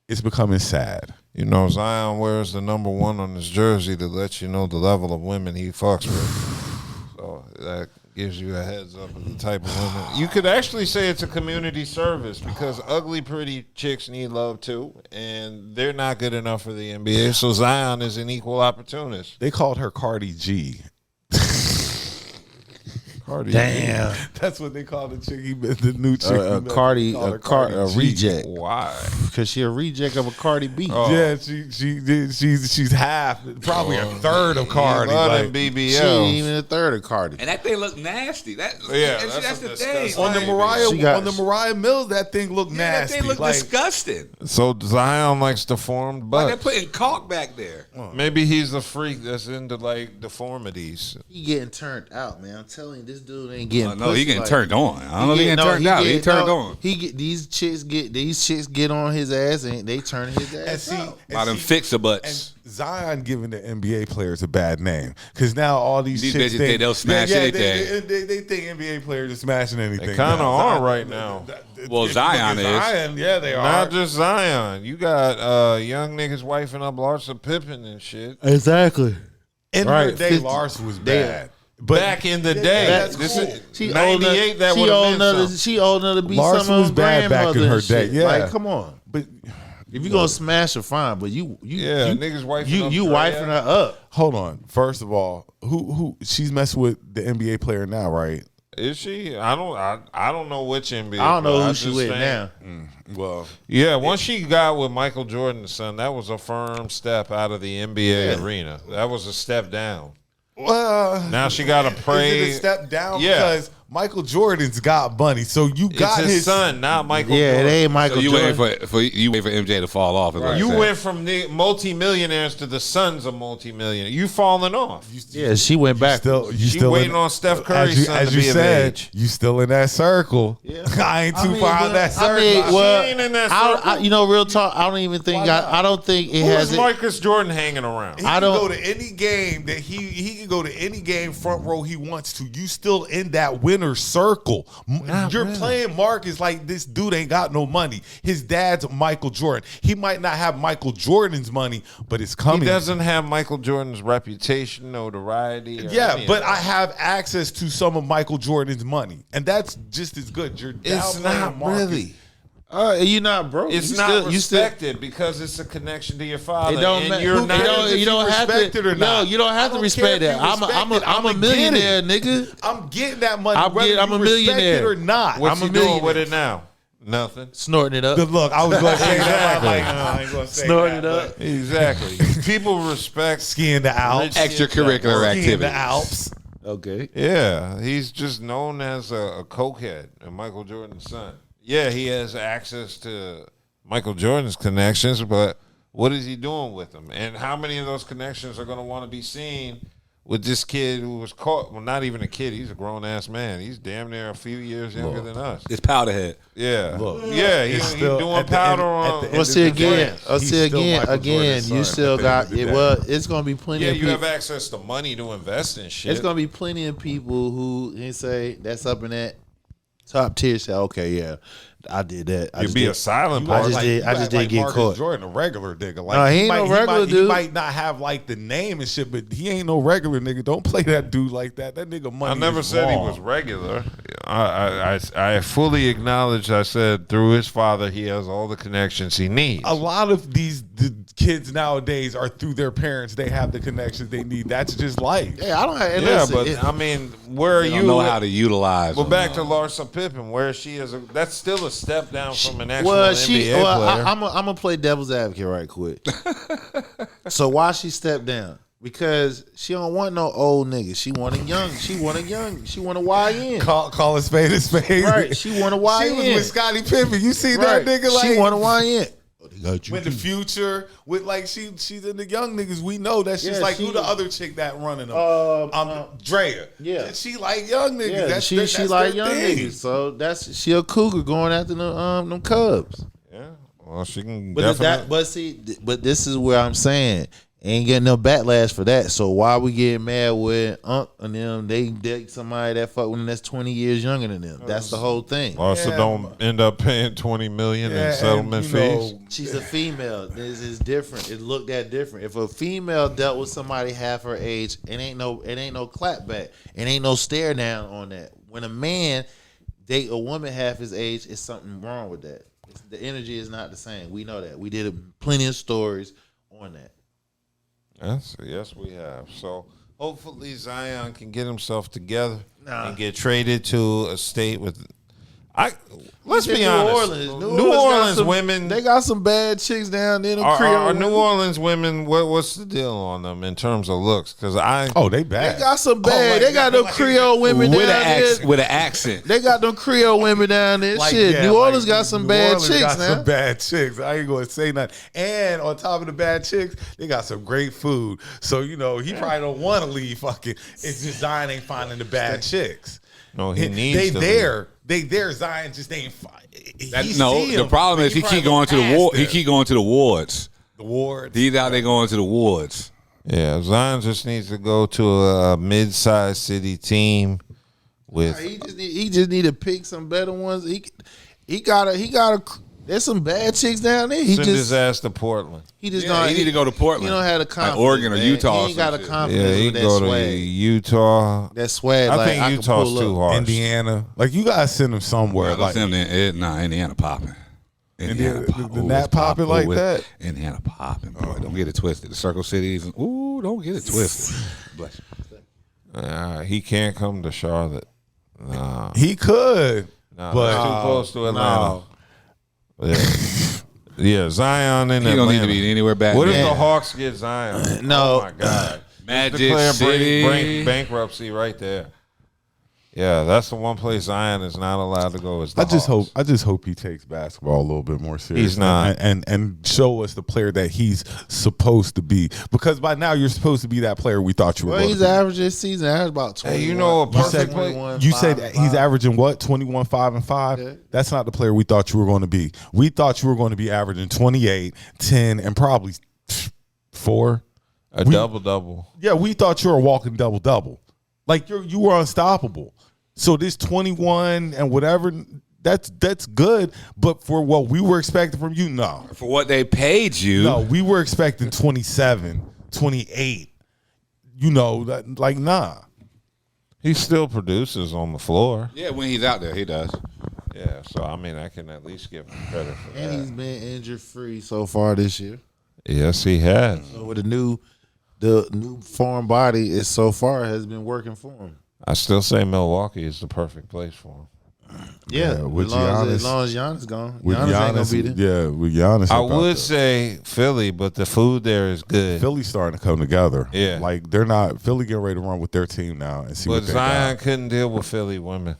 it's becoming sad. You know, Zion wears the number 1 on his jersey to let you know the level of women he fucks with. So that gives you a heads up of the type of women. You could actually say it's a community service because ugly, pretty chicks need love too, and they're not good enough for the NBA. So Zion is an equal opportunist. They called her Cardi G. Cardi Damn. G. That's what they call the chick. The new chick. A reject. Why? Because she a reject of a Cardi B. Oh. Yeah, she's half, probably a third of Cardi. Like, BBL. She ain't even a third of Cardi. And that thing look nasty. That's the thing. On the Mariah Mills, that thing looked nasty. That thing look disgusting. So Zion likes deformed butts. Like they're putting caulk back there. Maybe he's the freak that's into like deformities. He getting turned out, man. I'm telling you, this dude ain't getting. No, he getting turned on. I don't know if he getting turned out. He turned on. These chicks get on his ass and they turn his ass out. By them fixer butts. And Zion giving the NBA players a bad name because now all these chicks bitches think they'll smash anything. They think NBA players are smashing anything. They kind of are right now. Well, Zion is. Zion, yeah, they are. Not just Zion. You got young niggas wifing up Larsa Pippen and shit. Exactly. In her day, Larsa was bad. But back in the day, that's this cool. is She 98. That would have been something. She old enough to be Larsa some of was her bad back in grandmother her and shit. day. Yeah. Like, come on. But if you gonna smash her, fine. But niggas wifing up you Dre wifing her up. hold on. First of all, who she's messing with the NBA player now, right? Is she? I don't know which NBA. I don't know player. who she with now. Well, Yeah, once she got with Michael Jordan's son, that was a firm step out of the NBA arena. That was a step down. well, Now she got to pray. is it a step down? Yeah. Because Michael Jordan's got money, so you got it's his son, not Michael Yeah, Jordan. it ain't Michael So you Jordan. waiting for MJ to fall off? Is what You you're went from the multimillionaires to the sons of multimillionaires. You falling off. Yeah, she went back. She waiting on Steph Curry's son to be of age. You still in that circle. Yeah. I ain't too far out of that circle. She ain't in that circle. you know, real talk. I don't even think. I don't think it Who has. is Marcus Jordan hanging around? He can go to any game that he can go to any game front row he wants to. You still in that winner's circle. You're playing Marcus like this dude ain't got no money. His dad's Michael Jordan. He might not have Michael Jordan's money, but it's coming. He doesn't have Michael Jordan's reputation, notoriety. Yeah, but I have access to some of Michael Jordan's money, and that's just as good. You're it's downplaying not Marcus. really. You're not broke. It's not respected because it's a connection to your father. It don't and matter. you're not. You don't have respect to. it or not. No, you don't have to respect that. I'm a millionaire, nigga. I'm getting that money. I'm a respect millionaire it or not. What's I'm he a doing millionaire. with it now? Nothing. Snorting it up. Good luck. I was going to say that. I ain't going to say Snorting that. it up. Exactly. People respect Skiing the Alps. Extracurricular Skiing activity. the Alps. Okay. Yeah, he's just known as a cokehead and Michael Jordan's son. Yeah, he has access to Michael Jordan's connections, but what is he doing with them? And how many of those connections are going to want to be seen with this kid who was caught? Well, not even a kid. He's a grown-ass man. He's damn near a few years younger than us. It's Powderhead. Yeah. Look, yeah, he's doing powder on. Well, see again. He's still Michael Jordan's You son still at the got end of the it. day. Well, it's gonna be plenty. Yeah, of you people. have access to money to invest in shit. It's gonna be plenty of people who say that's up in that top tier. Say, okay, yeah, I did that. You'd be a silent part. I just didn't get Marcus caught. Jordan, a regular nigga. Like, No, he ain't no regular dude. He might not have like the name and shit, but he ain't no regular nigga. Don't play that dude like that. That nigga money. I never is said wrong. he was regular. I fully acknowledged. I said through his father, he has all the connections he needs. A lot of the kids nowadays are through their parents. They have the connections they need. That's just life. Yeah, I don't have. And Yeah, listen, but I mean, where are They you? don't know how to utilize. Well, them. back to Larsa Pippen, where she is. That's still a step down from an actual well, NBA player. I'm gonna play devil's advocate right quick. So why she stepped down? Because she don't want no old nigga. She want a young. She want a YN. Call a spade a spade. Right. She want a YN. She was with Scottie Pippen. You see Right. that nigga? Like, she want a YN. with the Future, with like she's in the young niggas. We know that's just Yeah, like she who the was- other chick that running them. Drea. Yeah. She like young niggas. Yeah, that's she that's like their young thing. niggas. So she a cougar going after them Cubs. Yeah, well, she can But definitely. but this is where I'm saying ain't getting no backlash for that. So why we getting mad with Unc and them? They date somebody that fuck with them that's 20 years younger than them. That's the whole thing. Larsa don't end up paying $20 million in settlement fees. She's a female. This is different. It looked that different. If a female dealt with somebody half her age, it ain't no clapback. It ain't no stare down on that. When a man date a woman half his age, it's something wrong with that. The energy is not the same. We know that. We did plenty of stories on that. Yes, we have. So hopefully Zion can get himself together and get traded to a state with. Let's be honest. New Orleans women. They got some bad chicks down there. Are New Orleans women? What's the deal on them in terms of looks? Because they bad. They got some bad. They got them Creole women with down there. with an accent. They got them Creole women down there. Like, Shit, yeah, New Orleans like, got some New bad Orleans chicks got now. some bad chicks. I ain't gonna say nothing. And on top of the bad chicks, they got some great food. So he probably don't want to leave. Fucking, it's just Zion ain't finding the bad chicks. No, he needs. They there. Zion just ain't. The problem is he keep going to the ward. He keep going to the wards. The wards. He's out there going to the wards. Yeah, Zion just needs to go to a mid-sized city team with. He just need to pick some better ones. He gotta. There's some bad chicks down there. Send his ass to Portland. He just he need to go to Portland. He don't have the confidence. Like Oregon or man. Utah. He ain't got a confidence. Yeah, he with that go swag. to Utah. That swag. I like, think can Utah's pull too up. harsh. Indiana. Like you gotta send him somewhere. Like Indiana popping. Indiana not popping like that. Indiana popping, boy. Don't get it twisted. The Circle Cities. Ooh, don't get it twisted. Bless you. He can't come to Charlotte. Nah. He could. Nah, but that's too close to Atlanta. Yeah, Zion in He Atlanta. don't need to be anywhere back What if there. the Hawks get Zion? No. Oh my God. Magic Declare City. bankruptcy right there. Yeah, that's the one place Zion is not allowed to go. Is the Hawks. I just hope he takes basketball a little bit more seriously. He's not. and show us the player that he's supposed to be. Because by now you're supposed to be that player we thought you were. Well, he's average this season. Average about 21. Hey, you know a perfect play. You said he's averaging what? 21, 5, and 5? Yeah. That's not the player we thought you were going to be. We thought you were going to be averaging 28, 10, and probably 4. A double-double. Yeah, we thought you were a walking double-double. Like you were unstoppable. So this 21 and whatever, that's good. But for what we were expecting from you, no. For what they paid you. No, we were expecting 27, 28. Like nah. He still produces on the floor. Yeah, when he's out there, he does. Yeah, so I mean, I can at least give him credit for And that. he's been injury free so far this year. Yes, he has. So with the new foreign body, it so far has been working for him. I still say Milwaukee is the perfect place for him. Yeah, with as long Giannis- as Giannis gone. With Giannis ain't gonna be Giannis, there. yeah, with Giannis. I up out would there. say Philly, but the food there is good. Philly's starting to come together. Yeah. Like they're not Philly getting ready to run with their team now and see But what they Zion got. couldn't deal with Philly women.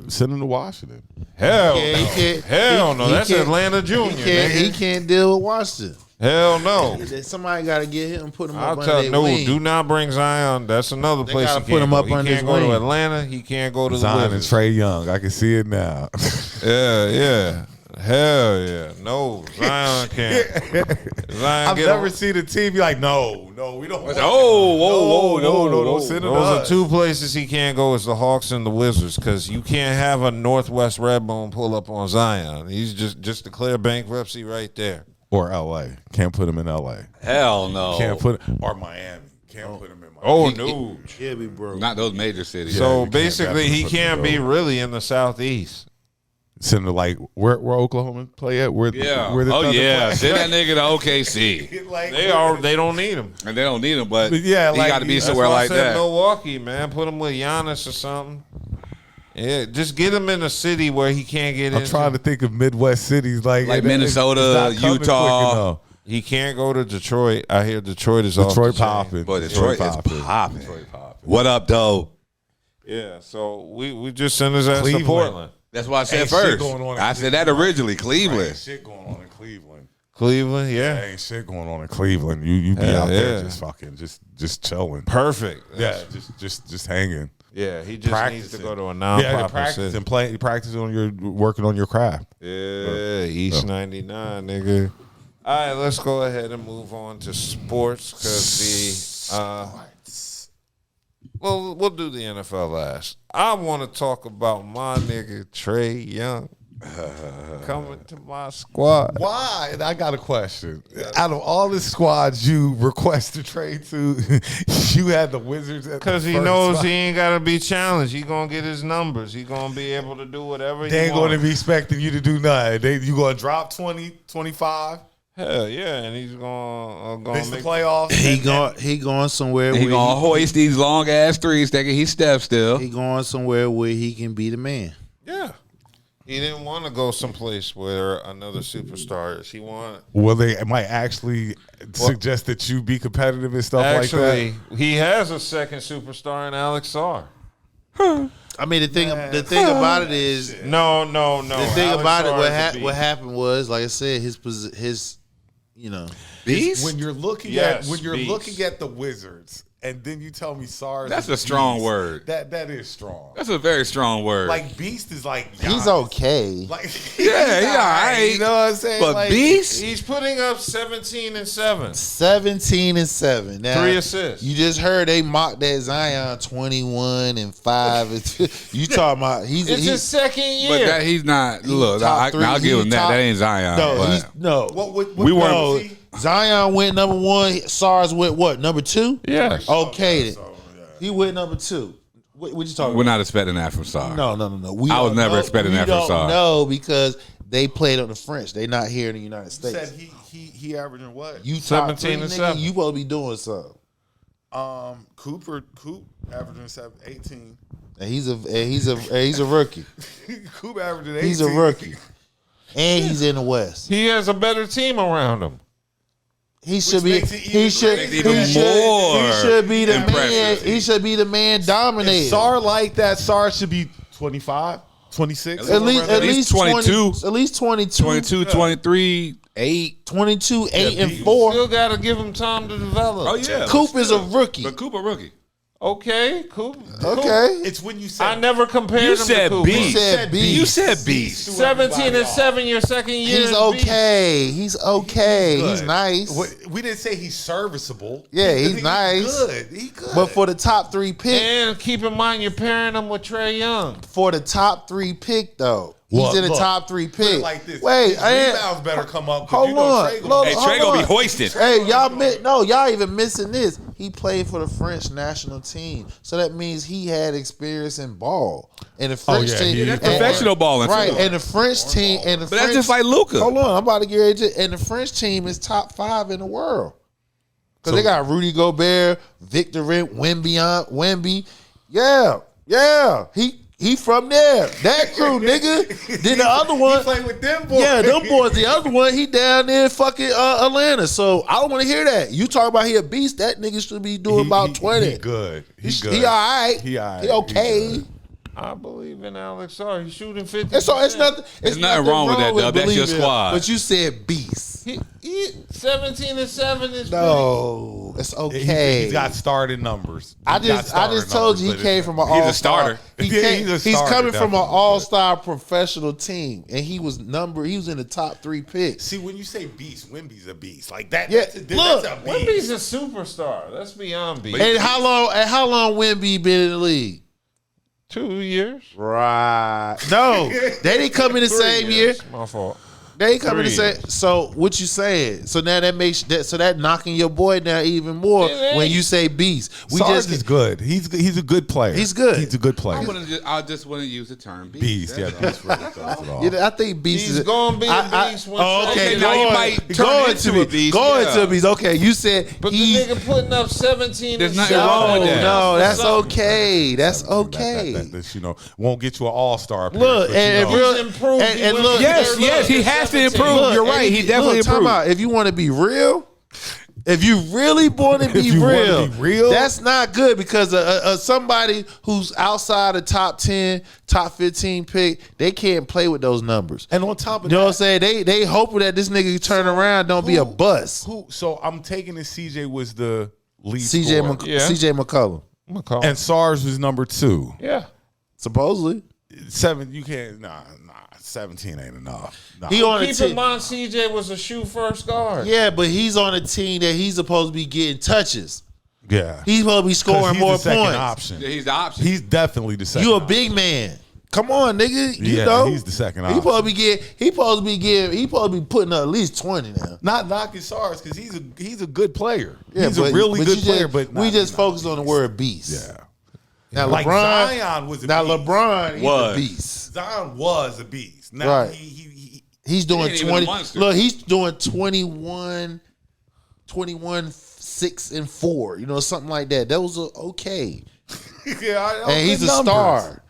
Send him to Washington. Hell Yeah, he no. can't- Hell no. he That's can't- Atlanta Junior. He can't deal with Washington. Hell no. Somebody got to get him and put him I'll up tell under you, their no, wing. do not bring Zion. That's another They place gotta he put can't him go. up He under can't his go to wing. Atlanta. He can't go to the Zion and Wizards. Trey Young. I can see it now. Yeah. Hell yeah. No, Zion can't. Zion I've get never on- seen a team be like, no, we don't. Want whoa, don't send it to Those are us. two places he can't go. Is the Hawks and the Wizards, because you can't have a Northwest Redbone pull up on Zion. He's just declare bankruptcy right there. Or L.A. Can't put him in L.A. Hell no. Can't put or Miami. Can't put him in Miami. Oh no. Yeah, we broke. Not those major cities. So you basically, can't he can't be really in the Southeast. Send it like where Oklahoma play at? Where the Thunder play? Send that nigga to OKC. Like, They don't need him. And they don't need him, but yeah, he like, got to be that's somewhere That's why I like said that. Milwaukee, man. Put him with Giannis or something. Yeah, just get him in a city where he can't get in. I'm trying to think of Midwest cities like Minnesota, it's not coming Utah. quick enough. He can't go to Detroit. I hear Detroit is off Detroit the chain. popping. But Detroit is popping. What up, though? Yeah, so we just sent his ass Cleveland. to Portland. That's what I said Ain't shit first. going on in I said that originally. Ain't Cleveland. shit going on in Cleveland. Cleveland, yeah. Ain't shit going on in Cleveland. You be Hell out there yeah. just fucking just chilling. Perfect. Yeah, just hanging. Yeah, he just needs to go to a Yeah, non-profit practice city. and play. Practice on your working on your craft. Yeah, East 99, nigga. All right, let's go ahead and move on to sports because we'll do the NFL last. I want to talk about my nigga Trey Young coming to my squad. Why? I got a question. Out of all the squads you request to trade to, you had the Wizards at Because the he first knows spot. he ain't got to be challenged. He going to get his numbers. He going to be able to do whatever he They ain't wants. going to be expecting you to do nothing. You going to drop 20, 25, Hell yeah, and he's going to miss the make playoffs. He going somewhere. He where gonna hoist these long ass threes, thinking he steps still. He going somewhere where he can be the man. Yeah. He didn't want to go someplace where another superstar is. He wanted. Well, they might actually suggest that you be competitive and stuff Actually, like that. he has a second superstar in Alex Sarr. I mean, the thing about it is, No. the thing Alex about it, Sarr is a beast. what happened was, like I said, his you know, Beast? When you're looking Yes, at beast. looking at the Wizards, and then you tell me SARS. That's is a strong beast. word. That is strong. That's a very strong word. Like beast is like he's Giannis. okay. Like Yeah, he all right. You know what I'm saying? but Like, Beast? He's putting up 17 and 7. 17-7. Now, 3 assists. You just heard they mocked that Zion 21-5. You talking about It's his second year. But that he's not. Look, top three. I'll give him He that. top- That ain't Zion. No, but he's no. we weren't. No, Zion went number 1. SARS went what? Number 2? Yes. Okay. then. He went number 2. What you talking We're about? not expecting that from Sarr. No. We I was don't never know- expecting that we from don't Sarr. know because they played on the French. They not here in the United States. said he averaging what? You top 17 three, and nigga, 7. You supposed to be doing something. Coop averaging 18. And he's a rookie. Coop averaging 18. He's a rookie. And he's in the West. He has a better team around him. He should be. makes it He even should. Makes it He even more should be the man. impressive. He should be the man dominating. If SAR like that, SAR should be 25, 26. At least 22. 20, at least 22. 22, 23, 8. 22, 8, and You 4. still got to give him time to develop. Oh, yeah. Coop is a rookie. But Cooper rookie. Okay, cool. Okay. It's when you said I never compared You him said to Cooper. You beast. said beast. You said beast. 17 and 7 your second year. He's is okay. He's okay. He's good. nice. We didn't say he's serviceable. Yeah, he's nice. Good. He good. But for the top 3 pick, And keep in mind, you're pairing him with Trey Young. for the top 3 pick though, he's Look, in the look, top 3 put it pick. like this. Wait, His rebounds better come up. 'cause hold you know on. Trey Look, gonna Hey, hold Trey gonna on. be hoisted. Hey, y'all even missing this. He played for the French national team, so that means he had experience in ball. And the French team, he- That's professional balling, right? too. And the French team, and the But that's French, just like Luka. Hold on, I'm about to get ready to. And the French team is top 5 in the world because they got Rudy Gobert, Victor Wemby. Yeah, he from there. That crew, nigga. Then the other one, He played with them boys. yeah, them boys. The other one, he down there in fucking Atlanta. So I don't want to hear that. You talk about he a beast. That nigga should be doing about 20. He good. He good. He all right. He all right. He okay. He good. I believe in Alex Sarr. He's shooting 50. And so it's nothing. There's nothing wrong with that, Dub. That's your believing him. squad. But you said beast. Yeah, 17 and 7 is No, it's okay. He's got starting numbers. I just told you he came from an all-star. He's a starter. He's coming from an all-star professional team, and he was in the top 3 picks. See, when you say beast, Wemby's a beast. Like that. Yeah, that's a beast. Wemby's a superstar. That's beyond beast. And how long Wemby been in the league? 2 years. Right. No, they didn't come in the same year. My fault. They come in the same. So what you saying? So now that makes that knocking your boy down even more when you say beast. Sarge is good. He's a good player. He's good. He's a good player. I just wouldn't use the term beast. Beast. Yeah, beast really does it all. Yeah, I think beast He's is going to be a beast. okay, now you might turn into a beast. Going to a beast. Okay, you said But the nigga putting up 17 There's and nothing 7. wrong with that. No, that's okay. That's okay. That won't get you an all-star. Look, and look, Yes, he has to improve. You're right. He definitely time improved. out. If you want to be real, if you really want to be real, that's not good because somebody who's outside the top 10, top 15 pick, they can't play with those numbers. And on top of you know what I'm saying? They hoping that this nigga turn around, don't be a bust. So I'm taking it. CJ was the lead CJ McCollum. And SARS was number 2. Yeah. Supposedly. 7, you can't, nah, 17 ain't enough. Nah. He on Keep in mind, CJ was a shoe first guard. Yeah, but he's on a team that he's supposed to be getting touches. Yeah. He's supposed to be scoring more the second points. option. Yeah, he's the option. He's definitely the second You a option. big man. Come on, nigga. You Yeah, know he's the second He option. supposed to be putting up at least 20 now. Not knocking SARS because he's a good player. Yeah, he's a really good player, but we just focus on the word beast. Yeah. Now Like LeBron, Zion was a now beast. LeBron he's Was. a beast. Zion was a beast. Now Right. he's doing ain't even a 20. monster. Look, he's doing 21, 6 and 4. You know, something like that. Those are okay. yeah, And he's a star.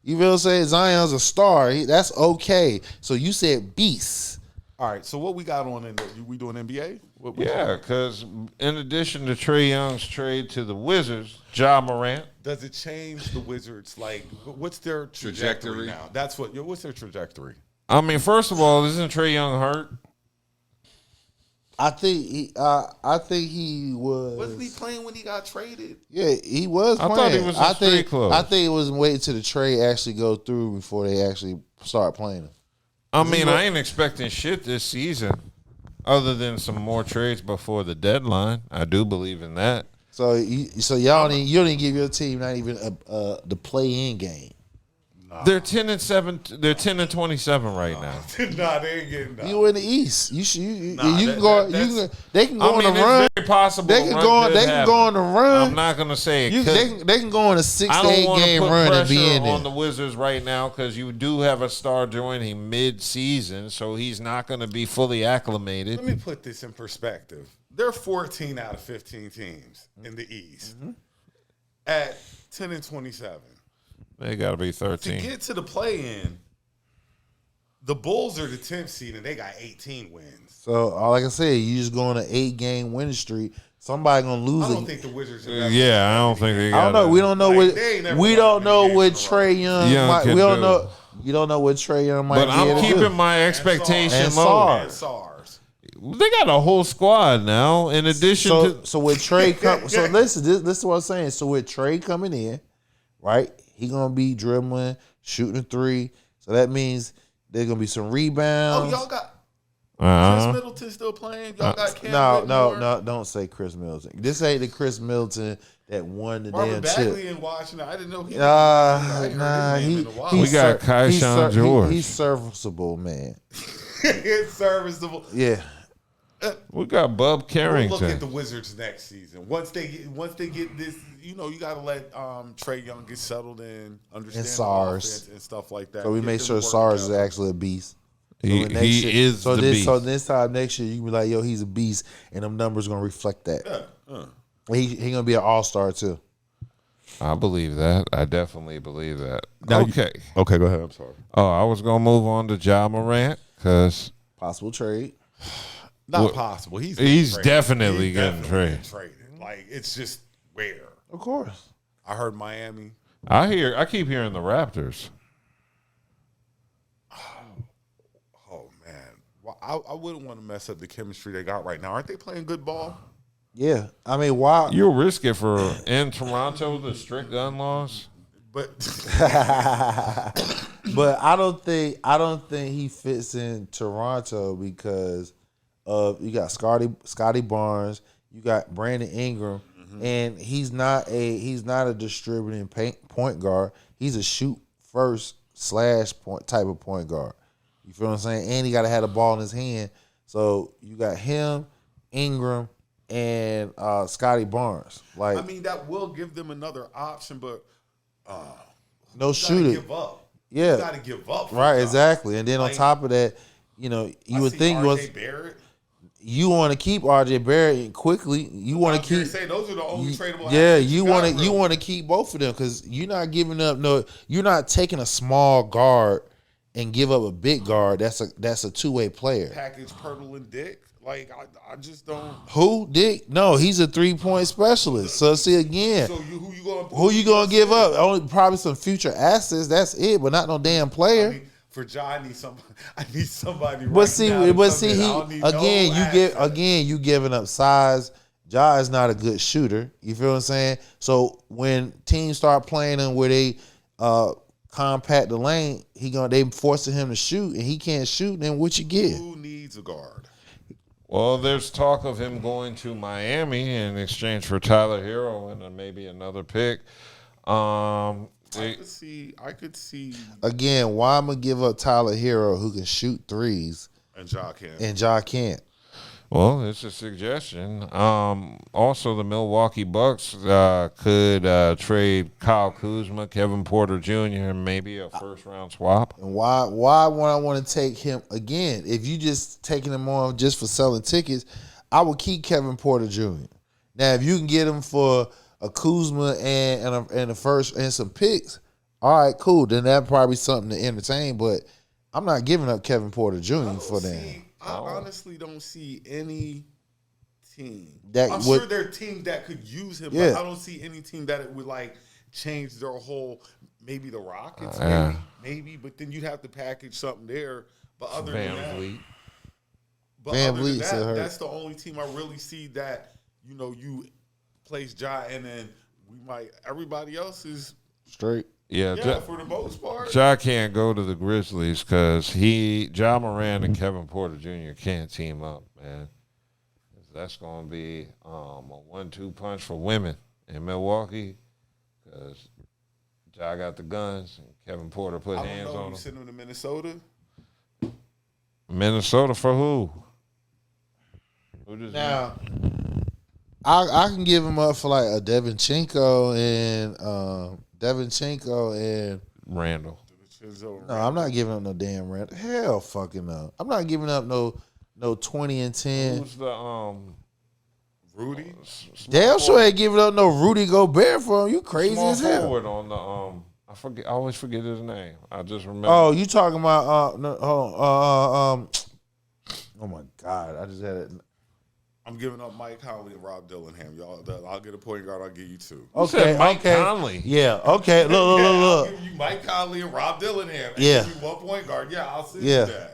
You feel what I'm saying? Zion's a star. That's okay. So you said beast. All right, so what we got on in there? We doing NBA? Yeah, because in addition to Trae Young's trade to the Wizards, Ja Morant. Does it change the Wizards? Like, what's their trajectory now? That's what's their trajectory? I mean, first of all, isn't Trae Young hurt? I think he was. Wasn't he playing when he got traded? Yeah, he was playing. I thought he was in street clothes. I think it was waiting till the trade actually go through before they actually start playing him. I mean, I ain't expecting shit this season other than some more trades before the deadline. I do believe in that. So you don't even give your team not even the play-in game. They're 10 and 7. They're 10 and 27 right now. Nah, they ain't getting that. You in the East. They can go on a run. It's very possible. They can go on a run. I'm not gonna say it. They can go on a 6 to 8 game run and be in there. On the Wizards right now because you do have a star joining mid-season, so he's not going to be fully acclimated. Let me put this in perspective. They're 14 out of 15 teams in the East at 10 and 27. They got to be 13. To get to the play-in, the Bulls are the 10th seed and they got 18 wins. So, like I said, you just go on an 8-game winning streak. Somebody gonna lose. I don't think the Wizards. I don't think they. I don't know. We don't know what. We don't know what Trae Young. We don't know. You don't know what Trae Young might. But I'm keeping my expectation low. SARS. They got a whole squad now. In addition to so with Trae come. So listen, this is what I'm saying. So with Trae coming in, right? He gonna be dribbling, shooting a 3. So that means there's gonna be some rebounds. Oh, y'all got Chris Middleton still playing? Y'all got Cam Whitmore? No, don't say Chris Middleton. This ain't the Chris Middleton that won the Marvin damn Bagley chip. in Washington. I didn't know he. We got Keyshawn George. He's serviceable, man. It's serviceable. Yeah. We got Bub Carrington. We'll look at the Wizards next season. Once they get this, you got to let Trae Young get settled in, understand the offense and stuff like that. So we make sure SARS is actually a beast. He is the beast. So this time next year, you can be like, yo, he's a beast, and them numbers going to reflect that. He going to be an all-star, too. I believe that. I definitely believe that. Now okay, go ahead. I'm sorry. Oh, I was going to move on to Ja Morant because possible trade. Not possible. He's definitely getting traded. Like, it's just rare. Of course. I heard Miami. I keep hearing the Raptors. Oh man. Well, I wouldn't want to mess up the chemistry they got right now. Aren't they playing good ball? Yeah, I mean, why? You'll risk it for in Toronto the strict gun laws. But but I don't think he fits in Toronto because of you got Scotty Barnes, you got Brandon Ingram, and he's not a distributing point guard. He's a shoot first / point type of point guard. You feel what I'm saying? And he got to have the ball in his hand. So you got him, Ingram, and Scotty Barnes. Like, I mean, that will give them another option, but no shooting. Give up. Yeah, you got to give up. Right, exactly. And then on top of that, you would think you want to keep RJ Barrett quickly. You want to keep. Say those are the only tradable. Yeah, you want to keep both of them because you're not giving up. No, you're not taking a small guard and give up a big guard. That's a two-way player. Package Pirtle and Dick. Like I just don't. Who Dick? No, he's a 3-point specialist. So see again. So who you gonna give up? Only probably some future assets. That's it, but not no damn player. I mean, for Ja, I need somebody. But see, you giving up size. Ja is not a good shooter. You feel what I'm saying? So when teams start playing him where they compact the lane, they forcing him to shoot, and he can't shoot. Then what you get? Who needs a guard? Well, there's talk of him going to Miami in exchange for Tyler Hero and maybe another pick. I could see. Again, why I'm gonna give up Tyler Hero who can shoot threes and Ja can't. And Ja can't. Well, it's a suggestion. Also, the Milwaukee Bucks could trade Kyle Kuzma, Kevin Porter Jr., and maybe a first-round swap. And why would I want to take him again? If you just taking him on just for selling tickets, I would keep Kevin Porter Jr. Now, if you can get him for a Kuzma and a first and some picks, all right, cool. Then that'd probably be something to entertain. But I'm not giving up Kevin Porter Jr. for that. I honestly don't see any team. I'm sure there are teams that could use him, yeah. but I don't see any team that it would like change their whole. Maybe the Rockets, maybe, but then you'd have to package something there. But other than that, that's the only team I really see that you place Ja, and then everybody else is straight. Yeah, for the most part. Ja can't go to the Grizzlies because Ja Morant and Kevin Porter Jr. can't team up, man. That's going to be a 1-2 punch for women in Milwaukee because Ja got the guns and Kevin Porter put hands on him. You send him to Minnesota? Minnesota for who? Now, I can give him up for like a Devinchenko and Randall. No, I'm not giving up no damn Randall. Hell fucking no. I'm not giving up no 20 and 10. Who's the Rudy? Damn sure ain't giving up no Rudy Gobert for him. You crazy small as hell. forward on the I always forget his name. I just remember. Oh, you talking about oh my God, I just had it. I'm giving up Mike Conley and Rob Dillingham. Y'all, I'll get a point guard. I'll give you two. Okay, Mike Conley. Yeah, okay. Look. I'll give you Mike Conley and Rob Dillingham. And yeah. Give you 1 point guard. Yeah, I'll see that.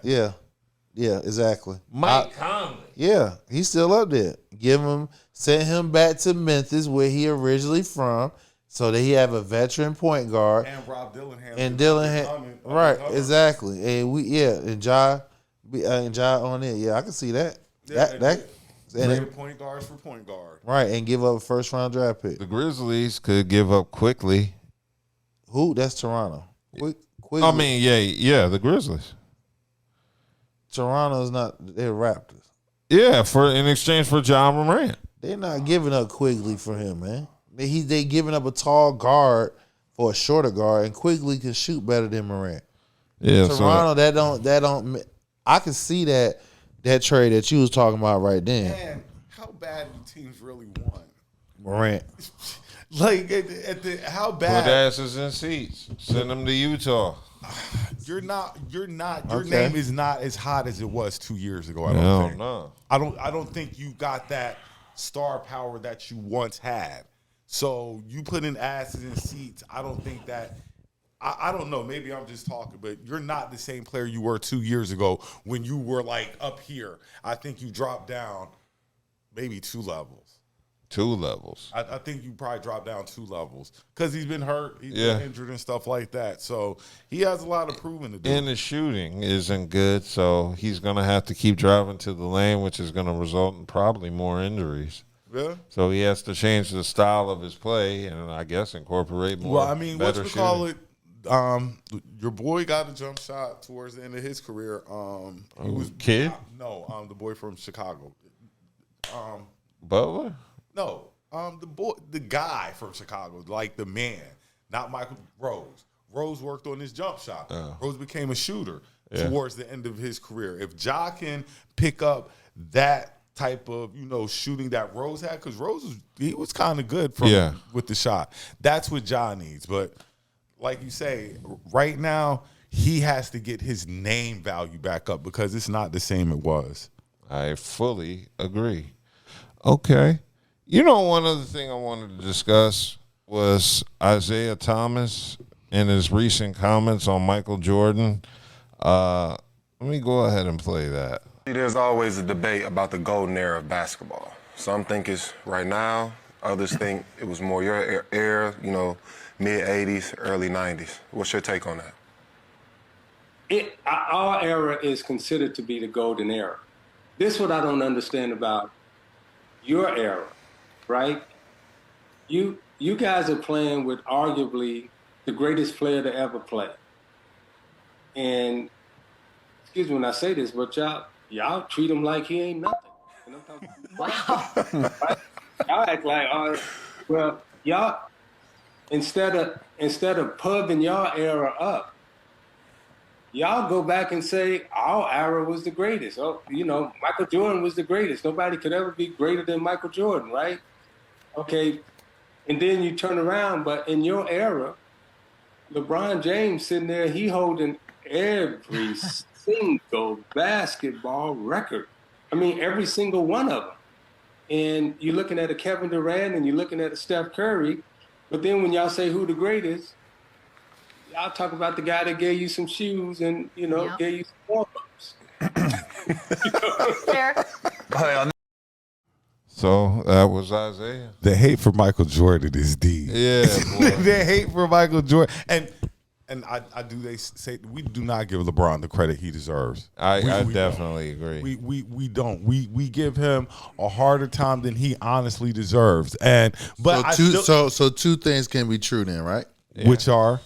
Yeah, exactly. Mike Conley. Yeah, he's still up there. Send him back to Memphis where he originally from, so that he have a veteran point guard. And Rob Dillingham. And Dillingham. Right, exactly. And and Ja on it. Yeah, I can see that. Trade point guards for point guard. Right, and give up a first-round draft pick. The Grizzlies could give up quickly. Who? That's Toronto. Quickly. I mean, yeah, the Grizzlies. Toronto's not. They're Raptors. Yeah, in exchange for Ja Morant. They're not giving up Quigley for him, man. They giving up a tall guard for a shorter guard, and Quigley can shoot better than Morant. Yeah, Toronto, that don't. I can see that trade that you was talking about right then. Man, how bad do teams really want Morant? Like how bad? Put asses in seats. Send them to Utah. Your Okay. name is not as hot as it was 2 years ago. I don't think. No. I don't think you got that star power that you once had. So you put in asses in seats. I don't think that I don't know. Maybe I'm just talking, but you're not the same player you were 2 years ago when you were like up here. I think you dropped down maybe 2 levels. 2 levels. I think you probably dropped down 2 levels because he's been hurt, he's been injured and stuff like that. So he has a lot of proving to do. And the shooting isn't good, so he's going to have to keep driving to the lane, which is going to result in probably more injuries. Yeah. So he has to change the style of his play and I guess incorporate more. Well, I mean, what better you call shooting. it? Your boy got a jump shot towards the end of his career. He was Kid? No, the boy from Chicago. Butler? No, the guy from Chicago, like the man, not Michael Rose. Rose worked on his jump shot. Rose became a shooter towards the end of his career. If Ja can pick up that type of shooting that Rose had, because Rose was kind of good with the shot. That's what Ja needs. But like you say, right now he has to get his name value back up because it's not the same it was. I fully agree. Okay. One other thing I wanted to discuss was Isaiah Thomas and his recent comments on Michael Jordan. Let me go ahead and play that. There's always a debate about the golden era of basketball. Some think it's right now. Others think it was more your era, mid-'80s, early '90s. What's your take on that? Our era is considered to be the golden era. This is what I don't understand about your era, right? You guys are playing with arguably the greatest player to ever play. And excuse me when I say this, but y'all treat him like he ain't nothing. You know what I'm talking about? Right? Y'all act like, y'all instead of pubbing y'all era up, y'all go back and say our era was the greatest. Oh, Michael Jordan was the greatest. Nobody could ever be greater than Michael Jordan, right? Okay, and then you turn around, but in your era, LeBron James sitting there, he holding every single basketball record. I mean, every single one of them. And you're looking at a Kevin Durant and you're looking at a Steph Curry, but then when y'all say who the greatest, y'all talk about the guy that gave you some shoes and, gave you some warm-ups. So that was Isaiah. The hate for Michael Jordan is deep. Yeah, boy. The hate for Michael Jordan. And they say we do not give LeBron the credit he deserves. I definitely agree. We don't. We give him a harder time than he honestly deserves. So 2 things can be true then, right? Yeah. Which are?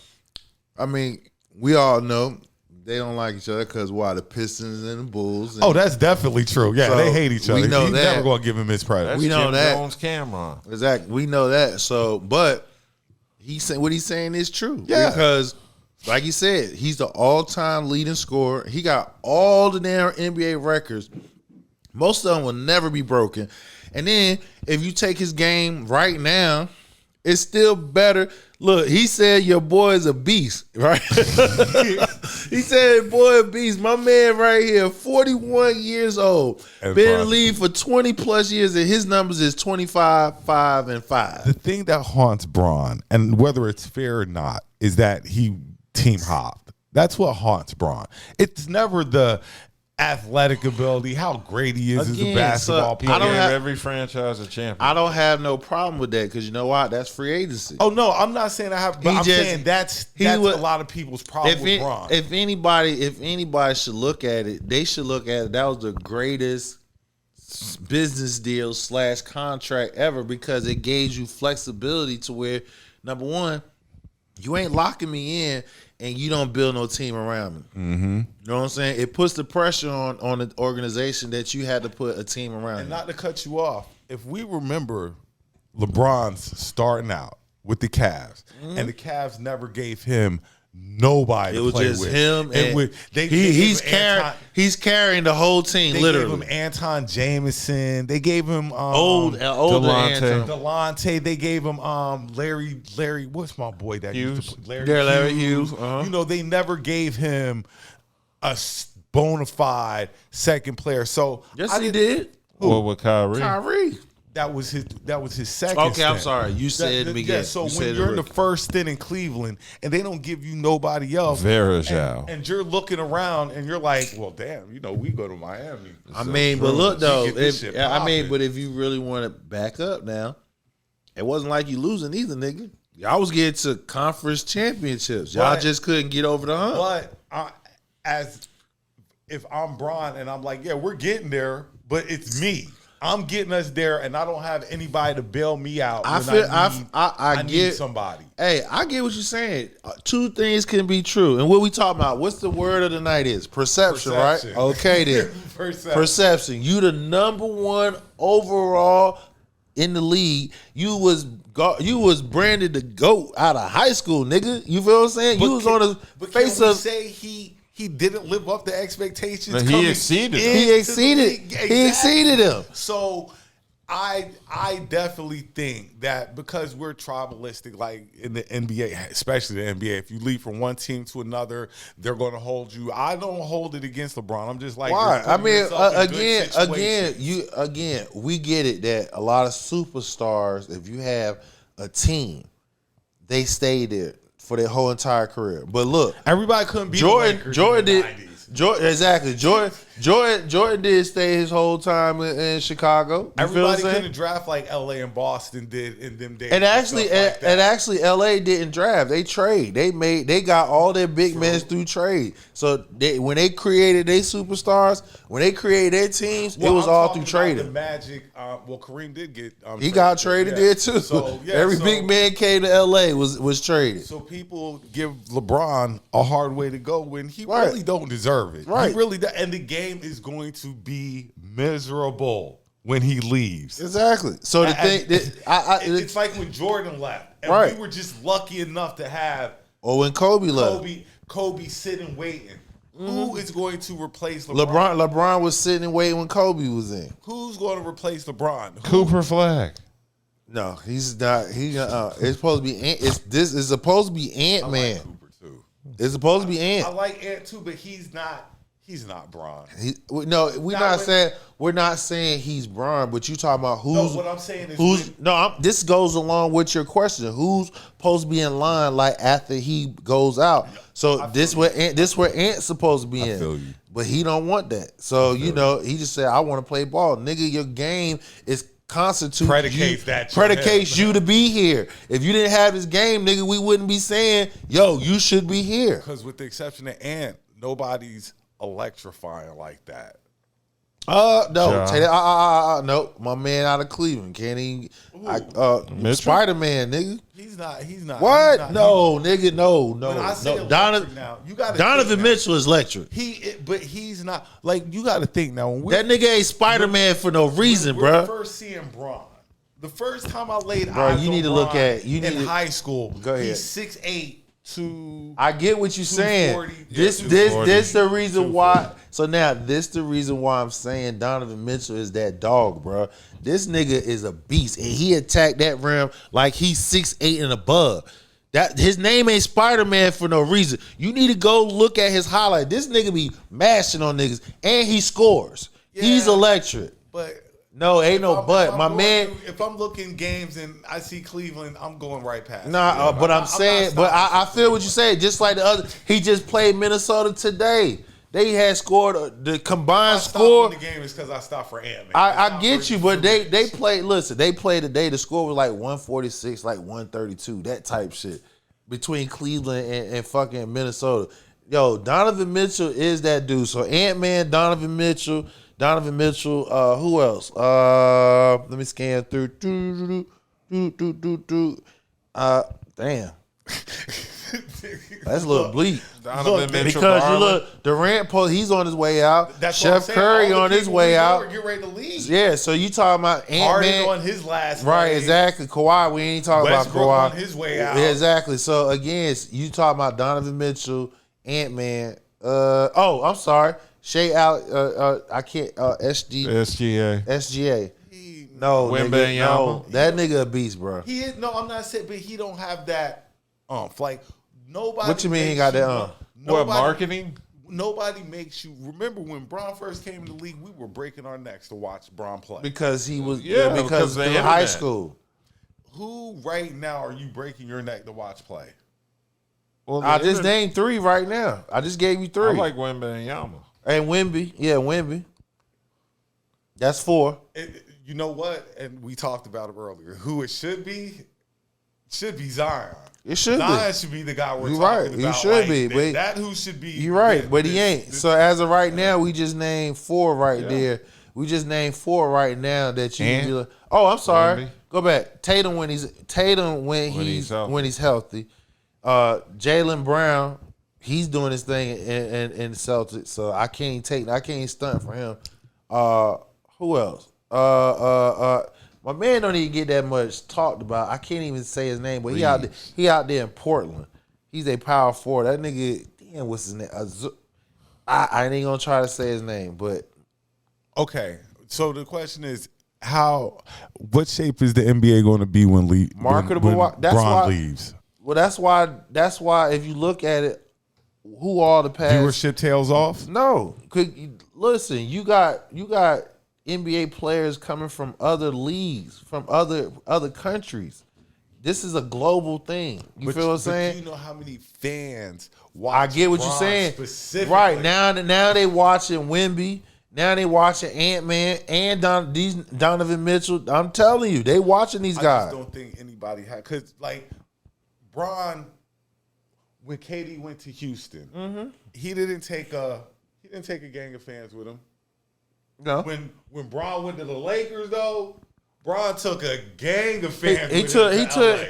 I mean, we all know they don't like each other because the Pistons and the Bulls. And that's definitely true. Yeah, they hate each other. We know He's that. Never going to give him his credit. We know Jim that. Jones Cameron. Exactly. We know that. So, but what he's saying is true. Yeah. Because, like he said, he's the all-time leading scorer. He got all the damn NBA records. Most of them will never be broken. And then, if you take his game right now, it's still better. Look, he said your boy is a beast, right? He said, boy, a beast. My man right here, 41 years old. Been in the league for 20 plus years, and his numbers is 25, 5, and 5. The thing that haunts Bron, and whether it's fair or not, is that he team hopped. That's what haunts Bron. It's never the athletic ability, how great he is as a basketball player. He gave every franchise a champion. I don't have no problem with that because you know what? That's free agency. Oh no, I'm not saying I have. But saying that's a lot of people's problem with Bron. If anybody should look at it, they should look at it. That was the greatest business deal / contract ever because it gave you flexibility to where, number one, you ain't locking me in and you don't build no team around me. Mm-hmm. You know what I'm saying? It puts the pressure on the organization that you had to put a team around. And not to cut you off, if we remember LeBron's starting out with the Cavs, and the Cavs never gave him nobody to play with. It was just him, and he's carrying the whole team. They literally, gave him Anton Jameson. They gave him older Delonte. They gave him Larry. What's my boy that Hughes? used to play? Larry Hughes. They never gave him a bona fide second player. So yes, he did. Well, with Kyrie. That was his second. Okay, I'm stint. sorry. You said in the beginning. Yeah, so You said when it you're in the rookie. first stint in Cleveland and they don't give you nobody else, and you're looking around and you're like, well, damn, we go to Miami. I mean, but look though, We get this shit popping. but if you really want to back up now, it wasn't like you losing either, nigga. Y'all was getting to conference championships. Y'all just couldn't get over the hump. But if I'm Bron and I'm like, yeah, we're getting there, but it's me. I'm getting us there, and I don't have anybody to bail me out. I need somebody. Hey, I get what you're saying. Two things can be true, and what we talking about? What's the word of the night? Is perception. Right? Okay, then. Perception. You the number one overall in the league. You was branded the GOAT out of high school, nigga. You feel what I'm saying? You was on the face of. Say he didn't live up to expectations. No, he exceeded. He exceeded him. So I definitely think that because we're tribalistic, like in the NBA, especially the NBA, if you leave from one team to another, they're going to hold you. I don't hold it against LeBron. I'm just like, why? I mean, again, we get it that a lot of superstars, if you have a team, they stay there for their whole entire career. But look, everybody couldn't be Jordan did. Jordan did stay his whole time in Chicago. Everybody couldn't draft like LA and Boston did in them days. And actually, LA didn't draft. They trade. They got all their big men through trade. So when they created their superstars, when they created their teams, it was all through trading. The Magic. Kareem did get. He got traded there too. So, every big man came to LA was traded. So people give LeBron a hard way to go when he really don't deserve it. Right. He really does. And the game is going to be miserable when he leaves. Exactly. So it's like when Jordan left, and we were just lucky enough to have. Or when Kobe left, Kobe sitting waiting. Who is going to replace LeBron? LeBron was sitting and waiting when Kobe was in. Who's going to replace LeBron? Cooper Flag. No, he's not. It's supposed to be. This is supposed to be Ant-Man. Like Cooper too. It's supposed to be Ant. I like Ant too, but he's not. He's not Bron. We're not saying he's Bron, but you talking about who's. No, what I'm saying is this goes along with your question. Who's supposed to be in line like after he goes out? So this where Ant's supposed to be in. Feel you. But he don't want that. So he just said, I want to play ball. Nigga, your game is predicates you to be here. If you didn't have this game, nigga, we wouldn't be saying, yo, you should be here. Because with the exception of Ant, nobody's electrifying like that. No, my man out of Cleveland can't even. Spider-Man, nigga. He's not. What? No. Donovan now, you got Donovan Mitchell is electric. But he's not. Like, you got to think now. When that nigga ain't Spider-Man for no reason, bro. We're first seeing Bron. The first time I laid bro, eyes you need on to look Bron at in high school. Go ahead. He's 6'8". I get what you're saying. This the reason why. So now this the reason why I'm saying Donovan Mitchell is that dog, bro. This nigga is a beast, and he attacked that rim like he's 6'8" and above. That his name ain't Spider-Man for no reason. You need to go look at his highlight. This nigga be mashing on niggas, and he scores. Yeah, he's electric. But no, ain't no but. My man. If I'm looking games and I see Cleveland, I'm going right past. Nah, but I'm saying, but I feel what you say. Just like the other, he just played Minnesota today. They had scored the combined score. The game is because I stopped for Ant-Man. I get you, but they played. Listen, they played today. The score was like 146, like 132, that type shit between Cleveland and fucking Minnesota. Yo, Donovan Mitchell is that dude. So Ant-Man, Donovan Mitchell. Who else? Let me scan through. Damn. That's a little bleak. Donovan Mitchell, because you look, Durant, he's on his way out. That's Chef Curry on his way out. Get ready to leave. Yeah, so you talking about Ant-Man Harden on his last right? leg. Exactly. Kawhi, we ain't talking Westbrook about Kawhi on his way out. Yeah, exactly. So again, you talking about Donovan Mitchell, Ant-Man. I'm sorry. Shea out. I can't. SGA. No, nigga, no, that nigga a beast, bro. He is. No, I'm not saying, but he don't have that. Like nobody. What you mean he got that? What marketing? nobody makes you remember when Bron first came in the league. We were breaking our necks to watch Bron play because he was because through the high internet. school. Who right now are you breaking your neck to watch play? Well, I just named 3 right now. I just gave you 3. I like Wembanyama. And Wemby. Yeah, Wemby. That's 4. You know what? And we talked about it earlier. Who it should be Zion. It should Zion be. should be the guy we're You're talking right. about. He should be. That, But that who should be. You're right, but he ain't. So as of right now, we just named 4 right there. We just named 4 right now that you can be like, oh, I'm sorry. Wemby. Go back. Tatum when he's healthy. Jaylen Brown, he's doing his thing in the Celtics, so I can't stunt for him. Who else? My man don't even get that much talked about. I can't even say his name, but he out there in Portland. He's a power forward. That nigga, damn, what's his name? I ain't gonna try to say his name, but Okay, so the question is, what shape is the NBA going to be when marketable. That's Bron why leaves? Well, that's why if you look at it, who all the past Viewership tails off? No, listen, you got NBA players coming from other leagues, from other countries. This is a global thing. You feel what I'm saying? Do you know how many fans watch? I get what Bron you're saying. specifically? Right now they watching Wemby. Now they watching Ant-Man and Donovan Mitchell. I'm telling you, they watching these guys. I just don't think anybody had, because like Bron, when KD went to Houston, he didn't take a gang of fans with him. No. When Bron went to the Lakers, though, Bron took a gang of fans. He took a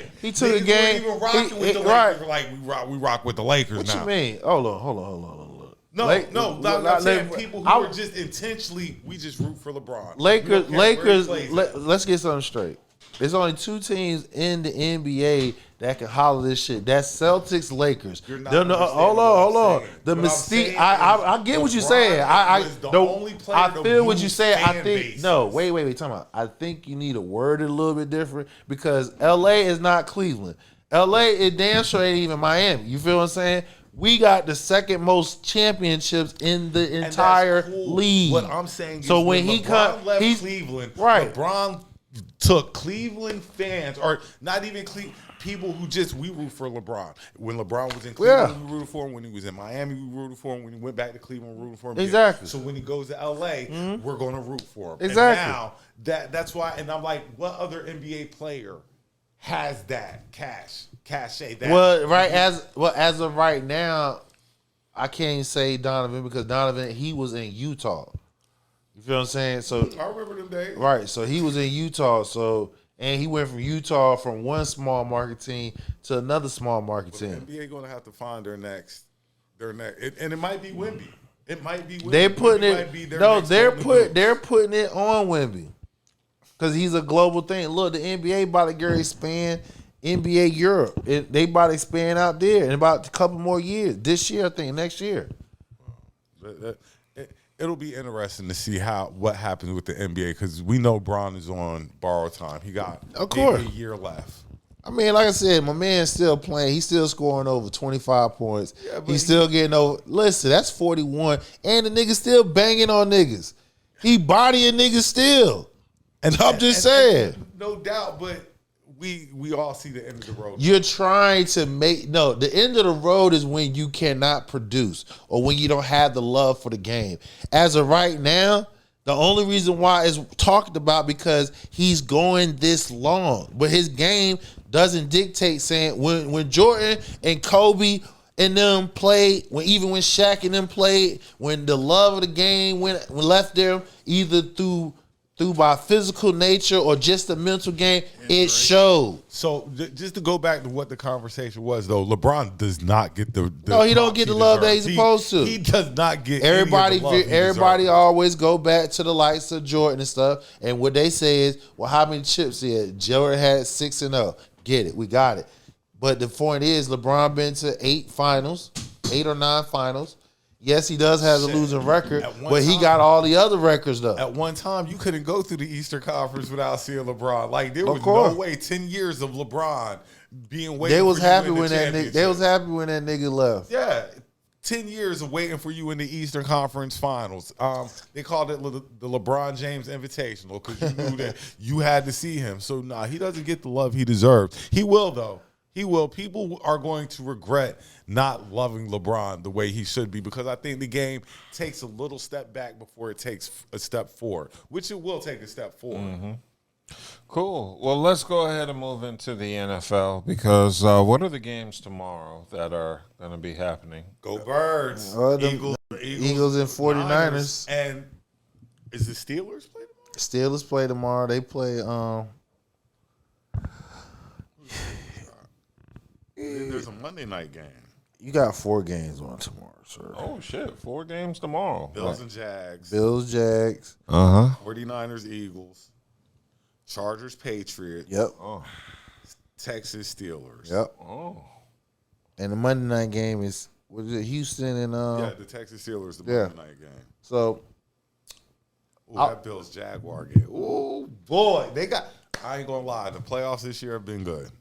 gang. Even rocking with the Lakers. Like we rock with the Lakers What now. you mean? Hold on. No, I'm saying people who are just intentionally, we just root for LeBron. Lakers. Let's Let's get something straight. There's only 2 teams in the NBA that can holler this shit. That's Celtics, Lakers. You're not Hold on. The mystique. I get what you're saying. I feel what you're saying. I think wait. Time out. I think you need to word it a little bit different because LA is not Cleveland. LA is damn sure ain't even Miami. You feel what I'm saying? We got the second most championships in the entire league. What I'm saying is, so when he LeBron left Cleveland, right? LeBron took Cleveland fans, or not even people who we root for LeBron. When LeBron was in Cleveland, we rooted for him. When he was in Miami, we rooted for him. When he went back to Cleveland, we rooted for him. Exactly. So when he goes to LA, we're going to root for him. Exactly. And now that's why. And I'm like, what other NBA player has that cachet? As of right now, I can't say Donovan because Donovan, he was in Utah. You feel what I'm saying? So I remember them days. Right. So he was in Utah. And he went from Utah from one small market team to another small market team. The NBA going to have to find their next, and it might be Wemby. It might be Wemby. They're putting they're putting it on Wemby because he's a global thing. Look, the NBA about to get expand NBA Europe. They about to expand out there in about a couple more years. This year, I think, next year. It'll be interesting to see what happens with the NBA because we know Bron is on borrowed time. He got maybe a year left. I mean, like I said, my man's still playing. He's still scoring over 25 points. Yeah, he's still getting over. Listen, that's 41, and the nigga still banging on niggas. He bodying niggas still. And I'm just saying. No doubt, but we all see the end of the road. You're trying to the end of the road is when you cannot produce or when you don't have the love for the game. As of right now, the only reason why is talked about because he's going this long. But his game doesn't dictate saying when Jordan and Kobe and them played, when Shaq and them played, when the love of the game when left them either through by physical nature or just the mental game, it showed. So just to go back to what the conversation was, though, LeBron does not get the no, he don't get the love that he's supposed to. He does not get everybody always go back to the likes of Jordan and stuff, and what they say is, well, how many chips he had? Jordan had 6-0. Get it, we got it. But the point is, LeBron been to 8 or 9 finals. Yes, he does have a losing record, but he got all the other records, though. At one time, you couldn't go through the Eastern Conference without seeing LeBron. Like, there was no way 10 years of LeBron being waiting They was for happy you when that nigga. They was happy when that nigga left. Yeah, 10 years of waiting for you in the Eastern Conference Finals. They called it the LeBron James Invitational because you knew that you had to see him. So, he doesn't get the love he deserves. He will, though. He will. People are going to regret not loving LeBron the way he should be because I think the game takes a little step back before it takes a step forward, which it will take a step forward. Mm-hmm. Cool. Well, let's go ahead and move into the NFL because what are the games tomorrow that are going to be happening? Go Birds. Eagles and 49ers. And is the Steelers play tomorrow? Steelers play tomorrow. They play Then there's a Monday night game. You got 4 games on tomorrow, sir. Oh, shit. 4 games tomorrow. Bills and Jags. Bills, Jags. 49ers, Eagles. Chargers, Patriots. Yep. Texas, Steelers. Yep. Oh. And the Monday night game is, what is it, Houston and yeah, the Texas Steelers, the Monday night game. So that Bills Jaguar game. Oh boy, they got. I ain't gonna lie, the playoffs this year have been good.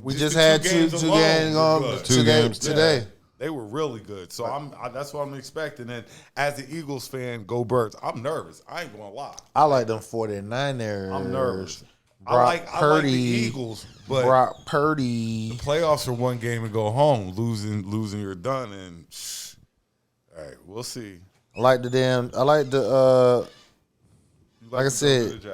We just had two games on today. Yeah, they were really good. So that's what I'm expecting. And as an Eagles fan, go Birds. I'm nervous. I ain't gonna lie. I like them 49ers. I'm nervous. Brock I Purdy, like the Eagles, but Brock Purdy. The playoffs are one game and go home. Losing, you're done. And all right, we'll see. I like I said,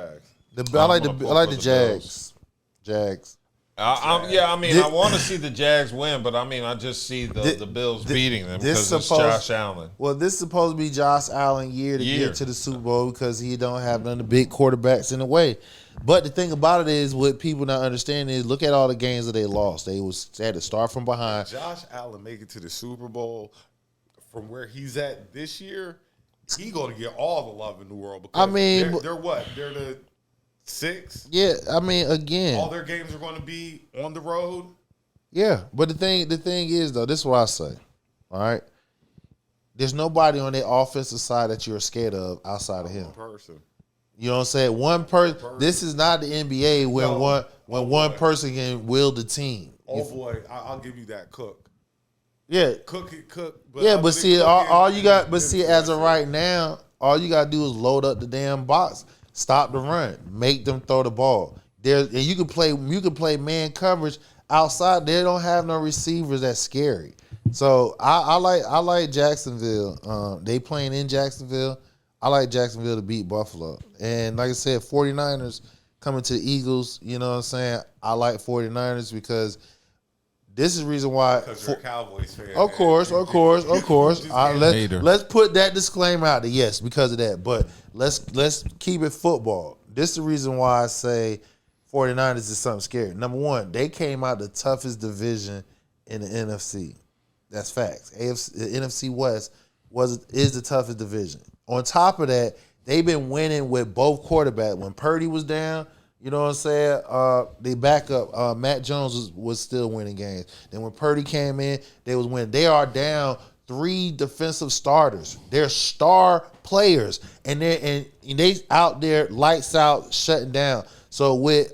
I like the Jags. Jags. I want to see the Jags win, but I just see the Bills beating them because it's Josh Allen. Well, this is supposed to be Josh Allen year to get to the Super Bowl because he don't have none of the big quarterbacks in the way. But the thing about it is, what people not understand is, look at all the games that they lost. They had to start from behind. Josh Allen make it to the Super Bowl from where he's at this year. He going to get all the love in the world. Because they're what? They're the 6? Yeah, again, all their games are going to be on the road. Yeah, but the thing is, though, this is what I say. All right, there's nobody on the offensive side that you're scared of outside of him. One person. You know what I'm saying? One person. This is not the NBA where one person can wield the team. Oh boy, I'll give you that. Cook. Yeah, Cook. But see, all you got. But see, as of right now, all you got to do is load up the damn box, stop the run, make them throw the ball. And you can play man coverage outside. They don't have no receivers that's scary. So I like Jacksonville. They playing in Jacksonville. I like Jacksonville to beat Buffalo. And like I said, 49ers coming to the Eagles, you know what I'm saying? I like 49ers because this is the reason why. Because you're a Cowboys fan. Of course. Let's put that disclaimer out there. Yes, because of that. But let's keep it football. This is the reason why I say 49ers is something scary. Number one, they came out the toughest division in the NFC. That's facts. The NFC West is the toughest division. On top of that, they've been winning with both quarterbacks. When Purdy was down, you know what I'm saying? They backup Matt Jones was still winning games. Then when Purdy came in, they was winning. They are down 3 defensive starters. They're star players, and they out there lights out, shutting down. So with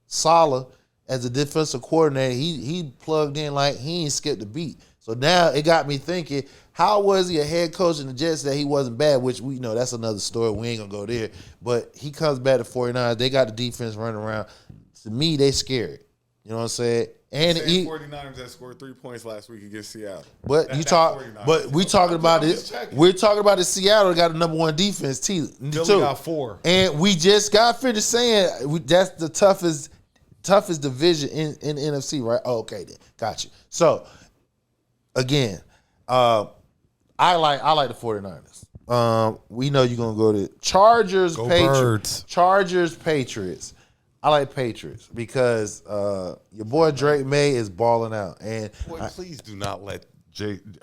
Saleh as a defensive coordinator, he plugged in like he ain't skipped a beat. So now it got me thinking, how was he a head coach in the Jets that he wasn't bad, which we know that's another story. We ain't going to go there. But he comes back to 49ers. They got the defense running around. To me, they scared. You know what I'm saying? And 49ers that scored 3 points last week against Seattle. But we talking about it. We're talking about the Seattle got the number 1 defense too. Philly got 4. And we just got finished saying that's the toughest division in the NFC, right? Oh, okay, then. Got you. So again, I like the 49ers. We know you're gonna go to Chargers, Patriots. Chargers, Patriots. I like Patriots because your boy Drake May is balling out. And please do not let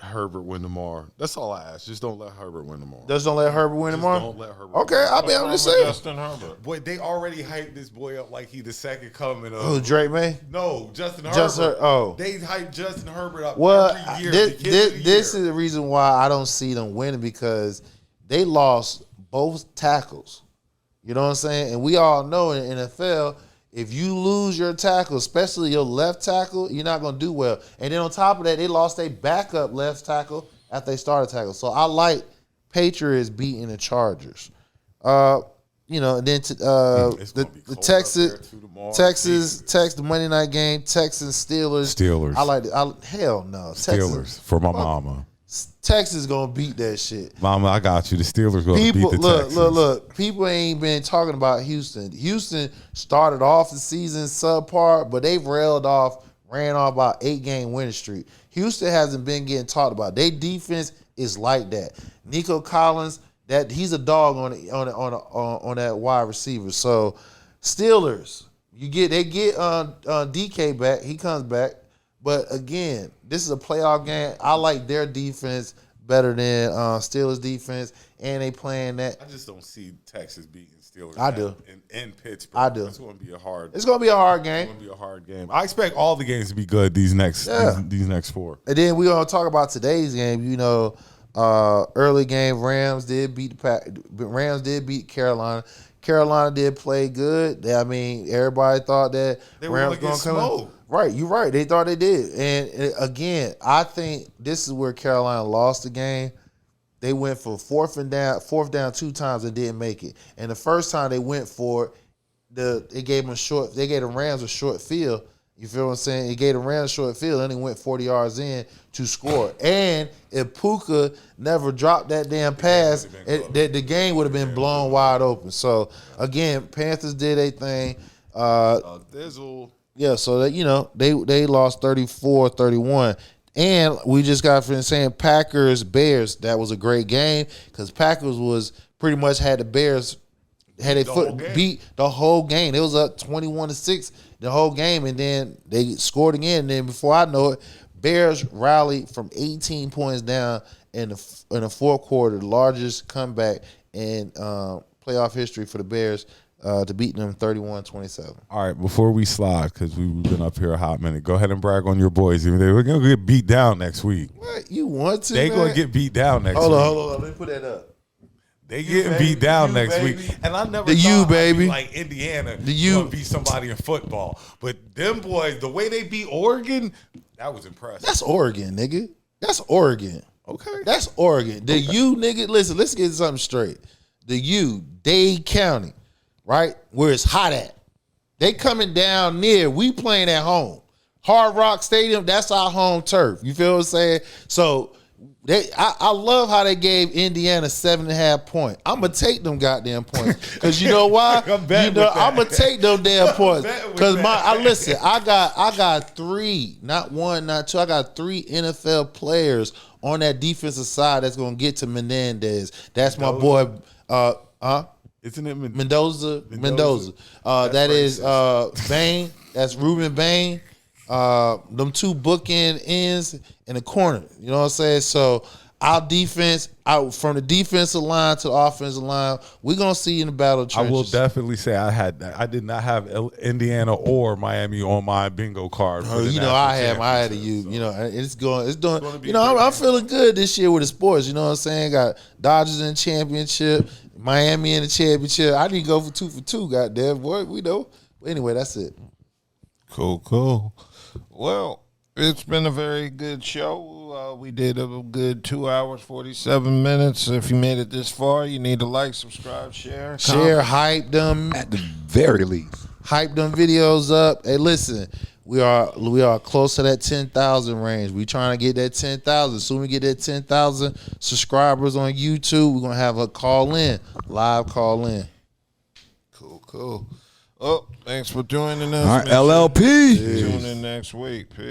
Herbert win tomorrow. That's all I ask. Just don't let Herbert win tomorrow. Just don't let Herbert win tomorrow? Don't let Herbert Okay, I'm just saying. Justin Herbert. Boy, they already hyped this boy up like he the second coming of. Who, Drake May? No, Justin Herbert. They hyped Justin Herbert up every year. This is the reason why I don't see them winning because they lost both tackles. You know what I'm saying? And we all know in the NFL, If you lose your tackle, especially your left tackle, you're not going to do well. And then on top of that, they lost their backup left tackle after they started tackle. So I like Patriots beating the Chargers. You know, and then the Texas, the Monday night game, Texans, Steelers. I like hell no. Steelers Texas, for my mama. Texas gonna beat that shit. Mama, I got you. The Steelers gonna beat the Texans. Look. People ain't been talking about Houston. Houston started off the season subpar, but they've ran off about 8-game winning streak. Houston hasn't been getting talked about. Their defense is like that. Nico Collins, that he's a dog on that wide receiver. So Steelers, they get DK back. He comes back. But again, this is a playoff game. I like their defense better than Steelers defense, and they playing that. I just don't see Texas beating Steelers. I do. In Pittsburgh. I do. It's going to be a hard. It's going to be a hard game. It's going to be a hard game. I expect all the games to be good these next 4. And then we gonna talk about today's game. You know, early game, Rams did beat Carolina. Carolina did play good. I mean, everybody thought that they Rams were going to come out. Right, you're right. They thought they did. And again, I think this is where Carolina lost the game. They went for fourth down 2 times and didn't make it. And the first time they went for it, they gave the Rams a short field. You feel what I'm saying? It gave the Rams a short field and they went 40 yards in to score. And if Puka never dropped that damn pass, the game would have been blown wide open. So again, Panthers did a thing. Dizzle. Yeah, so that, you know, they lost 34-31. And we just got finished saying Packers-Bears. That was a great game because Packers was pretty much had the Bears had a foot beat the whole game. It was up 21-6 the whole game, and then they scored again. And then before I know it, Bears rallied from 18 points down in the fourth quarter, the largest comeback in playoff history for the Bears. To beat them 31-27. All right, before we slide, because we've been up here a hot minute, go ahead and brag on your boys. They're going to get beat down next week. What? You want to, They're going to get beat down next week. Hold on. Let me put that up. They getting beat down next week. And I never thought like Indiana going to beat somebody in football. But them boys, the way they beat Oregon, that was impressive. That's Oregon, nigga. That's Oregon. Okay. That's Oregon. The U, nigga, listen, let's get something straight. The U, Dade County. Right? Where it's hot at. They coming down near. We playing at home. Hard Rock Stadium, that's our home turf. You feel what I'm saying? So I love how they gave Indiana 7.5 points. I'm going to take them goddamn points. Because you know why? I'm going to take them damn points. Because listen, I got 3, not 1, not 2. I got 3 NFL players on that defensive side that's going to get to Menendez. That's my boy, Isn't it Mendoza? That is Bain. That's Ruben Bain. Them 2 bookend ends in the corner. You know what I'm saying? So our defense, from the defensive line to the offensive line, we're gonna see in the battle trenches. I will definitely say I did not have Indiana or Miami on my bingo card. You know, I had to use. You know, it's doing. You know, I'm feeling good this year with the sports. You know what I'm saying? Got Dodgers in the championship, Miami in the championship. I need to go for 2 for 2. Goddamn, boy, we know. But anyway, that's it. Cool. Well, it's been a very good show. We did a good 2 hours, 47 minutes. If you made it this far, you need to like, subscribe, share. Hype them. At the very least. Hype them videos up. Hey, listen, we are close to that 10,000 range. We trying to get that 10,000. Soon we get that 10,000 subscribers on YouTube, we're going to have a live call in. Cool. Oh, thanks for joining us. All right, LLP. Tune in next week. Peace.